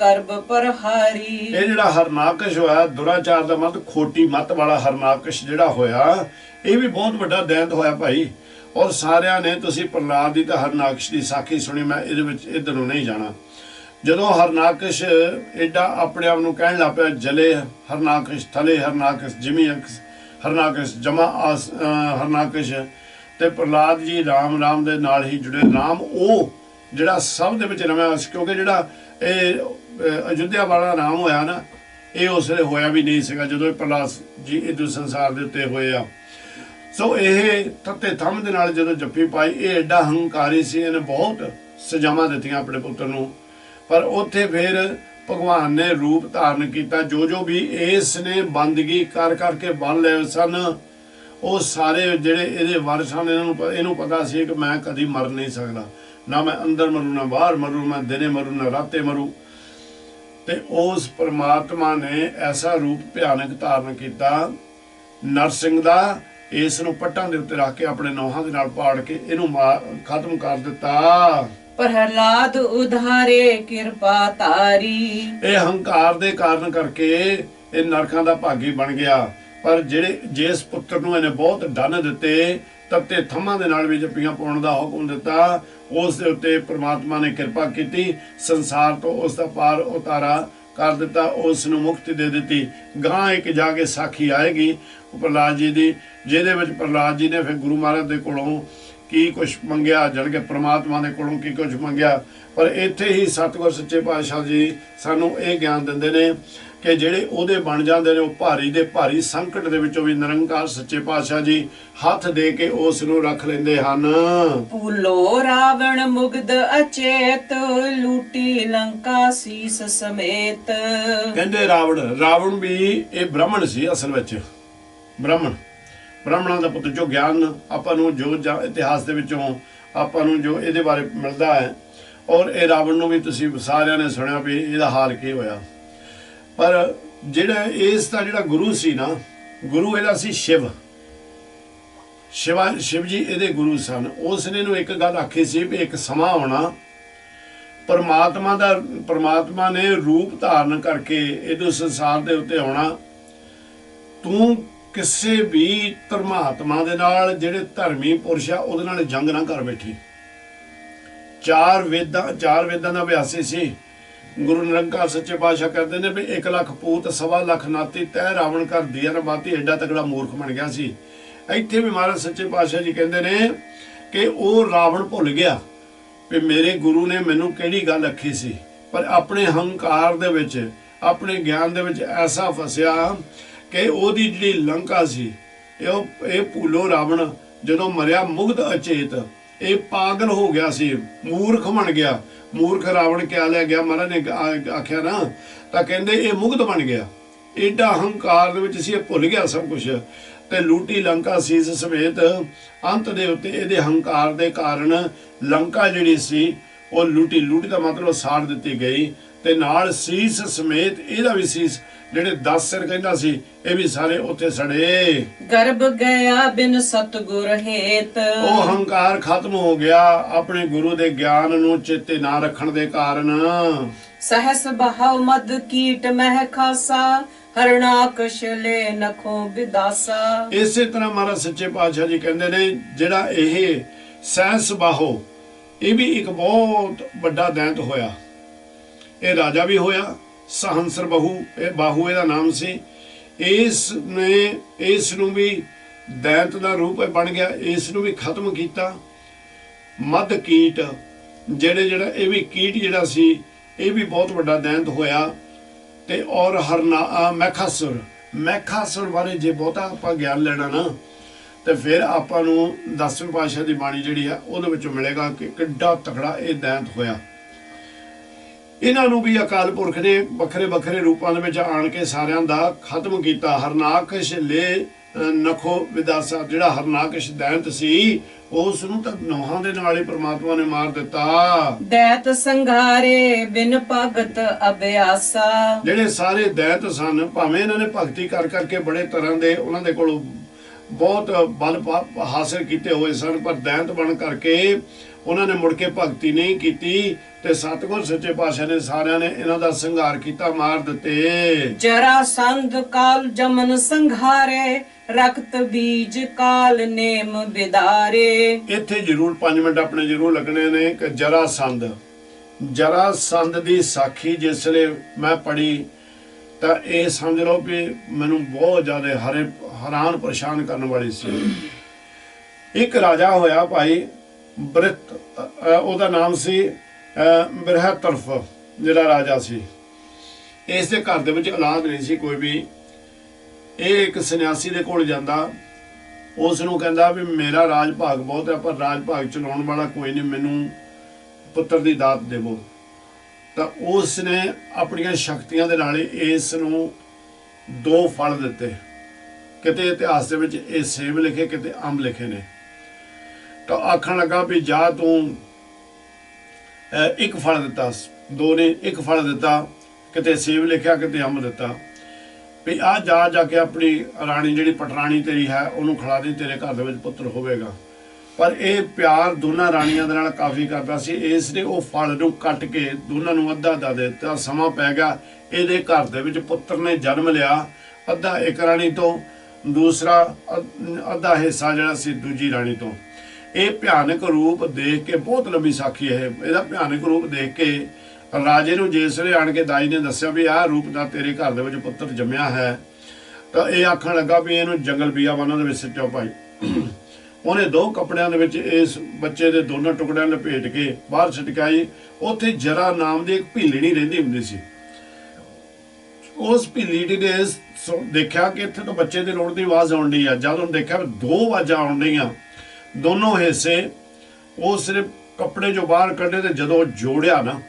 ਗਰਭ ਪਰਹਾਰੀ। ਇਹ ਜਿਹੜਾ ਹਰਨਾਕਸ਼ ਹੋਇਆ, ਦੁਰਾਚਾਰ ਦਾ ਮਤ, ਖੋਟੀ ਮਤ ਵਾਲਾ ਹਰਨਾਕਸ਼ ਜਿਹੜਾ ਹੋਇਆ, ਇਹ ਵੀ ਬਹੁਤ ਵੱਡਾ ਦੈਂਤ ਹੋਇਆ ਭਾਈ। ਔਰ ਸਾਰਿਆਂ ਨੇ ਤੁਸੀਂ ਪ੍ਰਹਲਾਦ ਦੀ ਤੇ ਹਰਨਾਕਸ਼ ਦੀ ਸਾਖੀ ਸੁਣੀ, ਮੈਂ ਇਹਦੇ ਵਿੱਚ ਇੱਧਰ ਨੂੰ ਨਹੀਂ ਜਾਣਾ। ਜਦੋਂ ਹਰਨਾਕਸ਼ ਐਡਾ ਆਪਣੇ ਆਪ ਨੂੰ ਕਹਿਣ ਲੱਗ ਪਿਆ, ਜਲੇ ਹਰਨਾਕਸ਼ ਥਲੇ ਹਰਨਾਕਸ਼ ਜਿਮੀ ਹਰਨਾਕਸ਼ ਜਮਾ ਹਰਨਾਕਸ਼, ਤੇ ਪ੍ਰਹਲਾਦ ਜੀ ਰਾਮ ਰਾਮ ਦੇ ਨਾਲ ਹੀ ਜੁੜੇ। ਰਾਮ ਉਹ ਜਿਹੜਾ ਸਭ ਦੇ ਵਿੱਚ ਰਮਿਆ, ਕਿਉਂਕਿ ਜਿਹੜਾ ਇਹ ਅਯੁੱਧਿਆ ਵਾਲਾ ਨਾਮ ਹੋਇਆ ਨਾ, ਇਹ ਉਸ ਵੇਲੇ ਹੋਇਆ ਵੀ ਨਹੀਂ ਸੀਗਾ ਜਦੋਂ ਇਹ ਪ੍ਰਹਲਾਦ ਜੀ ਇਦੂ ਸੰਸਾਰ ਦੇ ਉੱਤੇ ਹੋਏ ਆ। ਸੋ ਇਹ ਤੱਤੇ ਥੰਮ ਦੇ ਨਾਲ ਜਦੋਂ ਜੱਫੀ ਪਾਈ, ਇਹ ਐਡਾ ਹੰਕਾਰੀ ਸੀ, ਇਹਨੇ ਬਹੁਤ ਸਜ਼ਾਵਾਂ ਦਿੱਤੀਆਂ ਆਪਣੇ ਪੁੱਤਰ ਨੂੰ। ਪਰ ਉੱਥੇ ਫਿਰ ਭਗਵਾਨ ਨੇ ਰੂਪ ਧਾਰਨ ਕੀਤਾ। ਜੋ ਜੋ ਵੀ ਇਸ ਨੇ ਬੰਦਗੀ ਕਰ ਕਰਕੇ ਬਣ ਲਏ ਸਨ, ਉਹ ਸਾਰੇ ਜਿਹੜੇ ਇਹਦੇ ਵਾਰਿਸ ਹਨ, ਇਹਨੂੰ ਪਤਾ ਸੀ ਕਿ ਮੈਂ ਕਦੀ ਮਰ ਨਹੀਂ ਸਕਦਾ, ਨਾ ਮੈਂ ਅੰਦਰ ਮਰੂ ਨਾ ਬਾਹਰ ਮਰੂ, ਮੈਂ ਦਿਨੇ ਮਰੂ ਨਾ ਰਾਤੇ ਮਰੂ। ਤੇ ਉਸ ਪਰਮਾਤਮਾ ਨੇ ਐਸਾ ਰੂਪ ਭਿਆਨਕ ਧਾਰਨ ਕੀਤਾ ਨਰਸਿੰਘ ਦਾ, ਇਸ ਨੂੰ ਪੱਟਾਂ ਦੇ ਉੱਤੇ ਰੱਖ ਕੇ ਆਪਣੇ ਨੌਹਾਂ ਦੇ ਨਾਲ ਪਾੜ ਕੇ ਇਹਨੂੰ ਖਤਮ ਕਰ ਦਿੱਤਾ। ਪ੍ਰਹਲਾਦ ਉਧਾਰੇ ਕਿਰਪਾ ਤਾਰੀ, ਇਹ ਹੰਕਾਰ ਦੇ ਕਾਰਨ ਕਰਕੇ ਇਹ ਨਰਕਾਂ ਦਾ ਭਾਗੀ ਬਣ ਗਿਆ। ਪਰ ਜਿਹੜੇ ਜਿਸ ਪੁੱਤਰ ਨੂੰ ਇਹਨੇ ਬਹੁਤ ਡੰਨ ਦਿੱਤੇ, ਤੱਤੇ ਥੰਮਾਂ ਦੇ ਨਾਲ ਵੀ ਜੱਫੀਆਂ ਪਾਉਣ ਦਾ ਹੁਕਮ ਦਿੱਤਾ, ਉਸ ਦੇ ਉੱਤੇ ਪ੍ਰਮਾਤਮਾ ਨੇ ਕਿਰਪਾ ਕੀਤੀ, ਸੰਸਾਰ ਤੋਂ ਉਸ ਦਾ ਪਾਰ ਉਤਾਰਾ ਕਰ ਦਿੱਤਾ, ਉਸ ਨੂੰ ਮੁਕਤੀ ਦੇ ਦਿੱਤੀ। ਗਾਂ ਇੱਕ ਜਾ ਕੇ ਸਾਖੀ ਆਏਗੀ ਪ੍ਰਹਲਾਦ ਜੀ ਦੀ, ਜਿਹਦੇ ਵਿੱਚ ਪ੍ਰਹਲਾਦ ਜੀ ਨੇ ਫਿਰ ਗੁਰੂ ਮਹਾਰਾਜ ਦੇ ਕੋਲੋਂ ਕੀ ਕੁਛ ਮੰਗਿਆ, ਜਣ ਕੇ ਪ੍ਰਮਾਤਮਾ ਦੇ ਕੋਲੋਂ ਕੀ ਕੁਛ ਮੰਗਿਆ। ਪਰ ਇੱਥੇ ਹੀ ਸਤਿਗੁਰ ਸੱਚੇ ਪਾਤਸ਼ਾਹ ਜੀ ਸਾਨੂੰ ਇਹ ਗਿਆਨ ਦਿੰਦੇ ਨੇ ਕਿ ਜਿਹੜੇ ਉਹਦੇ ਬਣ ਜਾਂਦੇ ਨੇ, ਉਹ ਭਾਰੀ ਦੇ ਭਾਰੀ ਸੰਕਟ ਦੇ ਵਿੱਚੋਂ ਵੀ ਨਿਰੰਕਾਰ ਸੱਚੇ ਪਾਤਸ਼ਾਹ ਜੀ ਹੱਥ ਦੇ ਕੇ ਉਸ ਨੂੰ ਰੱਖ ਲੈਂਦੇ ਹਨ। ਭੂਲੋ ਰਾਵਣ ਮੁਗਧ ਅਚੇਤ, ਲੂਟੀ ਲੰਕਾ ਸੀਸ ਸਮੇਤ। ਕਹਿੰਦੇ ਰਾਵਣ ਵੀ ਇਹ ਬ੍ਰਾਹਮਣ ਸੀ ਅਸਲ ਵਿੱਚ, ਬ੍ਰਾਹਮਣਾਂ ਦਾ ਪੁੱਤ। ਜੋ ਗਿਆਨ ਆਪਾਂ ਨੂੰ ਜੋ ਇਤਿਹਾਸ ਦੇ ਵਿੱਚੋਂ ਆਪਾਂ ਨੂੰ ਜੋ ਇਹਦੇ ਬਾਰੇ ਮਿਲਦਾ ਹੈ, ਔਰ ਇਹ ਰਾਵਣ ਨੂੰ ਵੀ ਤੁਸੀਂ ਸਾਰਿਆਂ ਨੇ ਸੁਣਿਆ ਵੀ ਇਹਦਾ ਹਾਲ ਕੀ ਹੋਇਆ। ਪਰ ਜਿਹੜਾ ਇਸ ਦਾ ਜਿਹੜਾ ਗੁਰੂ ਸੀ ਨਾ, ਗੁਰੂ ਇਹਦਾ ਸੀ ਸ਼ਿਵ ਜੀ ਇਹਦੇ ਗੁਰੂ ਸਨ। ਉਸ ਨੇ ਇਹਨੂੰ ਇੱਕ ਗੱਲ ਆਖੀ ਸੀ ਵੀ ਇੱਕ ਸਮਾਂ ਆਉਣਾ, ਪਰਮਾਤਮਾ ਨੇ ਰੂਪ ਧਾਰਨ ਕਰਕੇ ਇਹਦੇ ਸੰਸਾਰ ਦੇ ਉੱਤੇ ਆਉਣਾ। ਤੂੰ ਕਿਸੇ ਵੀ ਧਰਮਾਤਮਾ ਦੇ ਨਾਲ, ਜਿਹੜੇ ਧਰਮੀ ਪੁਰਸ਼ ਆ, ਉਹਦੇ ਨਾਲ ਜੰਗ ਨਾ ਕਰ ਬੈਠੀ। ਚਾਰ ਵੇਦਾਂ ਦਾ ਅਭਿਆਸੀ ਸੀ। ਗੁਰੂ ਨਿਰੰਕਾਰ ਸੱਚੇ ਪਾਤਸ਼ਾਹ ਕਰਦੇ ਨੇ ਵੀ 1 ਲੱਖ ਪੂਤ 1.25 ਲੱਖ ਨਾਤੀ ਤੈ ਰਾਵਣ ਕਰ ਦੀਆ ਨਾ ਬਾਤੀ, ਐਡਾ ਤਕੜਾ ਮੂਰਖ ਬਣ ਗਿਆ ਸੀ। ਇੱਥੇ ਵੀ ਮਹਾਰਾਜ ਸੱਚੇ ਪਾਤਸ਼ਾਹ ਜੀ ਕਹਿੰਦੇ ਨੇ ਕਿ ਉਹ ਰਾਵਣ ਭੁੱਲ ਗਿਆ ਵੀ ਮੇਰੇ ਗੁਰੂ ਨੇ ਮੈਨੂੰ ਕਿਹੜੀ ਗੱਲ ਆਖੀ ਸੀ, ਪਰ ਆਪਣੇ ਹੰਕਾਰ ਦੇ ਵਿੱਚ, ਆਪਣੇ ਗਿਆਨ ਦੇ ਵਿੱਚ ਐਸਾ ਫਸਿਆ ਕਿ ਉਹਦੀ ਜਿਹੜੀ ਲੰਕਾ ਸੀ, ਇਹ ਭੂਲੋ ਰਾਵਣ ਜਦੋਂ ਮਰਿਆ ਮੁਗਧ ਅਚੇਤ, ਇਹ ਪਾਗਲ ਹੋ ਗਿਆ ਸੀ, ਮੂਰਖ ਬਣ ਗਿਆ। ਮੂਰਖ ਰਾਵਣ ਕਿਆ ਲਿਆ ਗਿਆ, ਮਹਾਰਾਜ ਨੇ ਆਖਿਆ ਨਾ, ਤਾਂ ਕਹਿੰਦੇ ਇਹ ਮੁਗਧ ਬਣ ਗਿਆ। ਏਡਾ ਹੰਕਾਰ ਦੇ ਵਿੱਚ ਸੀ, ਇਹ ਭੁੱਲ ਗਿਆ ਸਭ ਕੁਛ, ਤੇ ਲੂਟੀ ਲੰਕਾ ਸੀਸ ਸਮੇਤ। ਅੰਤ ਦੇ ਉੱਤੇ ਇਹਦੇ ਹੰਕਾਰ ਦੇ ਕਾਰਨ ਲੰਕਾ ਜਿਹੜੀ ਸੀ ਉਹ ਲੂਟੀ ਦਾ ਮਤਲਬ ਸਾੜ ਦਿੱਤੀ ਗਈ, ਤੇ ਨਾਲ ਸੀਸ ਸਮੇਤ ਇਹਦਾ ਵੀ ਸੀਸ, ਜਿਹੜੇ 10 ਸਿਰ ਕਹਿੰਦਾ ਸੀ, ਇਹ ਵੀ ਸਾਰੇ ਉੱਥੇ ਸੜੇ। ਗਰਭ ਗਿਆ ਬਿਨ ਸਤਗੁਰ ਹੇਤ, ਉਹ ਹੰਕਾਰ ਖਤਮ ਹੋ ਗਿਆ ਆਪਣੇ ਗੁਰੂ ਦੇ ਗਿਆਨ ਨੂੰ ਚੇਤੇ ਨਾ ਰੱਖਣ ਦੇ ਕਾਰਨ। ਸਹਸ ਬਹਾਉ ਮਦ ਕੀਟ ਮਹਿ ਖਾਸਾ, ਹਰਨਾਕਸ਼ ਲੈ ਨਖੋਂ ਵਿਦਾਸਾ। ਇਸੇ ਤਰ੍ਹਾਂ ਮਹਾਰਾਜ ਸੱਚੇ ਪਾਤਸ਼ਾਹ ਜੀ ਕਹਿੰਦੇ ਨੇ ਜਿਹੜਾ ਇਹ ਸਹਿਸ ਬਾਹੋ, ਇਹ ਵੀ ਇੱਕ ਬਹੁਤ ਵੱਡਾ ਦੈਂਤ ਹੋਇਆ। ਇਹ ਰਾਜਾ ਵੀ ਹੋਇਆ, ਸਹੰਸਰ ਬਾਹੂ, ਇਹ ਬਾਹੂ ਇਹਦਾ ਨਾਮ ਸੀ। ਇਸ ਨੂੰ ਵੀ ਦੈਂਤ ਦਾ ਰੂਪ ਬਣ ਗਿਆ, ਇਸ ਨੂੰ ਵੀ ਖਤਮ ਕੀਤਾ। ਮੱਧ ਕੀਟ ਜਿਹੜਾ ਇਹ ਵੀ ਕੀਟ ਜਿਹੜਾ ਸੀ, ਇਹ ਵੀ ਬਹੁਤ ਵੱਡਾ ਦੈਂਤ ਹੋਇਆ। ਤੇ ਔਰ ਮੈਖਾਸੁਰ ਬਾਰੇ ਜੇ ਬਹੁਤਾ ਆਪਾਂ ਗਿਆਨ ਲੈਣਾ ਨਾ ਤੇ ਫਿਰ ਆਪਾਂ ਨੂੰ 10ਵੇਂ ਪਾਤਸ਼ਾਹ ਦੀ ਬਾਣੀ ਜਿਹੜੀ ਆ ਉਹਦੇ ਵਿੱਚੋਂ ਮਿਲੇਗਾ ਕਿ ਕਿੱਡਾ ਤਕੜਾ ਇਹ ਦੈਂਤ ਹੋਇਆ। ਇਹਨਾਂ ਨੂੰ ਵੀ ਅਕਾਲ ਪੁਰਖ ਨੇ ਵੱਖਰੇ ਵੱਖਰੇ ਰੂਪਾਂ ਦੇ ਵਿੱਚ ਆਣ ਕੇ ਸਾਰਿਆਂ ਦਾ ਖਤਮ ਕੀਤਾ। ਹਰਨਾਕਸ਼ ਲੈ ਨਖੋ ਵਿਦਾਸਾ, ਜਿਹੜਾ ਹਰਨਾਕਸ਼ ਦੈਂਤ ਸੀ ਉਸ ਨੂੰ ਤਾਂ ਨੋਹਾਂ ਦੇ ਨਾਲ ਹੀ ਪ੍ਰਮਾਤਮਾ ਨੇ ਮਾਰ ਦਿੱਤਾ। ਦੈਤ ਸੰਘਾਰੇ ਬਿਨ ਭਗਤ ਅਭਿਆਸਾ, ਜਿਹੜੇ ਸਾਰੇ ਦੈਤ ਸਨ ਭਾਵੇਂ ਇਹਨਾਂ ਨੇ ਭਗਤੀ ਕਰ ਕਰਕੇ ਬੜੇ ਤਰ੍ਹਾਂ ਦੇ ਉਹਨਾਂ ਦੇ ਕੋਲ ਬਹੁਤ ਬਲ ਹਾਸਿਲ ਕੀਤੇ ਹੋਏ ਸਨ, ਪਰ ਦੈਂਤ ਬਣ ਕਰਕੇ ਉਹਨਾਂ ਨੇ ਮੁੜ ਕੇ ਭਗਤੀ ਨਹੀਂ ਕੀਤੀ ਤੇ ਸਤਿਗੁਰ ਸੱਚੇ ਪਾਤਸ਼ਾਹ ਨੇ ਸਾਰਿਆਂ ਨੇ ਇਹਨਾਂ ਦਾ ਸੰਘਾਰ ਕੀਤਾ, ਮਾਰ ਦਿੱਤੇ। ਜਰਾ ਸੰਧ ਕਾਲ ਜਮਨ ਸੰਘਾਰੇ, ਰਕਤ ਬੀਜ ਕਾਲ ਨੇਮ ਬਿਦਾਰੇ। ਇੱਥੇ ਜ਼ਰੂਰ 5 ਮਿੰਟ ਆਪਣੇ ਜ਼ਰੂਰ ਲੱਗਣੇ ਨੇ ਕਿ ਜਰਾ ਸੰਧ ਦੀ ਸਾਖੀ ਜਿਸਲੇ ਮੈਂ ਪੜ੍ਹੀ ਤਾਂ ਇਹ ਸਮਝ ਲਓ ਵੀ ਮੈਨੂੰ ਬਹੁਤ ਜ਼ਿਆਦਾ ਹੈਰਾਨ ਪਰੇਸ਼ਾਨ ਕਰਨ ਵਾਲੀ ਸੀ। ਇੱਕ ਰਾਜਾ ਹੋਇਆ ਭਾਈ ਬ੍ਰਿਤ, ਉਹਦਾ ਨਾਮ ਸੀ ਬ੍ਰਿਹਤਰਫ, ਜਿਹੜਾ ਰਾਜਾ ਸੀ। ਇਸ ਦੇ ਘਰ ਦੇ ਵਿੱਚ ਔਲਾਦ ਨਹੀਂ ਸੀ ਕੋਈ ਵੀ। ਇਹ ਇੱਕ ਸੰਨਿਆਸੀ ਦੇ ਕੋਲ ਜਾਂਦਾ, ਉਸ ਨੂੰ ਕਹਿੰਦਾ ਵੀ ਮੇਰਾ ਰਾਜ ਭਾਗ ਬਹੁਤ ਹੈ ਪਰ ਰਾਜ ਭਾਗ ਚਲਾਉਣ ਵਾਲਾ ਕੋਈ ਨਹੀਂ, ਮੈਨੂੰ ਪੁੱਤਰ ਦੀ ਦਾਤ ਦੇਵੋ। ਤਾਂ ਉਸ ਨੇ ਆਪਣੀਆਂ ਸ਼ਕਤੀਆਂ ਦੇ ਨਾਲ ਇਸ ਨੂੰ 2 ਫਲ ਦਿੱਤੇ। ਕਿਤੇ ਇਤਿਹਾਸ ਦੇ ਵਿੱਚ ਇਹ ਸੇਬ ਲਿਖੇ, ਕਿਤੇ ਅੰਬ ਲਿਖੇ ਨੇ। ਤਾਂ ਆਖਣ ਲੱਗਾ ਵੀ ਜਾ ਤੂੰ ਇੱਕ ਫਲ ਦਿੱਤਾ, 2 ਨੇ ਇੱਕ ਫਲ ਦਿੱਤਾ, ਕਿਤੇ ਸੇਬ ਲਿਖਿਆ ਕਿਤੇ ਅੰਬ ਦਿੱਤਾ, ਵੀ ਆ ਜਾ ਕੇ ਆਪਣੀ ਰਾਣੀ ਜਿਹੜੀ ਪਟਰਾਣੀ ਤੇਰੀ ਹੈ ਉਹਨੂੰ ਖਿਲਾ ਦੇ, ਤੇਰੇ ਘਰ ਦੇ ਵਿੱਚ ਪੁੱਤਰ ਹੋਵੇਗਾ। ਪਰ ਇਹ ਪਿਆਰ ਦੋਨਾਂ ਰਾਣੀਆਂ ਦੇ ਨਾਲ ਕਾਫੀ ਕਰਦਾ ਸੀ, ਇਸ ਨੇ ਉਹ ਫਲ ਨੂੰ ਕੱਟ ਕੇ ਦੋਨਾਂ ਨੂੰ ਅੱਧਾ ਅੱਧਾ ਦੇ ਦਿੱਤਾ। ਸਮਾਂ ਪੈ ਗਿਆ, ਇਹਦੇ ਘਰ ਦੇ ਵਿੱਚ ਪੁੱਤਰ ਨੇ ਜਨਮ ਲਿਆ, ਅੱਧਾ ਇੱਕ ਰਾਣੀ ਤੋਂ, ਦੂਸਰਾ ਅੱਧਾ ਹਿੱਸਾ ਜਿਹੜਾ ਸੀ ਦੂਜੀ ਰਾਣੀ ਤੋਂ। ਇਹ ਭਿਆਨਕ ਰੂਪ ਦੇਖ ਕੇ, ਬਹੁਤ ਲੰਬੀ ਸਾਖੀ ਹੈ, ਇਹਦਾ ਭਿਆਨਕ ਰੂਪ ਦੇਖ ਕੇ ਰਾਜੇ ਨੂੰ ਜਿਸ ਵੇਲੇ ਆਣ ਕੇ ਦਾਈ ਨੇ ਦੱਸਿਆ ਵੀ ਆਹ ਰੂਪ ਦਾ ਤੇਰੇ ਘਰ ਦੇ ਵਿੱਚ ਪੁੱਤਰ ਜੰਮਿਆ ਹੈ, ਤਾਂ ਇਹ ਆਖਣ ਲੱਗਾ ਵੀ ਇਹਨੂੰ ਜੰਗਲ ਬੀਆਬਾਨਾਂ ਦੇ ਵਿੱਚ ਸਿੱਟੋ ਭਾਈ। ਉਹਨੇ 2 ਕੱਪੜਿਆਂ ਦੇ ਵਿੱਚ ਇਸ ਬੱਚੇ ਦੇ ਦੋਨੋਂ ਟੁਕੜਿਆਂ ਲਪੇਟ ਕੇ ਬਾਹਰ ਛਟਕਾਈ। ਉੱਥੇ ਜਰਾ ਨਾਮ ਦੀ ਇੱਕ ਭੀਲਣੀ ਰਹਿੰਦੀ ਹੁੰਦੀ ਸੀ। ਉਸ ਭੀਲਣੀ ਨੇ ਦੇਖਿਆ ਕਿ ਇੱਥੇ ਤਾਂ ਬੱਚੇ ਦੇ ਰੋਣ ਦੀ ਆਵਾਜ਼ ਆਉਣ ਡਈ ਆ। ਜਦ ਉਹਨੇ ਦੇਖਿਆ 2 ਆਵਾਜ਼ਾਂ ਆਉਣ ਡਈਆਂ, ਦੋਨੋਂ ਹਿੱਸੇ, ਉਸ ਨੇ ਕੱਪੜੇ ਜੋ ਬਾਹਰ ਕੱਢੇ ਤੇ ਜਦੋਂ ਜੋੜਿਆ ਨਾ,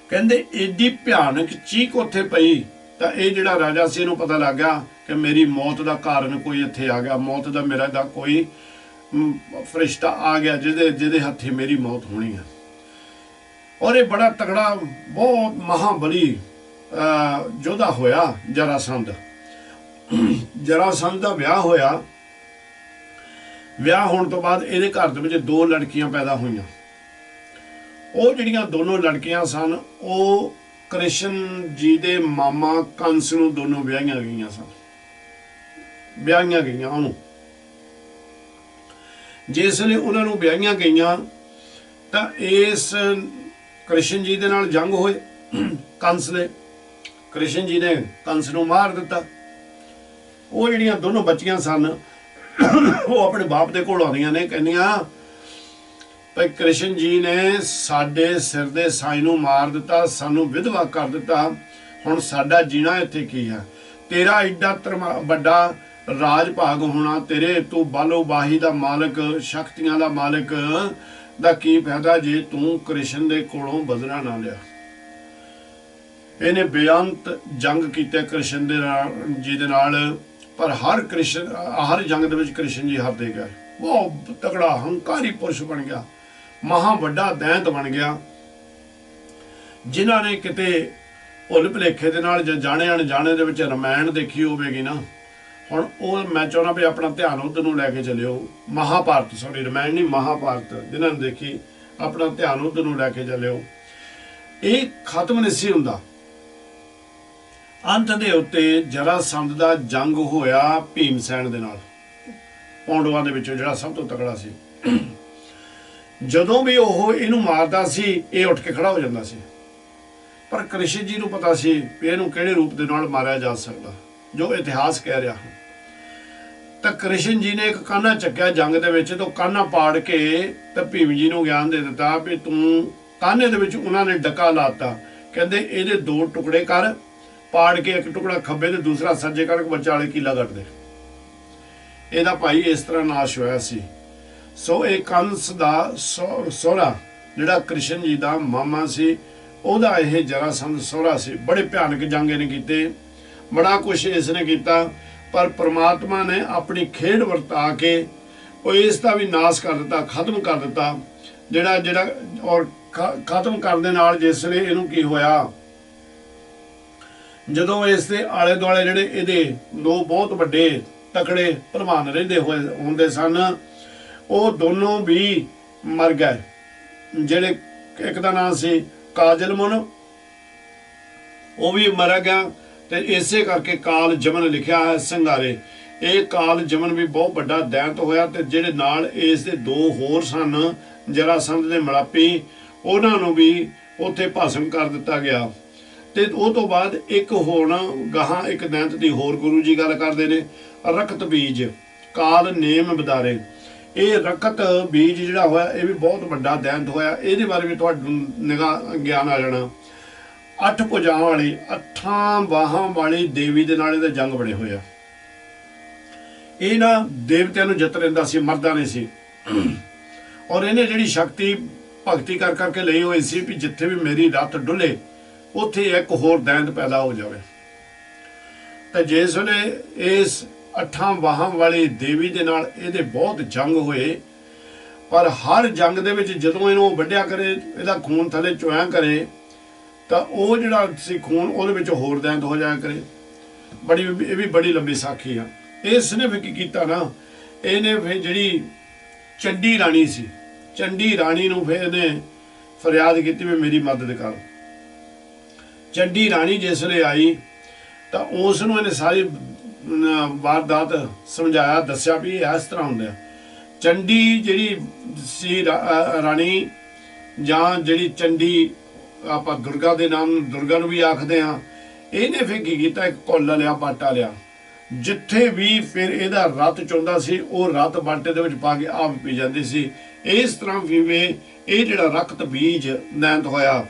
ਕਹਿੰਦੇ ਏਡੀ ਭਿਆਨਕ ਚੀਕ ਉੱਥੇ ਪਈ ਤਾਂ ਇਹ ਜਿਹੜਾ ਰਾਜਾ ਸੀ ਇਹਨੂੰ ਪਤਾ ਲੱਗ ਗਿਆ ਕਿ ਮੇਰੀ ਮੌਤ ਦਾ ਕਾਰਨ ਕੋਈ ਇੱਥੇ ਆ ਗਿਆ, ਮੌਤ ਦਾ ਮੇਰਾ ਦਾ ਕੋਈ ਫਰਿਸ਼ਤਾ ਆ ਗਿਆ ਜਿਹਦੇ ਹੱਥੀ ਮੇਰੀ ਮੌਤ ਹੋਣੀ ਹੈ। ਔਰ ਇਹ ਬੜਾ ਤਗੜਾ, ਬਹੁਤ ਮਹਾਬਲੀ ਯੋਧਾ ਹੋਇਆ ਜਰਾਸੰਧ। ਜਰਾਸੰਧ ਦਾ ਵਿਆਹ ਹੋਇਆ। ਵਿਆਹ ਹੋਣ ਤੋਂ ਬਾਅਦ ਇਹਦੇ ਘਰ ਦੇ ਵਿੱਚ 2 ਲੜਕੀਆਂ ਪੈਦਾ ਹੋਈਆਂ। ਉਹ ਜਿਹੜੀਆਂ ਦੋਨੋਂ ਲੜਕੀਆਂ ਸਨ ਉਹ ਕ੍ਰਿਸ਼ਨ ਜੀ ਦੇ ਮਾਮਾ ਕੰਸ ਨੂੰ ਦੋਨੋਂ ਵਿਆਹੀਆਂ ਗਈਆਂ ਸਨ। ਵਿਆਹੀਆਂ ਗਈਆਂ ਉਹਨੂੰ। ਜਿਸ ਵੇਲੇ ਉਹਨਾਂ ਨੂੰ ਵਿਆਹੀਆਂ ਗਈਆਂ ਤਾਂ ਇਸ ਕ੍ਰਿਸ਼ਨ ਜੀ ਦੇ ਨਾਲ ਜੰਗ ਹੋਏ ਕੰਸ ਦੇ। ਕ੍ਰਿਸ਼ਨ ਜੀ ਨੇ ਕੰਸ ਨੂੰ ਮਾਰ ਦਿੱਤਾ। ਉਹ ਜਿਹੜੀਆਂ ਦੋਨੋਂ ਬੱਚੀਆਂ ਸਨ ਉਹ ਆਪਣੇ ਬਾਪ ਦੇ ਕੋਲ ਆਉਂਦੀਆਂ ਨੇ, ਕਹਿੰਦੀਆਂ ਭਾਈ ਕ੍ਰਿਸ਼ਨ ਜੀ ਨੇ ਸਾਡੇ ਸਿਰ ਦੇ ਸਾਈਂ ਨੂੰ ਮਾਰ ਦਿੱਤਾ, ਸਾਨੂੰ ਵਿਧਵਾ ਕਰ ਦਿੱਤਾ, ਹੁਣ ਸਾਡਾ ਜੀਣਾ ਇੱਥੇ ਕੀ ਹੈ? ਤੇਰਾ ਐਡਾ ਵੱਡਾ ਰਾਜ ਭਾਗ ਹੋਣਾ, ਤੇਰੇ ਤੂੰ ਬਾਲੋ ਬਾਹੀ ਦਾ ਮਾਲਕ, ਸ਼ਕਤੀਆਂ ਦਾ ਮਾਲਕ ਦਾ ਕੀ ਫਾਇਦਾ ਜੇ ਤੂੰ ਕ੍ਰਿਸ਼ਨ ਦੇ ਕੋਲੋਂ ਬਦਲਾ ਨਾ ਲਿਆ। ਇਹਨੇ ਬੇਅੰਤ ਜੰਗ ਕੀਤੇ ਕ੍ਰਿਸ਼ਨ ਦੇ ਜੀ ਦੇ ਨਾਲ, ਪਰ ਹਰ ਜੰਗ ਦੇ ਵਿੱਚ ਕ੍ਰਿਸ਼ਨ ਜੀ ਹਾਰਦੇ ਗਏ। ਬਹੁਤ ਤਗੜਾ ਹੰਕਾਰੀ ਪੁਰਸ਼ ਬਣ ਗਿਆ, ਮਹਾ ਵੱਡਾ ਦੈਂਤ ਬਣ ਗਿਆ। ਜਿਨ੍ਹਾਂ ਨੇ ਕਿਤੇ ਭੁੱਲ ਭੁਲੇਖੇ ਦੇ ਨਾਲ ਜਾਂ ਜਾਣੇ ਅਣਜਾਣੇ ਦੇ ਵਿੱਚ ਰਮਾਇਣ ਦੇਖੀ ਹੋਵੇਗੀ ਨਾ, ਹੁਣ ਉਹ ਮੈਂ ਚਾਹੁੰਦਾ ਵੀ ਆਪਣਾ ਧਿਆਨ ਉੱਧਰ ਨੂੰ ਲੈ ਕੇ ਚੱਲਿਓ। ਮਹਾਭਾਰਤ, ਸੌਰੀ ਰਮਾਇਣ ਨਹੀਂ, ਮਹਾਭਾਰਤ ਜਿਨ੍ਹਾਂ ਨੇ ਦੇਖੀ ਆਪਣਾ ਧਿਆਨ ਉੱਧਰ ਨੂੰ ਲੈ ਕੇ ਚੱਲਿਓ। ਇਹ ਖਤਮ ਨਹੀਂ ਸੀ ਹੁੰਦਾ। ਅੰਤ ਦੇ ਉੱਤੇ ਜਰਾਸੰਧ ਦਾ ਜੰਗ ਹੋਇਆ ਭੀਮਸੈਨ ਦੇ ਨਾਲ, ਪਾਂਡਵਾਂ ਦੇ ਵਿੱਚੋਂ ਜਿਹੜਾ ਸਭ ਤੋਂ ਤਕੜਾ ਸੀ। ਜਦੋਂ ਵੀ ਉਹ ਇਹਨੂੰ ਮਾਰਦਾ ਸੀ ਇਹ ਉੱਠ ਕੇ ਖੜਾ ਹੋ ਜਾਂਦਾ ਸੀ, ਪਰ ਕ੍ਰਿਸ਼ਨ ਜੀ ਨੂੰ ਪਤਾ ਸੀ ਵੀ ਇਹਨੂੰ ਕਿਹੜੇ ਰੂਪ ਦੇ ਨਾਲ ਮਾਰਿਆ ਜਾ ਸਕਦਾ, ਜੋ ਇਤਿਹਾਸ ਕਹਿ ਰਿਹਾ ਹੈ। ਤਾਂ ਕ੍ਰਿਸ਼ਨ ਜੀ ਨੇ ਇੱਕ ਕਾਨਾ ਚੱਕਿਆ ਜੰਗ ਦੇ ਵਿੱਚ, ਤਾਂ ਕਾਨਾ ਪਾੜ ਕੇ ਤਾਂ ਭੀਮ ਜੀ ਨੂੰ ਗਿਆਨ ਦੇ ਦਿੱਤਾ ਵੀ ਤੂੰ ਕਾਨੇ ਦੇ ਵਿੱਚ ਉਹਨਾਂ ਨੇ ਡੱਕਾ ਲਾਤਾ, ਕਹਿੰਦੇ ਇਹਦੇ 2 ਟੁਕੜੇ ਕਰ, ਪਾੜ ਕੇ ਇੱਕ ਟੁਕੜਾ ਖੱਬੇ ਤੇ ਦੂਸਰਾ ਸੱਜੇ ਕਰਕੇ ਵਿਚਾਲੇ ਕੀਲਾ ਕੱਢ ਦੇ। ਇਹਦਾ ਭਾਈ ਇਸ ਤਰ੍ਹਾਂ ਨਾਸ਼ ਹੋਇਆ ਸੀ। ਸੋ ਇਹ ਕੰਸ ਦਾ ਸੋਹਰਾ ਜਿਹੜਾ ਕ੍ਰਿਸ਼ਨ ਜੀ ਦਾ ਮਾਮਾ ਸੀ, ਉਹਦਾ ਇਹ ਜਰਾਸੰਧ ਸੋਹਰਾ ਸੀ। ਬੜੇ ਭਿਆਨਕ ਜੰਗ ਇਹਨੇ ਕੀਤੇ, ਬੜਾ ਕੁਛ ਇਸ ਨੇ ਕੀਤਾ, ਪਰ ਪ੍ਰਮਾਤਮਾ ਨੇ ਆਪਣੀ ਖੇਡ ਵਰਤਾ ਕੇ ਉਹ ਇਸ ਦਾ ਵੀ ਨਾਸ਼ ਕਰ ਦਿੱਤਾ, ਖਤਮ ਕਰ ਦਿੱਤਾ। ਜਿਹੜਾ ਔਰ ਖਤਮ ਕਰਨ ਦੇ ਨਾਲ ਜਿਸ ਵੇਲੇ ਇਹਨੂੰ ਕੀ ਹੋਇਆ, ਜਦੋਂ ਇਸ ਦੇ ਆਲੇ ਦੁਆਲੇ ਜਿਹੜੇ ਇਹਦੇ 2 ਬਹੁਤ ਵੱਡੇ ਤਕੜੇ ਭਲਵਾਨ ਰਹਿੰਦੇ ਹੁੰਦੇ ਸਨ, ਉਹ ਦੋਨੋਂ ਵੀ ਮਰ ਗਏ। ਜਿਹੜੇ ਇੱਕ ਦਾ ਨਾਮ ਸੀ ਕਾਜਲਮੁਨ, ਉਹ ਵੀ ਮਰ ਗਿਆ। ਤੇ ਇਸੇ ਕਰਕੇ ਕਾਲ ਜਮਨ ਲਿਖਿਆ ਹੈ ਸੰਘਾਰੇ। ਇਹ ਕਾਲ ਜਮਨ ਵੀ ਬਹੁਤ ਵੱਡਾ ਦੈਂਤ ਹੋਇਆ, ਤੇ ਜਿਹੜੇ ਨਾਲ ਇਸ ਦੇ 2 ਹੋਰ ਸਨ ਜਰਾਸੰਧ ਦੇ ਮਲਾਪੀ, ਉਹਨਾਂ ਨੂੰ ਵੀ ਉੱਥੇ ਭਸਮ ਕਰ ਦਿੱਤਾ ਗਿਆ। ਤੇ ਉਹ ਤੋਂ ਬਾਅਦ ਇੱਕ ਹੁਣ ਗਾਹਾਂ ਇੱਕ ਦੈਂਤ ਦੀ ਹੋਰ ਗੁਰੂ ਜੀ ਗੱਲ ਕਰਦੇ ਨੇ, ਰਕਤ ਬੀਜ ਕਾਲ ਨੇਮ ਬਦਾਰੇ। ਇਹ ਰਕਤ ਬੀਜ ਜਿਹੜਾ ਹੋਇਆ, ਇਹ ਵੀ ਬਹੁਤ ਵੱਡਾ ਦੈਂਤ ਹੋਇਆ। ਇਹਦੇ ਬਾਰੇ ਵੀ ਤੁਹਾਨੂੰ ਨਿਗਾਹ ਗਿਆਨ ਆ ਜਾਣਾ। 8 ਭੁਜਾਵਾਂ ਵਾਲੀ 8 ਬਾਹਾਂ ਵਾਲੀ ਦੇਵੀ ਦੇ ਨਾਲ ਇਹਦਾ ਜੰਗ ਬੜੇ ਹੋਇਆ। ਇਹ ਨਾ ਦੇਵਤਿਆਂ ਨੂੰ ਜਿੱਤ ਲੈਂਦਾ ਸੀ, ਮਰਦਾ ਨਹੀਂ ਸੀ। ਔਰ ਇਹਨੇ ਜਿਹੜੀ ਸ਼ਕਤੀ ਭਗਤੀ ਕਰ ਕਰਕੇ ਲਈ ਹੋਈ ਸੀ ਵੀ ਜਿੱਥੇ ਵੀ ਮੇਰੀ ਰੱਥ ਡੁੱਲੇ ਉੱਥੇ ਇੱਕ ਹੋਰ ਦੈਂਤ ਪੈਦਾ ਹੋ ਜਾਵੇ। ਤੇ ਜਿਸ ਵੇਲੇ ਇਸ 8 ਬਾਹਾਂ ਵਾਲੀ ਦੇਵੀ ਦੇ ਨਾਲ ਇਹਦੇ ਬਹੁਤ ਜੰਗ ਹੋਏ, ਪਰ ਹਰ ਜੰਗ ਦੇ ਵਿੱਚ ਜਦੋਂ ਇਹਨੂੰ ਵੱਢਿਆ ਕਰੇ, ਇਹਦਾ ਖੂਨ ਥੱਲੇ ਚੋਇਆ ਕਰੇ, ਤਾਂ ਉਹ ਜਿਹੜਾ ਸੀ ਖੂਨ ਉਹਦੇ ਵਿੱਚ ਹੋਰ ਦੈਂਤ ਹੋ ਜਾਇਆ ਕਰੇ। ਇਹ ਵੀ ਬੜੀ ਲੰਬੀ ਸਾਖੀ ਆ। ਇਸ ਨੇ ਫਿਰ ਕੀ ਕੀਤਾ ਨਾ, ਇਹਨੇ ਫਿਰ ਜਿਹੜੀ ਚੰਡੀ ਰਾਣੀ ਸੀ, ਚੰਡੀ ਰਾਣੀ ਨੂੰ ਫਿਰ ਇਹਨੇ ਫਰਿਆਦ ਕੀਤੀ ਵੀ ਮੇਰੀ ਮਦਦ ਕਰ। ਚੰਡੀ ਰਾਣੀ ਜਿਸ ਵੇਲੇ ਆਈ ਤਾਂ ਉਸ ਨੂੰ ਇਹਨੇ ਸਾਰੀ ਵਾਰਦਾਤ ਸਮਝਾਇਆ, ਦੱਸਿਆ ਵੀ ਇਸ ਤਰ੍ਹਾਂ ਹੁੰਦਾ। ਚੰਡੀ ਜਿਹੜੀ ਸੀ ਰਾਣੀ, ਜਾਂ ਜਿਹੜੀ ਚੰਡੀ ਆਪਾਂ ਦੁਰਗਾ ਦੇ ਨਾਮ ਦੁਰਗਾ ਨੂੰ ਵੀ ਆਖਦੇ ਹਾਂ, ਇਹਨੇ ਫਿਰ ਕੀ ਕੀਤਾ, ਇੱਕ ਕੁੱਲ ਲਿਆ, ਬਾਟਾ ਲਿਆ। ਜਿੱਥੇ ਵੀ ਫਿਰ ਇਹਦਾ ਰਤ ਚੁੰਦਾ ਸੀ, ਉਹ ਰਤ ਬਾਟੇ ਦੇ ਵਿੱਚ ਪਾ ਕੇ ਆਪ ਪੀ ਜਾਂਦੀ ਸੀ। ਇਸ ਤਰ੍ਹਾਂ ਵੀ ਇਹ ਜਿਹੜਾ ਰਕਤ ਬੀਜ ਦੈਂਤ ਹੋਇਆ,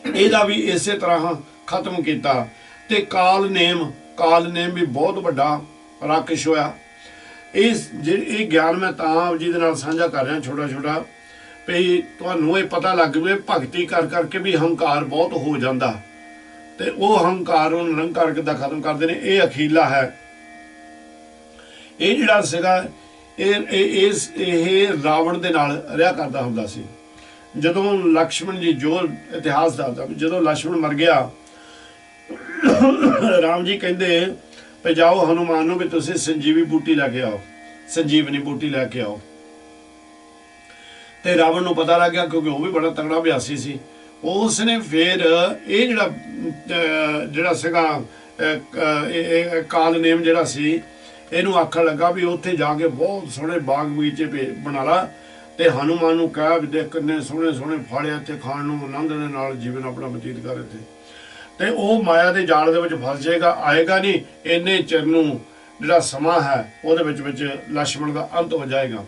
ਇਹਦਾ ਵੀ ਇਸੇ ਤਰ੍ਹਾਂ ਖਤਮ ਕੀਤਾ। ਤੇ ਕਾਲ ਨੇਮ ਵੀ ਬਹੁਤ ਵੱਡਾ ਰਾਕਸ਼ ਹੋਇਆ। ਇਹ ਗਿਆਨ ਮੈਂ ਤਾਂ ਆਪ ਜੀ ਦੇ ਨਾਲ ਸਾਂਝਾ ਕਰ ਰਿਹਾ ਛੋਟਾ ਛੋਟਾ, ਵੀ ਤੁਹਾਨੂੰ ਇਹ ਪਤਾ ਲੱਗ ਜਾਵੇ ਭਗਤੀ ਕਰ ਕਰਕੇ ਵੀ ਹੰਕਾਰ ਬਹੁਤ ਹੋ ਜਾਂਦਾ, ਤੇ ਉਹ ਹੰਕਾਰ ਨੂੰ ਨਿਰੰਕਾਰ ਕਿੱਦਾਂ ਖਤਮ ਕਰਦੇ ਨੇ। ਇਹ ਅਖੀਲਾ ਹੈ। ਇਹ ਜਿਹੜਾ ਸੀਗਾ ਇਹ ਰਾਵਣ ਦੇ ਨਾਲ ਰਿਹਾ ਕਰਦਾ ਹੁੰਦਾ ਸੀ। ਜਦੋਂ ਲਕਸ਼ਮਣ ਜੀ, ਜੋ ਇਤਿਹਾਸ ਦੱਸਦਾ, ਜਦੋਂ ਲਕਸ਼ਮਣ ਮਰ ਗਿਆ, ਰਾਮ ਜੀ ਕਹਿੰਦੇ ਵੀ ਜਾਓ ਹਨੂਮਾਨ ਨੂੰ ਵੀ ਤੁਸੀਂ ਸੰਜੀਵੀ ਬੂਟੀ ਲੈ ਕੇ ਆਓ, ਸੰਜੀਵਨੀ ਬੂਟੀ ਲੈ ਕੇ ਆਓ। ਤੇ ਰਾਵਣ ਨੂੰ ਪਤਾ ਲੱਗ ਗਿਆ, ਕਿਉਂਕਿ ਉਹ ਵੀ ਬੜਾ ਤਗੜਾ ਅਭਿਆਸੀ ਸੀ। ਉਸ ਨੇ ਫਿਰ ਇਹ ਜਿਹੜਾ ਸੀਗਾ ਕਾਲ ਨੇਮ ਜਿਹੜਾ ਸੀ, ਇਹਨੂੰ ਆਖਣ ਲੱਗਾ ਵੀ ਉੱਥੇ ਜਾ ਕੇ ਬਹੁਤ ਸੋਹਣੇ ਬਾਗ ਬਗੀਚੇ ਬਣਾ ਲਾ, ਤੇ ਹਨੂਮਾਨ ਨੂੰ ਕਹਿ ਵੀ ਦੇਖ ਕਿੰਨੇ ਸੋਹਣੇ ਸੋਹਣੇ ਫਲ ਇੱਥੇ ਖਾਣ ਨੂੰ, ਆਨੰਦ ਦੇ ਨਾਲ ਜੀਵਨ ਆਪਣਾ ਬਤੀਤ ਕਰ ਇੱਥੇ। ਤੇ ਉਹ ਮਾਇਆ ਦੇ ਜਾਲ ਦੇ ਵਿੱਚ ਫਸ ਜਾਏਗਾ, ਆਏਗਾ ਨਹੀਂ। ਇੰਨੇ ਚਿਰ ਨੂੰ ਜਿਹੜਾ ਸਮਾਂ ਹੈ ਉਹਦੇ ਵਿੱਚ ਲਕਸ਼ਮਣ ਦਾ ਅੰਤ ਹੋ ਜਾਏਗਾ।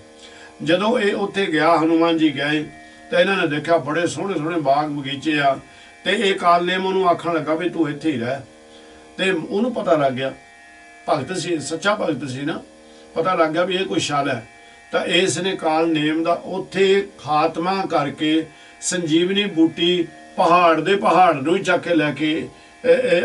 ਜਦੋਂ ਇਹ ਉੱਥੇ ਗਿਆ, ਹਨੂਮਾਨ ਜੀ ਗਏ, ਤੇ ਇਹਨਾਂ ਨੇ ਦੇਖਿਆ ਬੜੇ ਸੋਹਣੇ ਸੋਹਣੇ ਬਾਗ ਬਗੀਚੇ ਆ। ਤੇ ਇਹ ਕਾਲ ਨੇਮ ਉਹਨੂੰ ਆਖਣ ਲੱਗਾ ਵੀ ਤੂੰ ਇੱਥੇ ਹੀ ਰਹਿ। ਤੇ ਉਹਨੂੰ ਪਤਾ ਲੱਗ ਗਿਆ, ਭਗਤ ਸੀ, ਸੱਚਾ ਭਗਤ ਸੀ ਨਾ, ਪਤਾ ਲੱਗ ਗਿਆ ਵੀ ਇਹ ਕੋਈ ਛਲ ਹੈ। ਤਾਂ ਇਸ ਨੇ ਕਾਲ ਨੇਮ ਦਾ ਉੱਥੇ ਖਾਤਮਾ ਕਰਕੇ ਸੰਜੀਵਨੀ ਬੂਟੀ ਪਹਾੜ ਨੂੰ ਹੀ ਚੱਕ ਕੇ ਲੈ ਕੇ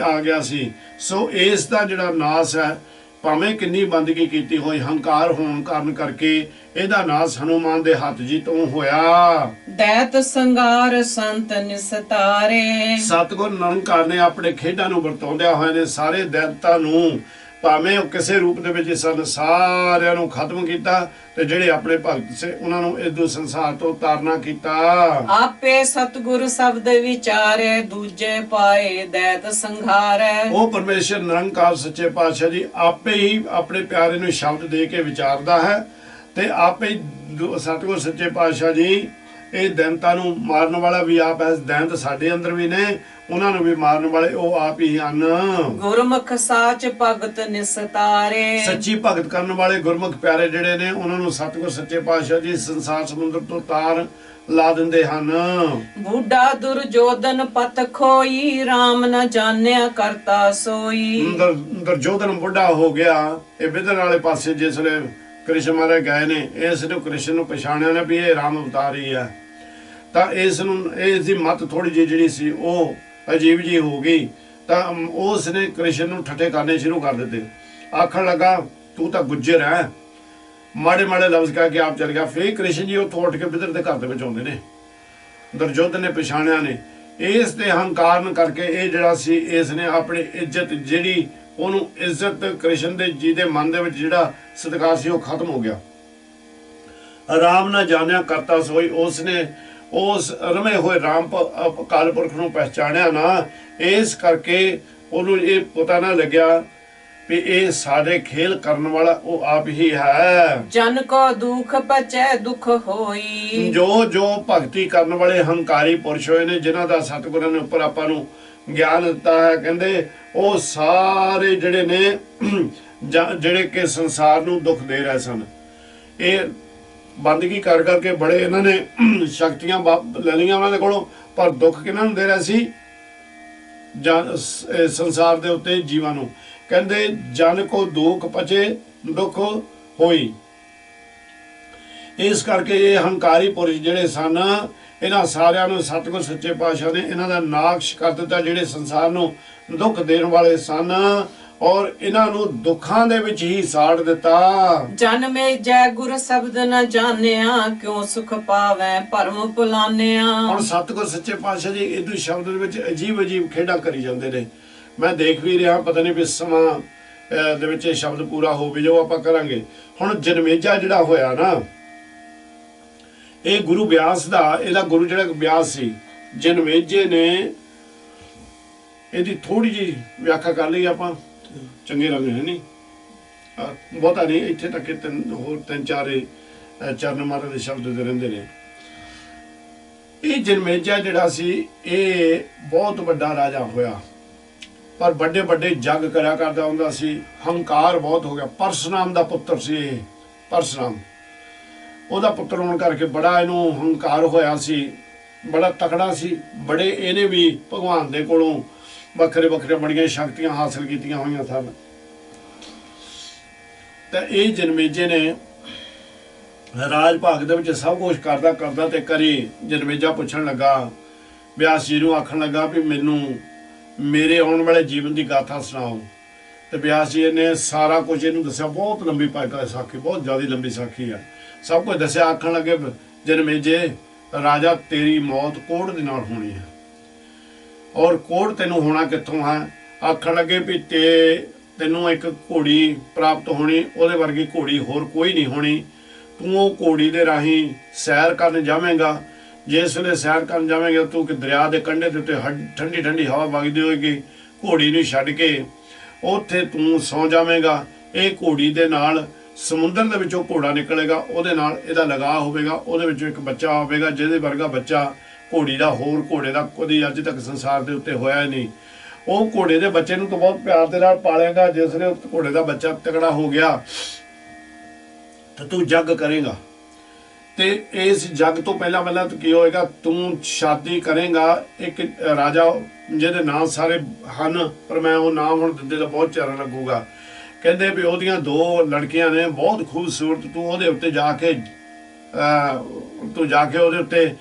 ਆ ਗਿਆ ਸੀ। ਸੋ ਇਸ ਦਾ ਜਿਹੜਾ ਨਾਸ ਹੈ, ਭਾਵੇਂ ਕਿੰਨੀ ਬੰਦਗੀ ਕੀਤੀ ਹੋਈ, ਹੰਕਾਰ ਹੋਣ ਕਾਰਨ ਕਰਕੇ ਇਹਦਾ ਨਾਸ ਹਨੂਮਾਨ ਦੇ ਹੱਥ ਜੀ ਤੋਂ ਹੋਇਆ। ਦੈਤ ਸੰਗਾਰ ਸੰਤ ਨਿਸਤਾਰੇ। ਸਤਿਗੁਰ ਨਿਰੰਕਾਰ ਨੇ ਆਪਣੇ ਖੇਡਾਂ ਨੂੰ ਵਰਤਾਉਂਦਿਆਂ ਹੋਏ ਨੇ ਸਾਰੇ ਦੈਤਾਂ ਨੂੰ, ਭਾਵੇਂ ਉਹ ਕਿਸੇ ਰੂਪ ਦੇ ਵਿੱਚ ਸਨ, ਸਾਰਿਆਂ ਨੂੰ ਖਤਮ ਕੀਤਾ। ਤੇ ਜਿਹੜੇ ਆਪਣੇ ਭਗਤ ਸੀ ਉਹਨਾਂ ਨੂੰ ਇਸ ਸੰਸਾਰ ਤੋਂ ਤਾਰਨਾ ਕੀਤਾ। ਆਪੇ ਸਤਿਗੁਰ ਸ਼ਬਦ ਵਿਚਾਰੇ, ਦੂਜੇ ਪਾਏ ਦੈਤ ਸੰਘਾਰੈ। ਉਹ ਪਰਮੇਸ਼ਰ ਨਿਰੰਕਾਰ ਸੱਚੇ ਪਾਤਸ਼ਾਹ ਜੀ ਆਪੇ ਹੀ ਆਪਣੇ ਪਿਆਰੇ ਨੂੰ ਸ਼ਬਦ ਦੇ ਕੇ ਵਿਚਾਰਦਾ ਹੈ, ਤੇ ਆਪੇ ਹੀ ਸਤਿਗੁਰ ਸੱਚੇ ਪਾਤਸ਼ਾਹ ਜੀ ਇਹ ਦੈਂਤਾਂ ਨੂੰ ਮਾਰਨ ਵਾਲਾ ਵੀ ਆਪ ਹੈ। ਦੈਂਤ ਸਾਡੇ ਅੰਦਰ ਵੀ ਨੇ, ਉਹਨਾਂ ਨੂੰ ਵੀ ਮਾਰਨ ਵਾਲੇ ਉਹ ਆਪ ਹੀ ਹਨ। ਗੁਰਮੁਖ ਸਾਚ ਭਗਤ ਨਿਸਤਾਰੇ, ਸੱਚੀ ਭਗਤ ਕਰਨ ਵਾਲੇ ਗੁਰਮੁਖ ਪਿਆਰੇ ਜਿਹੜੇ ਨੇ ਉਹਨਾਂ ਨੂੰ ਸਤਿਗੁਰ ਸੱਚੇ ਪਾਤਸ਼ਾਹ ਜੀ ਸੰਸਾਰ ਸਮੁੰਦਰ ਤੋਂ ਤਾਰ ਲਾ ਦਿੰਦੇ ਹਨ। ਬੁੱਢਾ ਦੁਰਜੋਧਨ ਪਤ ਖੋਈ, RAM ਨ ਜਾਣਿਆ ਕਰਤਾ ਸੋਈ। ਦੁਰਜੋਧਨ ਬੁੱਢਾ ਹੋ ਗਿਆ। ਇਹ ਵਿਦਨ ਵਾਲੇ ਪਾਸੇ ਜਿਸ ਵੇਲੇ ਕ੍ਰਿਸ਼ਨ ਮਹਾਰਾਜ ਗਏ ਨੇ, ਇਸ ਨੂੰ ਕ੍ਰਿਸ਼ਨ ਨੂੰ ਪਛਾਣਿਆ ਨਾ ਵੀ ਇਹ ਰਾਮ ਅਵਤਾਰ ਹੀ ਆ, ਤਾਂ ਇਸ ਦੀ ਮੱਤ ਥੋੜੀ ਜਿਹੀ ਜਿਹੜੀ ਸੀ ਉਹ ਅਜੀਬ ਜੀ ਹੋ ਗਈ। ਤਾਂ ਉਸ ਨੇ ਕ੍ਰਿਸ਼ਨ ਨੂੰ ਠੱਠੇ ਕਰਨੇ ਸ਼ੁਰੂ ਕਰ ਦਿੱਤੇ। ਆਖਣ ਲੱਗਾ ਤੂੰ ਤਾਂ ਗੁੱਜਰ ਹੈ, ਮਾੜੇ ਮਾੜੇ ਲਫ਼ਜ਼ ਕਹਿ ਕੇ ਆਪ ਚਲ ਗਿਆ। ਫਿਰ ਕ੍ਰਿਸ਼ਨ ਜੀ ਉੱਥੋਂ ਉੱਠ ਕੇ ਵਿਦਰ ਦੇ ਘਰ ਦੇ ਵਿੱਚ ਆਉਂਦੇ ਨੇ। ਦੁਰਜੋਧਨ ਨੇ ਪਛਾਣਿਆ ਨੇ। ਇਸ ਦੇ ਹੰਕਾਰ ਕਰਕੇ ਇਹ ਜਿਹੜਾ ਸੀ, ਇਸ ਨੇ ਆਪਣੀ ਇੱਜ਼ਤ ਜਿਹੜੀ ਉਹਨੂੰ ਇੱਜ਼ਤ ਕ੍ਰਿਸ਼ਨ ਦੇ ਜੀ ਦੇ ਮਨ ਦੇ ਵਿੱਚ ਜਿਹੜਾ ਸਤਿਕਾਰ ਸੀ ਉਹ ਖਤਮ ਹੋ ਗਿਆ। ਰਾਮ ਨਾ ਜਾਣਿਆ ਕਰਤਾ ਸੋਈ, ਉਸ ਨੇ ਉਸ ਰਮੇ ਹੋਏ ਰਾਮ ਅਕਾਲ ਪੁਰਖ ਨੂੰ ਪਹਿਚਾਣਿਆ ਨਾ, ਇਸ ਕਰਕੇ ਉਹਨੂੰ ਇਹ ਪਤਾ ਨਾ ਲੱਗਿਆ ਵੀ ਇਹ ਸਾਡੇ ਖੇਲ ਕਰਨ ਵਾਲਾ ਉਹ ਆਪ ਹੀ ਹੈ। ਜਨ ਕੋ ਦੁਖ ਪਚੈ ਦੁਖ ਹੋਈ, ਜੋ ਜੋ ਭਗਤੀ ਕਰਨ ਵਾਲੇ ਹੰਕਾਰੀ ਪੁਰਸ਼ ਹੋਏ ਨੇ, ਜਿਨ੍ਹਾਂ ਦਾ ਸਤਿਗੁਰਾਂ ਨੇ ਉੱਪਰ ਆਪਾਂ ਨੂੰ ਗਿਆਨ ਦਿੱਤਾ ਹੈ, ਕਹਿੰਦੇ ਉਹ ਸਾਰੇ ਜਿਹੜੇ ਨੇ ਜਿਹੜੇ ਕਿ ਸੰਸਾਰ ਨੂੰ ਦੁੱਖ ਦੇ ਰਹੇ ਸਨ, ਇਹ ਬੰਦਗੀ ਕਰ ਕਰਕੇ ਬੜੇ ਇਹਨਾਂ ਨੇ ਸ਼ਕਤੀਆਂ ਲੈ ਲਈਆਂ ਉਹਨਾਂ ਦੇ ਕੋਲੋਂ, ਪਰ ਦੁੱਖ ਕਿਹਨਾਂ ਨੂੰ ਦੇ ਰਿਹਾ ਸੀ? ਸੰਸਾਰ ਦੇ ਉੱਤੇ ਜੀਵਾਂ ਨੂੰ। ਕਹਿੰਦੇ ਜਨ ਕੋ ਦੁੱਖ ਪਚੇ ਦੁੱਖ ਹੋਈ। ਇਸ ਕਰਕੇ ਇਹ ਹੰਕਾਰੀ ਪੁਰਸ਼ ਜਿਹੜੇ ਸਨ, ਇਹਨਾਂ ਸਾਰਿਆਂ ਨੂੰ ਸਤਿਗੁਰ ਸੱਚੇ ਪਾਤਸ਼ਾਹ ਨੇ ਇਹਨਾਂ ਦਾ ਨਾਸ਼ ਕਰ ਦਿੱਤਾ, ਜਿਹੜੇ ਸੰਸਾਰ ਨੂੰ ਦੁੱਖ ਦੇਣ ਵਾਲੇ ਸਨ, ਔਰ ਇਹਨਾਂ ਨੂੰ ਦੁੱਖਾਂ ਦੇ ਵਿੱਚ ਹੀ ਸਾੜ ਦਿੱਤਾ। ਜਨਮੇ ਜੈ ਗੁਰ ਸ਼ਬਦ ਨ ਜਾਣਿਆ, ਕਿਉਂ ਸੁਖ ਪਾਵੈ ਭਰਮ ਭੁਲਾਨਿਆ। ਹੁਣ ਸਤਿਗੁਰ ਸੱਚੇ ਪਾਤਸ਼ਾਹ ਜੀ ਇਹਦੂ ਸ਼ਬਦ ਦੇ ਵਿੱਚ ਅਜੀਬ ਅਜੀਬ ਖੇਡਾਂ ਕਰੀ ਜਾਂਦੇ ਨੇ। ਮੈਂ ਦੇਖ ਵੀ ਰਿਹਾ, ਪਤਾ ਨਹੀਂ ਵੀ ਸਮਾਂ ਦੇ ਵਿੱਚ ਇਹ ਸ਼ਬਦ ਪੂਰਾ ਹੋਵੇ ਜੋ ਆਪਾਂ ਕਰਾਂਗੇ। ਹੁਣ ਜਨਮੇਜਾ ਜਿਹੜਾ ਹੋਇਆ ਨਾ, ਇਹ ਗੁਰੂ ਬਿਆਸ ਦਾ, ਇਹਦਾ ਗੁਰੂ ਜਿਹੜਾ ਬਿਆਸ ਸੀ, ਜਨਮੇਜੇ ਨੇ ਇਹਦੀ ਥੋੜੀ ਜਿਹੀ ਵਿਆਖਿਆ ਕਰ ਲਈ ਆਪਾਂ, ਚੰਗੇ ਲੱਗਦੇ ਹੈ ਨਹੀਂ, ਬਹੁਤਾ ਨਹੀਂ, ਇੱਥੇ ਤੱਕ ਤਿੰਨ ਚਾਰ ਚਰਨ ਮਹਾਰਾਜ ਦੇ ਸ਼ਬਦ ਦੇ ਰਹਿੰਦੇ ਨੇ। ਇਹ ਜਨਮੇਜਾ ਜਿਹੜਾ ਸੀ ਇਹ ਬਹੁਤ ਵੱਡਾ ਰਾਜਾ ਹੋਇਆ, ਪਰ ਵੱਡੇ ਵੱਡੇ ਜੱਗ ਕਰਿਆ ਕਰਦਾ ਹੁੰਦਾ ਸੀ, ਹੰਕਾਰ ਬਹੁਤ ਹੋ ਗਿਆ। ਪਰਸ਼ੁਰਾਮ ਦਾ ਪੁੱਤਰ ਸੀ ਇਹ, ਪਰਸ਼ੁਰਾਮ ਉਹਦਾ ਪੁੱਤਰ ਹੋਣ ਕਰਕੇ ਬੜਾ ਇਹਨੂੰ ਹੰਕਾਰ ਹੋਇਆ ਸੀ, ਬੜਾ ਤਕੜਾ ਸੀ। ਬੜੇ ਇਹਨੇ ਵੀ ਭਗਵਾਨ ਦੇ ਕੋਲੋਂ ਵੱਖਰੇ ਵੱਖਰੇ ਬੜੀਆਂ ਸ਼ਕਤੀਆਂ ਹਾਸਲ ਕੀਤੀਆਂ ਹੋਈਆਂ ਸਨ। ਤਾਂ ਇਹ ਜਨਮੇਜੇ ਨੇ ਰਾਜ ਭਾਗ ਦੇ ਵਿੱਚ ਸਭ ਕੁਝ ਕਰਦਾ ਕਰਦਾ ਤੇ ਕਰੀ ਜਨਮੇਜਾ ਪੁੱਛਣ ਲੱਗਾ, ਬਿਆਸ ਜੀ ਨੂੰ ਆਖਣ ਲੱਗਾ ਵੀ ਮੈਨੂੰ ਮੇਰੇ ਆਉਣ ਵਾਲੇ ਜੀਵਨ ਦੀ ਗਾਥਾ ਸੁਣਾਓ। ਤੇ ਬਿਆਸ ਜੀ ਨੇ ਸਾਰਾ ਕੁਝ ਇਹਨੂੰ ਦੱਸਿਆ। ਬਹੁਤ ਲੰਬੀ ਸਾਖੀ, ਬਹੁਤ ਜ਼ਿਆਦਾ ਲੰਬੀ ਸਾਖੀ ਆ। ਸਭ ਕੁਝ ਦੱਸਿਆ। ਆਖਣ ਲੱਗੇ ਜਨਮੇਜੇ ਰਾਜਾ ਤੇਰੀ ਮੌਤ ਕੋੜ ਦੇ ਨਾਲ ਹੋਣੀ ਹੈ, ਔਰ ਕੋੜ ਤੈਨੂੰ ਹੋਣਾ ਕਿੱਥੋਂ ਹੈ? ਆਖਣ ਲੱਗੇ ਵੀ ਤੈਨੂੰ ਇੱਕ ਘੋੜੀ ਪ੍ਰਾਪਤ ਹੋਣੀ, ਉਹਦੇ ਵਰਗੀ ਘੋੜੀ ਹੋਰ ਕੋਈ ਨਹੀਂ ਹੋਣੀ। ਤੂੰ ਉਹ ਘੋੜੀ ਦੇ ਰਾਹੀਂ ਸੈਰ ਕਰਨ ਜਾਵੇਂਗਾ। ਜਿਸ ਵੇਲੇ ਸੈਰ ਕਰਨ ਜਾਵੇਂਗਾ ਤੂੰ ਕਿ ਦਰਿਆ ਦੇ ਕੰਢੇ ਦੇ ਉੱਤੇ ਠੰਡੀ ਠੰਡੀ ਹਵਾ ਵਗਦੀ ਹੋਏਗੀ, ਘੋੜੀ ਨੂੰ ਛੱਡ ਕੇ ਉੱਥੇ ਤੂੰ ਸੌਂ ਜਾਵੇਂਗਾ। ਇਹ ਘੋੜੀ ਦੇ ਨਾਲ ਸਮੁੰਦਰ ਦੇ ਵਿੱਚੋਂ ਘੋੜਾ ਨਿਕਲੇਗਾ, ਉਹਦੇ ਨਾਲ ਇਹਦਾ ਲਗਾਅ ਹੋਵੇਗਾ, ਉਹਦੇ ਵਿੱਚੋਂ ਇੱਕ ਬੱਚਾ ਹੋਵੇਗਾ, ਜਿਹਦੇ ਵਰਗਾ ਬੱਚਾ ਘੋੜੀ ਦਾ ਹੋਰ ਘੋੜੇ ਦਾ ਕਦੀ ਅੱਜ ਤੱਕ ਸੰਸਾਰ ਦੇ ਉੱਤੇ ਹੋਇਆ ਨਹੀਂ। ਉਹ ਘੋੜੇ ਦੇ ਬੱਚੇ ਨੂੰ ਤਾਂ ਬਹੁਤ ਪਿਆਰ ਦੇ ਨਾਲ ਪਾਲੇਗਾ। ਜਿਸ ਵੇਲੇ ਘੋੜੇ ਦਾ ਬੱਚਾ ਤਕੜਾ ਹੋ ਗਿਆ ਤਾਂ ਤੂੰ ਜੱਗ ਕਰੇਗਾ, ਤੇ ਇਸ ਜੱਗ ਤੋਂ ਪਹਿਲਾਂ ਪਹਿਲਾਂ ਕੀ ਹੋਏਗਾ? ਤੂੰ ਸ਼ਾਦੀ ਕਰੇਗਾ ਇੱਕ ਰਾਜਾ ਜਿਹਦੇ ਨਾਂ ਸਾਰੇ ਹਨ, ਪਰ ਮੈਂ ਉਹ ਨਾਮ ਹੁਣ ਦਿੰਦੇ ਤਾਂ ਬਹੁਤ ਚਿਰ ਲੱਗੂਗਾ। ਕਹਿੰਦੇ ਵੀ ਉਹਦੀਆਂ 2 ਲੜਕੀਆਂ ਨੇ ਬਹੁਤ ਖੂਬਸੂਰਤ, ਤੂੰ ਉਹਦੇ ਉੱਤੇ ਜਾ ਕੇ ਉਹਦੇ ਉੱਤੇ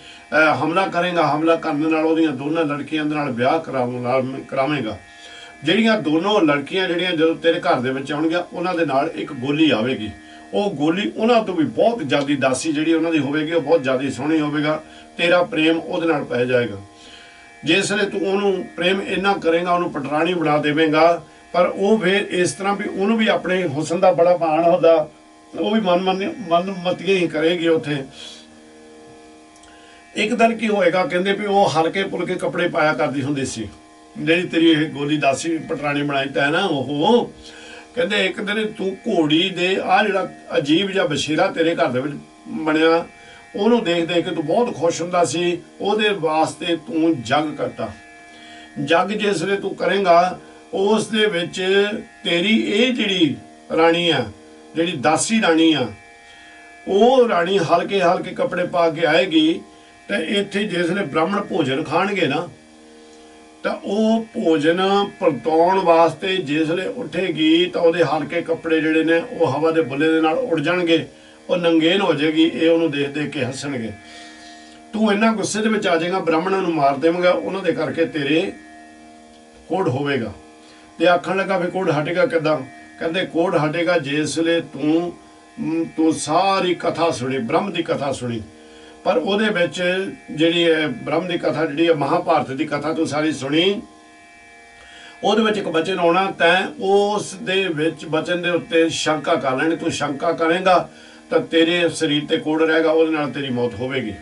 ਹਮਲਾ ਕਰੇਗਾ। ਹਮਲਾ ਕਰਨ ਨਾਲ ਉਹਦੀਆਂ ਦੋਨਾਂ ਲੜਕੀਆਂ ਦੇ ਨਾਲ ਵਿਆਹ ਕਰਾਵੇਂਗਾ। ਜਿਹੜੀਆਂ ਦੋਨੋਂ ਲੜਕੀਆਂ ਜਿਹੜੀਆਂ ਜਦੋਂ ਤੇਰੇ ਘਰ ਦੇ ਵਿੱਚ ਆਉਣਗੀਆਂ, ਉਹਨਾਂ ਦੇ ਨਾਲ ਇੱਕ ਗੋਲੀ ਆਵੇਗੀ। ਉਹ ਗੋਲੀ ਉਹਨਾਂ ਤੋਂ ਵੀ ਬਹੁਤ ਜ਼ਿਆਦਾ ਦਾਸੀ ਜਿਹੜੀ ਉਹਨਾਂ ਦੀ ਹੋਵੇਗੀ, ਉਹ ਬਹੁਤ ਜ਼ਿਆਦਾ ਸੋਹਣੀ ਹੋਵੇਗਾ। ਤੇਰਾ ਪ੍ਰੇਮ ਉਹਦੇ ਨਾਲ ਪੈ ਜਾਏਗਾ। ਜਿਸ ਵੇਲੇ ਤੂੰ ਉਹਨੂੰ ਪ੍ਰੇਮ ਇੰਨਾ ਕਰੇਗਾ, ਉਹਨੂੰ ਪਟਰਾਣੀ ਬਣਾ ਦੇਵੇਂਗਾ, ਪਰ ਉਹ ਫਿਰ ਇਸ ਤਰ੍ਹਾਂ ਵੀ ਉਹਨੂੰ ਵੀ ਆਪਣੇ ਹੁਸਨ ਦਾ ਬੜਾ ਮਾਣ ਹੁੰਦਾ, ਉਹ ਵੀ ਮਨਮਤੀਆਂ ਹੀ ਕਰੇਗੀ। ਉੱਥੇ ਇੱਕ ਦਿਨ ਕੀ ਹੋਏਗਾ? ਕਹਿੰਦੇ ਵੀ ਉਹ ਹਲਕੇ ਪੁਲਕੇ ਕੱਪੜੇ ਪਾਇਆ ਕਰਦੀ ਹੁੰਦੀ ਸੀ, ਜਿਹੜੀ ਤੇਰੀ ਇਹ ਗੋਲੀ ਦਾਸੀ ਪਟਰਾਣੀ ਬਣਾਈ ਤਾਂ ਹੈ ਨਾ। ਉਹ ਕਹਿੰਦੇ ਇੱਕ ਦਿਨ ਤੂੰ ਘੋੜੀ ਦੇ ਆਹ ਜਿਹੜਾ ਅਜੀਬ ਜਿਹਾ ਬਸ਼ੀਰਾ ਤੇਰੇ ਘਰ ਦੇ ਵਿੱਚ ਬਣਿਆ, ਉਹਨੂੰ ਦੇਖ ਦੇਖ ਕੇ ਤੂੰ ਬਹੁਤ ਖੁਸ਼ ਹੁੰਦਾ ਸੀ। ਉਹਦੇ ਵਾਸਤੇ ਤੂੰ ਜੰਗ ਕਰਤਾ। जग जिसले तू करेगा उस दे विच तेरी ये जिहड़ी राणी आ, जिहड़ी दासी राणी आ, ਉਹ ਰਾਣੀ ਹਲਕੇ ਹਲਕੇ ਕੱਪੜੇ ਪਾ ਕੇ ਆਏਗੀ ਤੇ ਇੱਥੇ ਜਿਸਲੇ ਬ੍ਰਾਹਮਣ ਭੋਜਨ ਖਾਣਗੇ ਨਾ ਤਾਂ ਉਹ ਭੋਜਨ ਪਰਤਾਉਣ ਵਾਸਤੇ ਜਿਸਲੇ ਉੱਠੇਗੀ ਤਾਂ ਉਹਦੇ ਹਲਕੇ ਕੱਪੜੇ ਜਿਹੜੇ ਨੇ ਉਹ ਹਵਾ ਦੇ ਬੁੱਲੇ ਦੇ ਨਾਲ ਉੱਡ ਜਾਣਗੇ, ਉਹ ਨੰਗੇਨ ਹੋ ਜਾਏਗੀ। ਇਹ ਉਹਨੂੰ ਦੇਖ ਦੇਖ ਕੇ ਹੱਸਣਗੇ। ਤੂੰ ਇੰਨਾ ਗੁੱਸੇ ਦੇ ਵਿੱਚ ਆ ਜਾਏਗਾ, ਬ੍ਰਾਹਮਣਾਂ ਨੂੰ ਮਾਰ ਦੇਵੇਂਗਾ, ਉਹਨਾਂ ਦੇ ਕਰਕੇ ਤੇਰੇ ਕੋੜ ਹੋਵੇਗਾ। ਤੇ ਆਖਣ ਲੱਗਾ ਵੀ ਕੋੜ ਹਟੇਗਾ ਕਿੱਦਾਂ? ਕਹਿੰਦੇ ਕੋੜ ਹਟੇਗਾ ਜਿਸਲੇ ਤੂੰ ਸਾਰੀ ਕਥਾ ਸੁਣੀ, ਬ੍ਰਹਮ ਦੀ ਕਥਾ ਸੁਣੀ। ਪਰ ਉਹਦੇ ਵਿੱਚ ਜਿਹੜੀ ਬ੍ਰਹਮ ਦੀ ਕਥਾ ਜਿਹੜੀ ਹੈ, ਮਹਾਭਾਰਤ ਦੀ ਕਥਾ ਤੂੰ ਸਾਰੀ ਸੁਣੀ, ਉਹਦੇ ਵਿੱਚ ਇੱਕ ਬਚਨ ਆਉਣਾ, ਤੈਂ ਉਸ ਦੇ ਵਿੱਚ ਬਚਨ ਦੇ ਉੱਤੇ ਸ਼ੰਕਾ ਕਰ ਲੈਣੀ। ਤੂੰ ਸ਼ੰਕਾ ਕਰੇਗਾ ਤਾਂ ਤੇਰੇ ਸਰੀਰ ਤੇ ਕੋੜ ਰਹੇਗਾ, ਉਹਦੇ ਨਾਲ ਤੇਰੀ ਮੌਤ ਹੋਵੇਗੀ।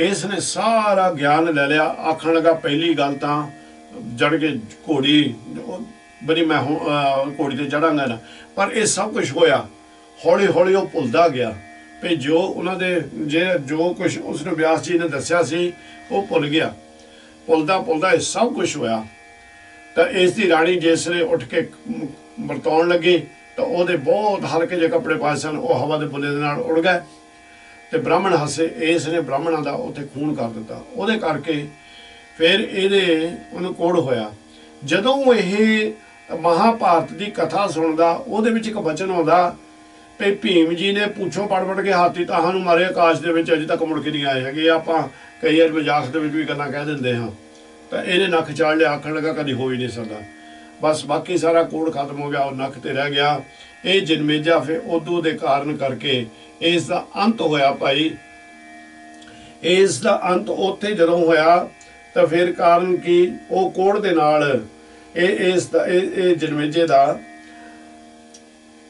ਇਸ ਨੇ ਸਾਰਾ ਗਿਆਨ ਲੈ ਲਿਆ। ਆਖਣ ਲੱਗਾ ਪਹਿਲੀ ਗੱਲ ਤਾਂ ਜੜ ਕੇ ਘੋੜੀ ਬੜੀ ਮੈਂ ਘੋੜੀ ਤੇ ਚੜਾਂਗਾ ਨਾ। ਪਰ ਇਹ ਸਭ ਕੁਝ ਹੋਇਆ ਹੌਲੀ ਹੌਲੀ। ਉਹ ਭੁੱਲਦਾ ਗਿਆ ਵੀ ਜੋ ਉਹਨਾਂ ਦੇ ਜੋ ਕੁਝ ਉਸਨੂੰ ਵਿਆਸ ਜੀ ਨੇ ਦੱਸਿਆ ਸੀ ਉਹ ਭੁੱਲ ਗਿਆ। ਭੁੱਲਦਾ ਭੁੱਲਦਾ ਇਹ ਸਭ ਕੁਝ ਹੋਇਆ। ਤਾਂ ਇਸ ਦੀ ਰਾਣੀ ਜਿਸਲੇ ਉੱਠ ਕੇ ਵਰਤਾਉਣ ਲੱਗੀ ਤਾਂ ਉਹਦੇ ਬਹੁਤ ਹਲਕੇ ਜਿਹੇ ਕੱਪੜੇ ਪਾਏ ਸਨ, ਉਹ ਹਵਾ ਦੇ ਬੁੱਲੇ ਦੇ ਨਾਲ ਉੱਡ ਗਏ ਤੇ ਬ੍ਰਾਹਮਣ ਹੱਸੇ। ਇਸ ਨੇ ਬ੍ਰਾਹਮਣਾਂ ਦਾ ਉੱਥੇ ਖੂਨ ਕਰ ਦਿੱਤਾ। ਉਹਦੇ ਕਰਕੇ ਫਿਰ ਉਹਨੂੰ ਕੋੜ ਹੋਇਆ। ਜਦੋਂ ਇਹ ਮਹਾਭਾਰਤ ਦੀ ਕਥਾ ਸੁਣਦਾ, ਉਹਦੇ ਵਿੱਚ ਇੱਕ ਬਚਨ ਆਉਂਦਾ ਵੀ ਭੀਮ ਜੀ ਨੇ ਪੁੱਛੋ ਪੜ ਕੇ ਹਾਥੀ ਤਾਹਾਂ ਨੂੰ ਮਾਰੇ ਆਕਾਸ਼ ਦੇ ਵਿੱਚ, ਅਜੇ ਤੱਕ ਮੁੜ ਕੇ ਨਹੀਂ ਆਏ ਹੈਗੇ। ਆਪਾਂ ਕਈ ਵਾਰ ਮਜ਼ਾਕ ਦੇ ਵਿੱਚ ਵੀ ਗੱਲਾਂ ਕਹਿ ਦਿੰਦੇ ਹਾਂ। ਤਾਂ ਇਹਨੇ ਨੱਕ ਚਾੜ ਲਿਆ, ਆਖਣ ਲੱਗਾ ਕਦੀ ਹੋ ਹੀ ਨਹੀਂ ਸਕਦਾ। ਬਸ ਬਾਕੀ ਸਾਰਾ ਕੋੜ ਖਤਮ ਹੋ ਗਿਆ, ਉਹ ਨੱਕ ਤੇ ਰਹਿ ਗਿਆ। ਇਹ ਜਨਮੇਜਾ ਫਿਰ ਉਦੋਂ ਦੇ ਕਾਰਨ ਕਰਕੇ ਇਸ ਦਾ ਅੰਤ ਹੋਇਆ ਭਾਈ। ਇਸ ਦਾ ਅੰਤ ਉੱਥੇ ਜਦੋਂ ਹੋਇਆ ਤਾਂ ਫਿਰ ਕਾਰਨ ਕੀ, ਉਹ ਕੋੜ ਦੇ ਨਾਲ ਇਹ ਜਨਮੇਜੇ ਦਾ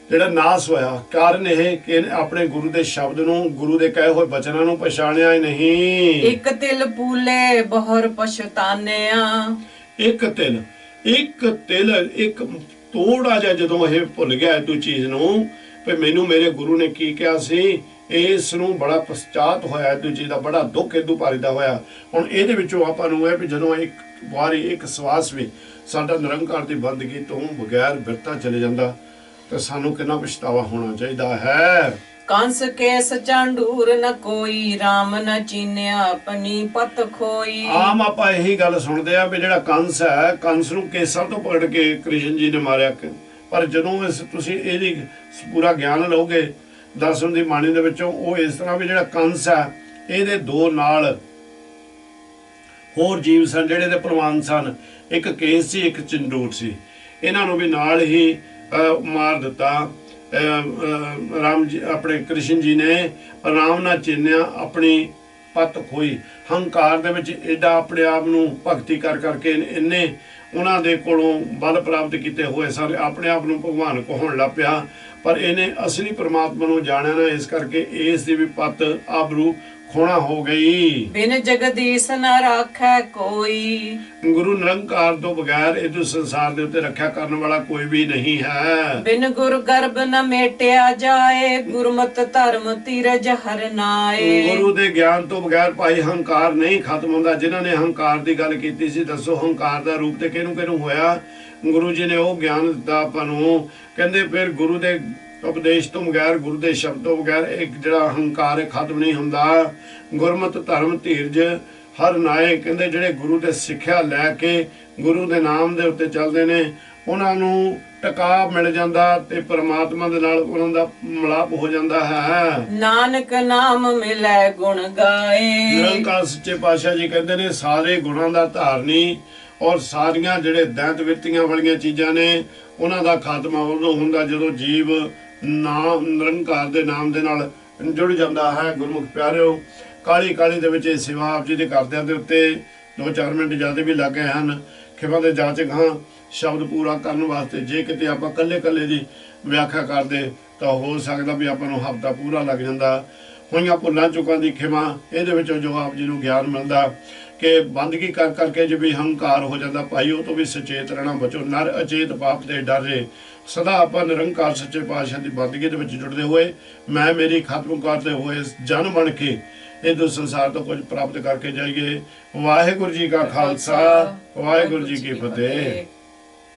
ਜਿਹੜਾ ਨਾਸ ਹੋਇਆ। ਕਾਰਨ ਇਹ ਕਿ ਆਪਣੇ ਗੁਰੂ ਦੇ ਸ਼ਬਦ ਨੂੰ, ਗੁਰੂ ਦੇ ਕਹੇ ਹੋਏ ਬਚਨਾਂ ਨੂੰ ਪਛਾਣਿਆ ਹੀ ਨਹੀਂ। ਇੱਕ ਤਿਲ ਪੂਲੇ ਬਹੁਰ ਪਛਤਾਨਿਆ। ਇੱਕ ਤਿਲ ਇੱਕ ਥੋੜਾ ਜਿਹਾ ਜਦੋਂ ਇਹ ਭੁੱਲ ਗਿਆ ਤੂੰ ਚੀਜ਼ ਨੂੰ ਵੀ ਮੈਨੂੰ ਮੇਰੇ ਗੁਰੂ ਨੇ ਕੀ ਕਿਹਾ ਸੀ, ਇਸ ਨੂੰ ਬੜਾ ਪਛਤਾਤ ਹੋਇਆ। ਤੂੰ ਚੀਜ਼ ਦਾ ਬੜਾ ਦੁੱਖ ਇਦੂ ਭਾਰੀ ਦਾ ਹੋਇਆ। ਹੁਣ ਇਹਦੇ ਵਿੱਚੋਂ ਆਪਾਂ ਨੂੰ ਇਹ ਵੀ ਜਦੋਂ ਇੱਕ ਵਾਰੀ ਇੱਕ ਸਵਾਸ ਵੀ ਸਾਡਾ ਨਿਰੰਕਾਰ ਦੀ ਬੰਦਗੀ ਤੋਂ ਬਗੈਰ ਬਿਰਤਾ ਚਲੇ ਜਾਂਦਾ ਤਾਂ ਸਾਨੂੰ ਕਿੰਨਾ ਪਛਤਾਵਾ ਹੋਣਾ ਚਾਹੀਦਾ ਹੈ। ਕੰਸ ਕੇਸ ਚਾਂਡੂਰ ਨ ਕੋਈ, ਰਾਮ ਨ ਚੀਨਿਆ ਆਪਣੀ ਪਤ ਖੋਈ। ਆਮ ਆਪਾਂ ਇਹੀ ਗੱਲ ਸੁਣਦੇ ਆ ਵੀ ਜਿਹੜਾ ਕੰਸ ਹੈ, ਕੰਸ ਨੂੰ ਕੇਸਾਂ ਤੋਂ ਪਕੜ ਕੇ ਕ੍ਰਿਸ਼ਨ ਜੀ ਨੇ ਮਾਰਿਆ। ਪਰ ਜਦੋਂ ਤੁਸੀਂ ਇਹਦੀ ਪੂਰਾ ਗਿਆਨ ਲਓਗੇ ਦਰਸ਼ਨ ਦੀ ਬਾਣੀ ਦੇ ਵਿੱਚੋਂ, ਉਹ ਇਸ ਤਰ੍ਹਾਂ ਵੀ ਜਿਹੜਾ ਕੰਸ ਹੈ ਇਹਦੇ ਦੋ ਨਾਲ ਹੋਰ ਜੀਵ ਸਨ ਜਿਹੜੇ ਦੇ ਪ੍ਰਵਾਨ ਸਨ। ਇੱਕ ਕੇਸ ਸੀ, ਇੱਕ ਚੰਡੂਰ ਸੀ। ਇਹਨਾਂ ਨੂੰ ਵੀ ਨਾਲ ਹੀ ਮਾਰ ਦਿੱਤਾ। ਰਾਮ ਜੀ ਆਪਣੇ ਕ੍ਰਿਸ਼ਨ ਜੀ ਨੇ ਰਾਮ ਨਾਲ ਚਿੰਨਿਆ ਆਪਣੀ ਪਤ ਖੋਈ। ਹੰਕਾਰ ਦੇ ਵਿੱਚ ਐਡਾ ਆਪਣੇ ਆਪ ਨੂੰ ਭਗਤੀ ਕਰ ਕਰਕੇ ਇੰਨੇ ਉਹਨਾਂ ਦੇ ਕੋਲੋਂ ਬਲ ਪ੍ਰਾਪਤ ਕੀਤੇ ਹੋਏ ਸਾਰੇ ਆਪਣੇ ਆਪ ਨੂੰ ਭਗਵਾਨ ਕਹਾਉਣ ਲੱਗ ਪਿਆ। ਪਰ ਇਹਨੇ ਅਸਲੀ ਪਰਮਾਤਮਾ ਨੂੰ ਜਾਣਿਆ ਨਾ, ਇਸ ਕਰਕੇ ਇਸ ਦੀ ਵੀ ਪਤ ਆਬਰੂ ਖੋਣਾ ਹੋ ਗਈ। ਬਿਨ ਜਗਦੀਸ਼ ਨ ਰਾਖੈ ਕੋਈ। ਗੁਰੂ ਨਿਰੰਕਾਰ ਤੋਂ ਬਗੈਰ ਇਹ ਸੰਸਾਰ ਦੇ ਉੱਤੇ ਰੱਖਿਆ ਕਰਨ ਵਾਲਾ ਕੋਈ ਵੀ ਨਹੀਂ ਹੈ। ਬਿਨ ਗੁਰ ਗਰਭ ਨ ਮੇਟਿਆ ਜਾਏ, ਗੁਰਮਤਿ ਧਰਮ ਧੀਰਜ ਹਰਿ ਨਾਏ। ਗੁਰੂ ਦੇ ਗਿਆਨ ਤੋਂ ਬਗੈਰ ਭਾਈ ਹੰਕਾਰ ਨਹੀਂ ਖਤਮ ਹੁੰਦਾ। ਜਿਨ੍ਹਾਂ ਨੇ ਹੰਕਾਰ ਦੀ ਗੱਲ ਕੀਤੀ ਸੀ, ਦੱਸੋ ਹੰਕਾਰ ਦਾ ਰੂਪ ਤੇ ਕਿਹਨੂੰ ਹੋਇਆ? ਗੁਰੂ ਜੀ ਨੇ ਉਹ ਗਿਆਨ ਦਿੱਤਾ ਆਪਾਂ ਨੂੰ। ਕਹਿੰਦੇ ਫਿਰ ਗੁਰੂ ਦੇ ਉਪਦੇਸ਼ ਤੋਂ ਬਗੈਰ, ਗੁਰੂ ਦੇ ਸ਼ਬਦ ਤੋਂ ਬਗੈਰ ਇੱਕ ਜਿਹੜਾ ਹੰਕਾਰ ਖਤਮ ਨਹੀਂ ਹੁੰਦਾ। ਗੁਰਮਤਿ ਧਰਮ ਧੀਰਜ ਹਰ ਨਾਏ। ਕਹਿੰਦੇ ਜਿਹੜੇ ਗੁਰੂ ਦੇ ਸਿੱਖਿਆ ਲੈ ਕੇ ਗੁਰੂ ਦੇ ਨਾਮ ਦੇ ਉੱਤੇ ਚੱਲਦੇ ਨੇ, ਉਹਨਾਂ ਨੂੰ ਟਿਕਾ ਮਿਲ ਜਾਂਦਾ ਤੇ ਪਰਮਾਤਮਾ ਦੇ ਨਾਲ ਉਹਨਾਂ ਦਾ ਮਿਲਾਪ ਹੋ ਜਾਂਦਾ ਹੈ। ਨਾਨਕ ਨਾਮ ਮਿਲੈ ਗੁਣ ਗਾਏ। ਨਿਰੰਕਾਰ ਸੱਚੇ ਪਾਤਸ਼ਾਹ ਜੀ ਕਹਿੰਦੇ ਨੇ ਸਾਰੇ ਗੁਣਾਂ ਦਾ ਧਾਰਨੀ ਔਰ ਸਾਰੀਆਂ ਜਿਹੜੇ ਦੈਂਤ ਵਿਰਤੀਆਂ ਵਾਲੀਆਂ ਚੀਜ਼ਾਂ ਨੇ ਉਹਨਾਂ ਦਾ ਖਾਤਮਾ ਉਦੋਂ ਹੁੰਦਾ ਜਦੋਂ ਜੀਵ ਨਾਮ ਨਿਰੰਕਾਰ ਦੇ ਨਾਮ ਦੇ ਨਾਲ ਜੁੜ ਜਾਂਦਾ ਹੈ। ਗੁਰਮੁਖ ਪਿਆਰਿਓ, ਕਾਲੀ ਕਾਲੀ ਦੇ ਵਿੱਚ ਇਹ ਸੇਵਾ ਆਪ ਜੀ ਦੇ ਕਰਦਿਆਂ ਦੇ ਉੱਤੇ 2-4 ਮਿੰਟ ਜ਼ਿਆਦਾ ਵੀ ਲੱਗ ਗਏ ਹਨ। ਖਿਮਾ ਦੇ ਜਾਚਕ ਹਾਂ ਸ਼ਬਦ ਪੂਰਾ ਕਰਨ ਵਾਸਤੇ। ਜੇ ਕਿਤੇ ਆਪਾਂ ਕੱਲੇ ਦੀ ਵਿਆਖਿਆ ਕਰਦੇ ਤਾਂ ਹੋ ਸਕਦਾ ਵੀ ਆਪਾਂ ਨੂੰ ਹਫ਼ਤਾ ਪੂਰਾ ਲੱਗ ਜਾਂਦਾ। ਹੋਈਆਂ ਭੁੱਲਾਂ ਚੁੱਕਾਂ ਦੀ ਖਿਮਾ, ਇਹਦੇ ਵਿੱਚੋਂ ਜੋ ਆਪ ਜੀ ਨੂੰ ਗਿਆਨ ਮਿਲਦਾ ਕਿ ਬੰਦਗੀ ਕਰ ਕਰਕੇ ਜੇ ਵੀ ਹੰਕਾਰ ਹੋ ਜਾਂਦਾ ਭਾਈ, ਉਹ ਤੋਂ ਵੀ ਸੁਚੇਤ ਰਹਿਣਾ। ਬਚੋ ਨਰ ਅਚੇਤ ਪਾਪ ਤੇ ਡਰੇ, ਸਦਾ ਆਪਾਂ ਨਿਰੰਕਾਰ ਸੱਚੇ ਪਾਤਸ਼ਾਹ ਦੀ ਬੰਦਗੀ ਦੇ ਵਿੱਚ ਜੁੜਦੇ ਹੋਏ ਮੈਂ ਮੇਰੀ ਖਤਮ ਕਰਦੇ ਹੋਏ ਜਨ ਬਣ ਕੇ ਇਹ ਸੰਸਾਰ ਤੋਂ ਕੁਝ ਪ੍ਰਾਪਤ ਕਰਕੇ ਜਾਈਏ। ਵਾਹਿਗੁਰੂ ਜੀ ਕਾ ਖਾਲਸਾ, ਵਾਹਿਗੁਰੂ ਜੀ ਕੀ ਫਤਿਹ।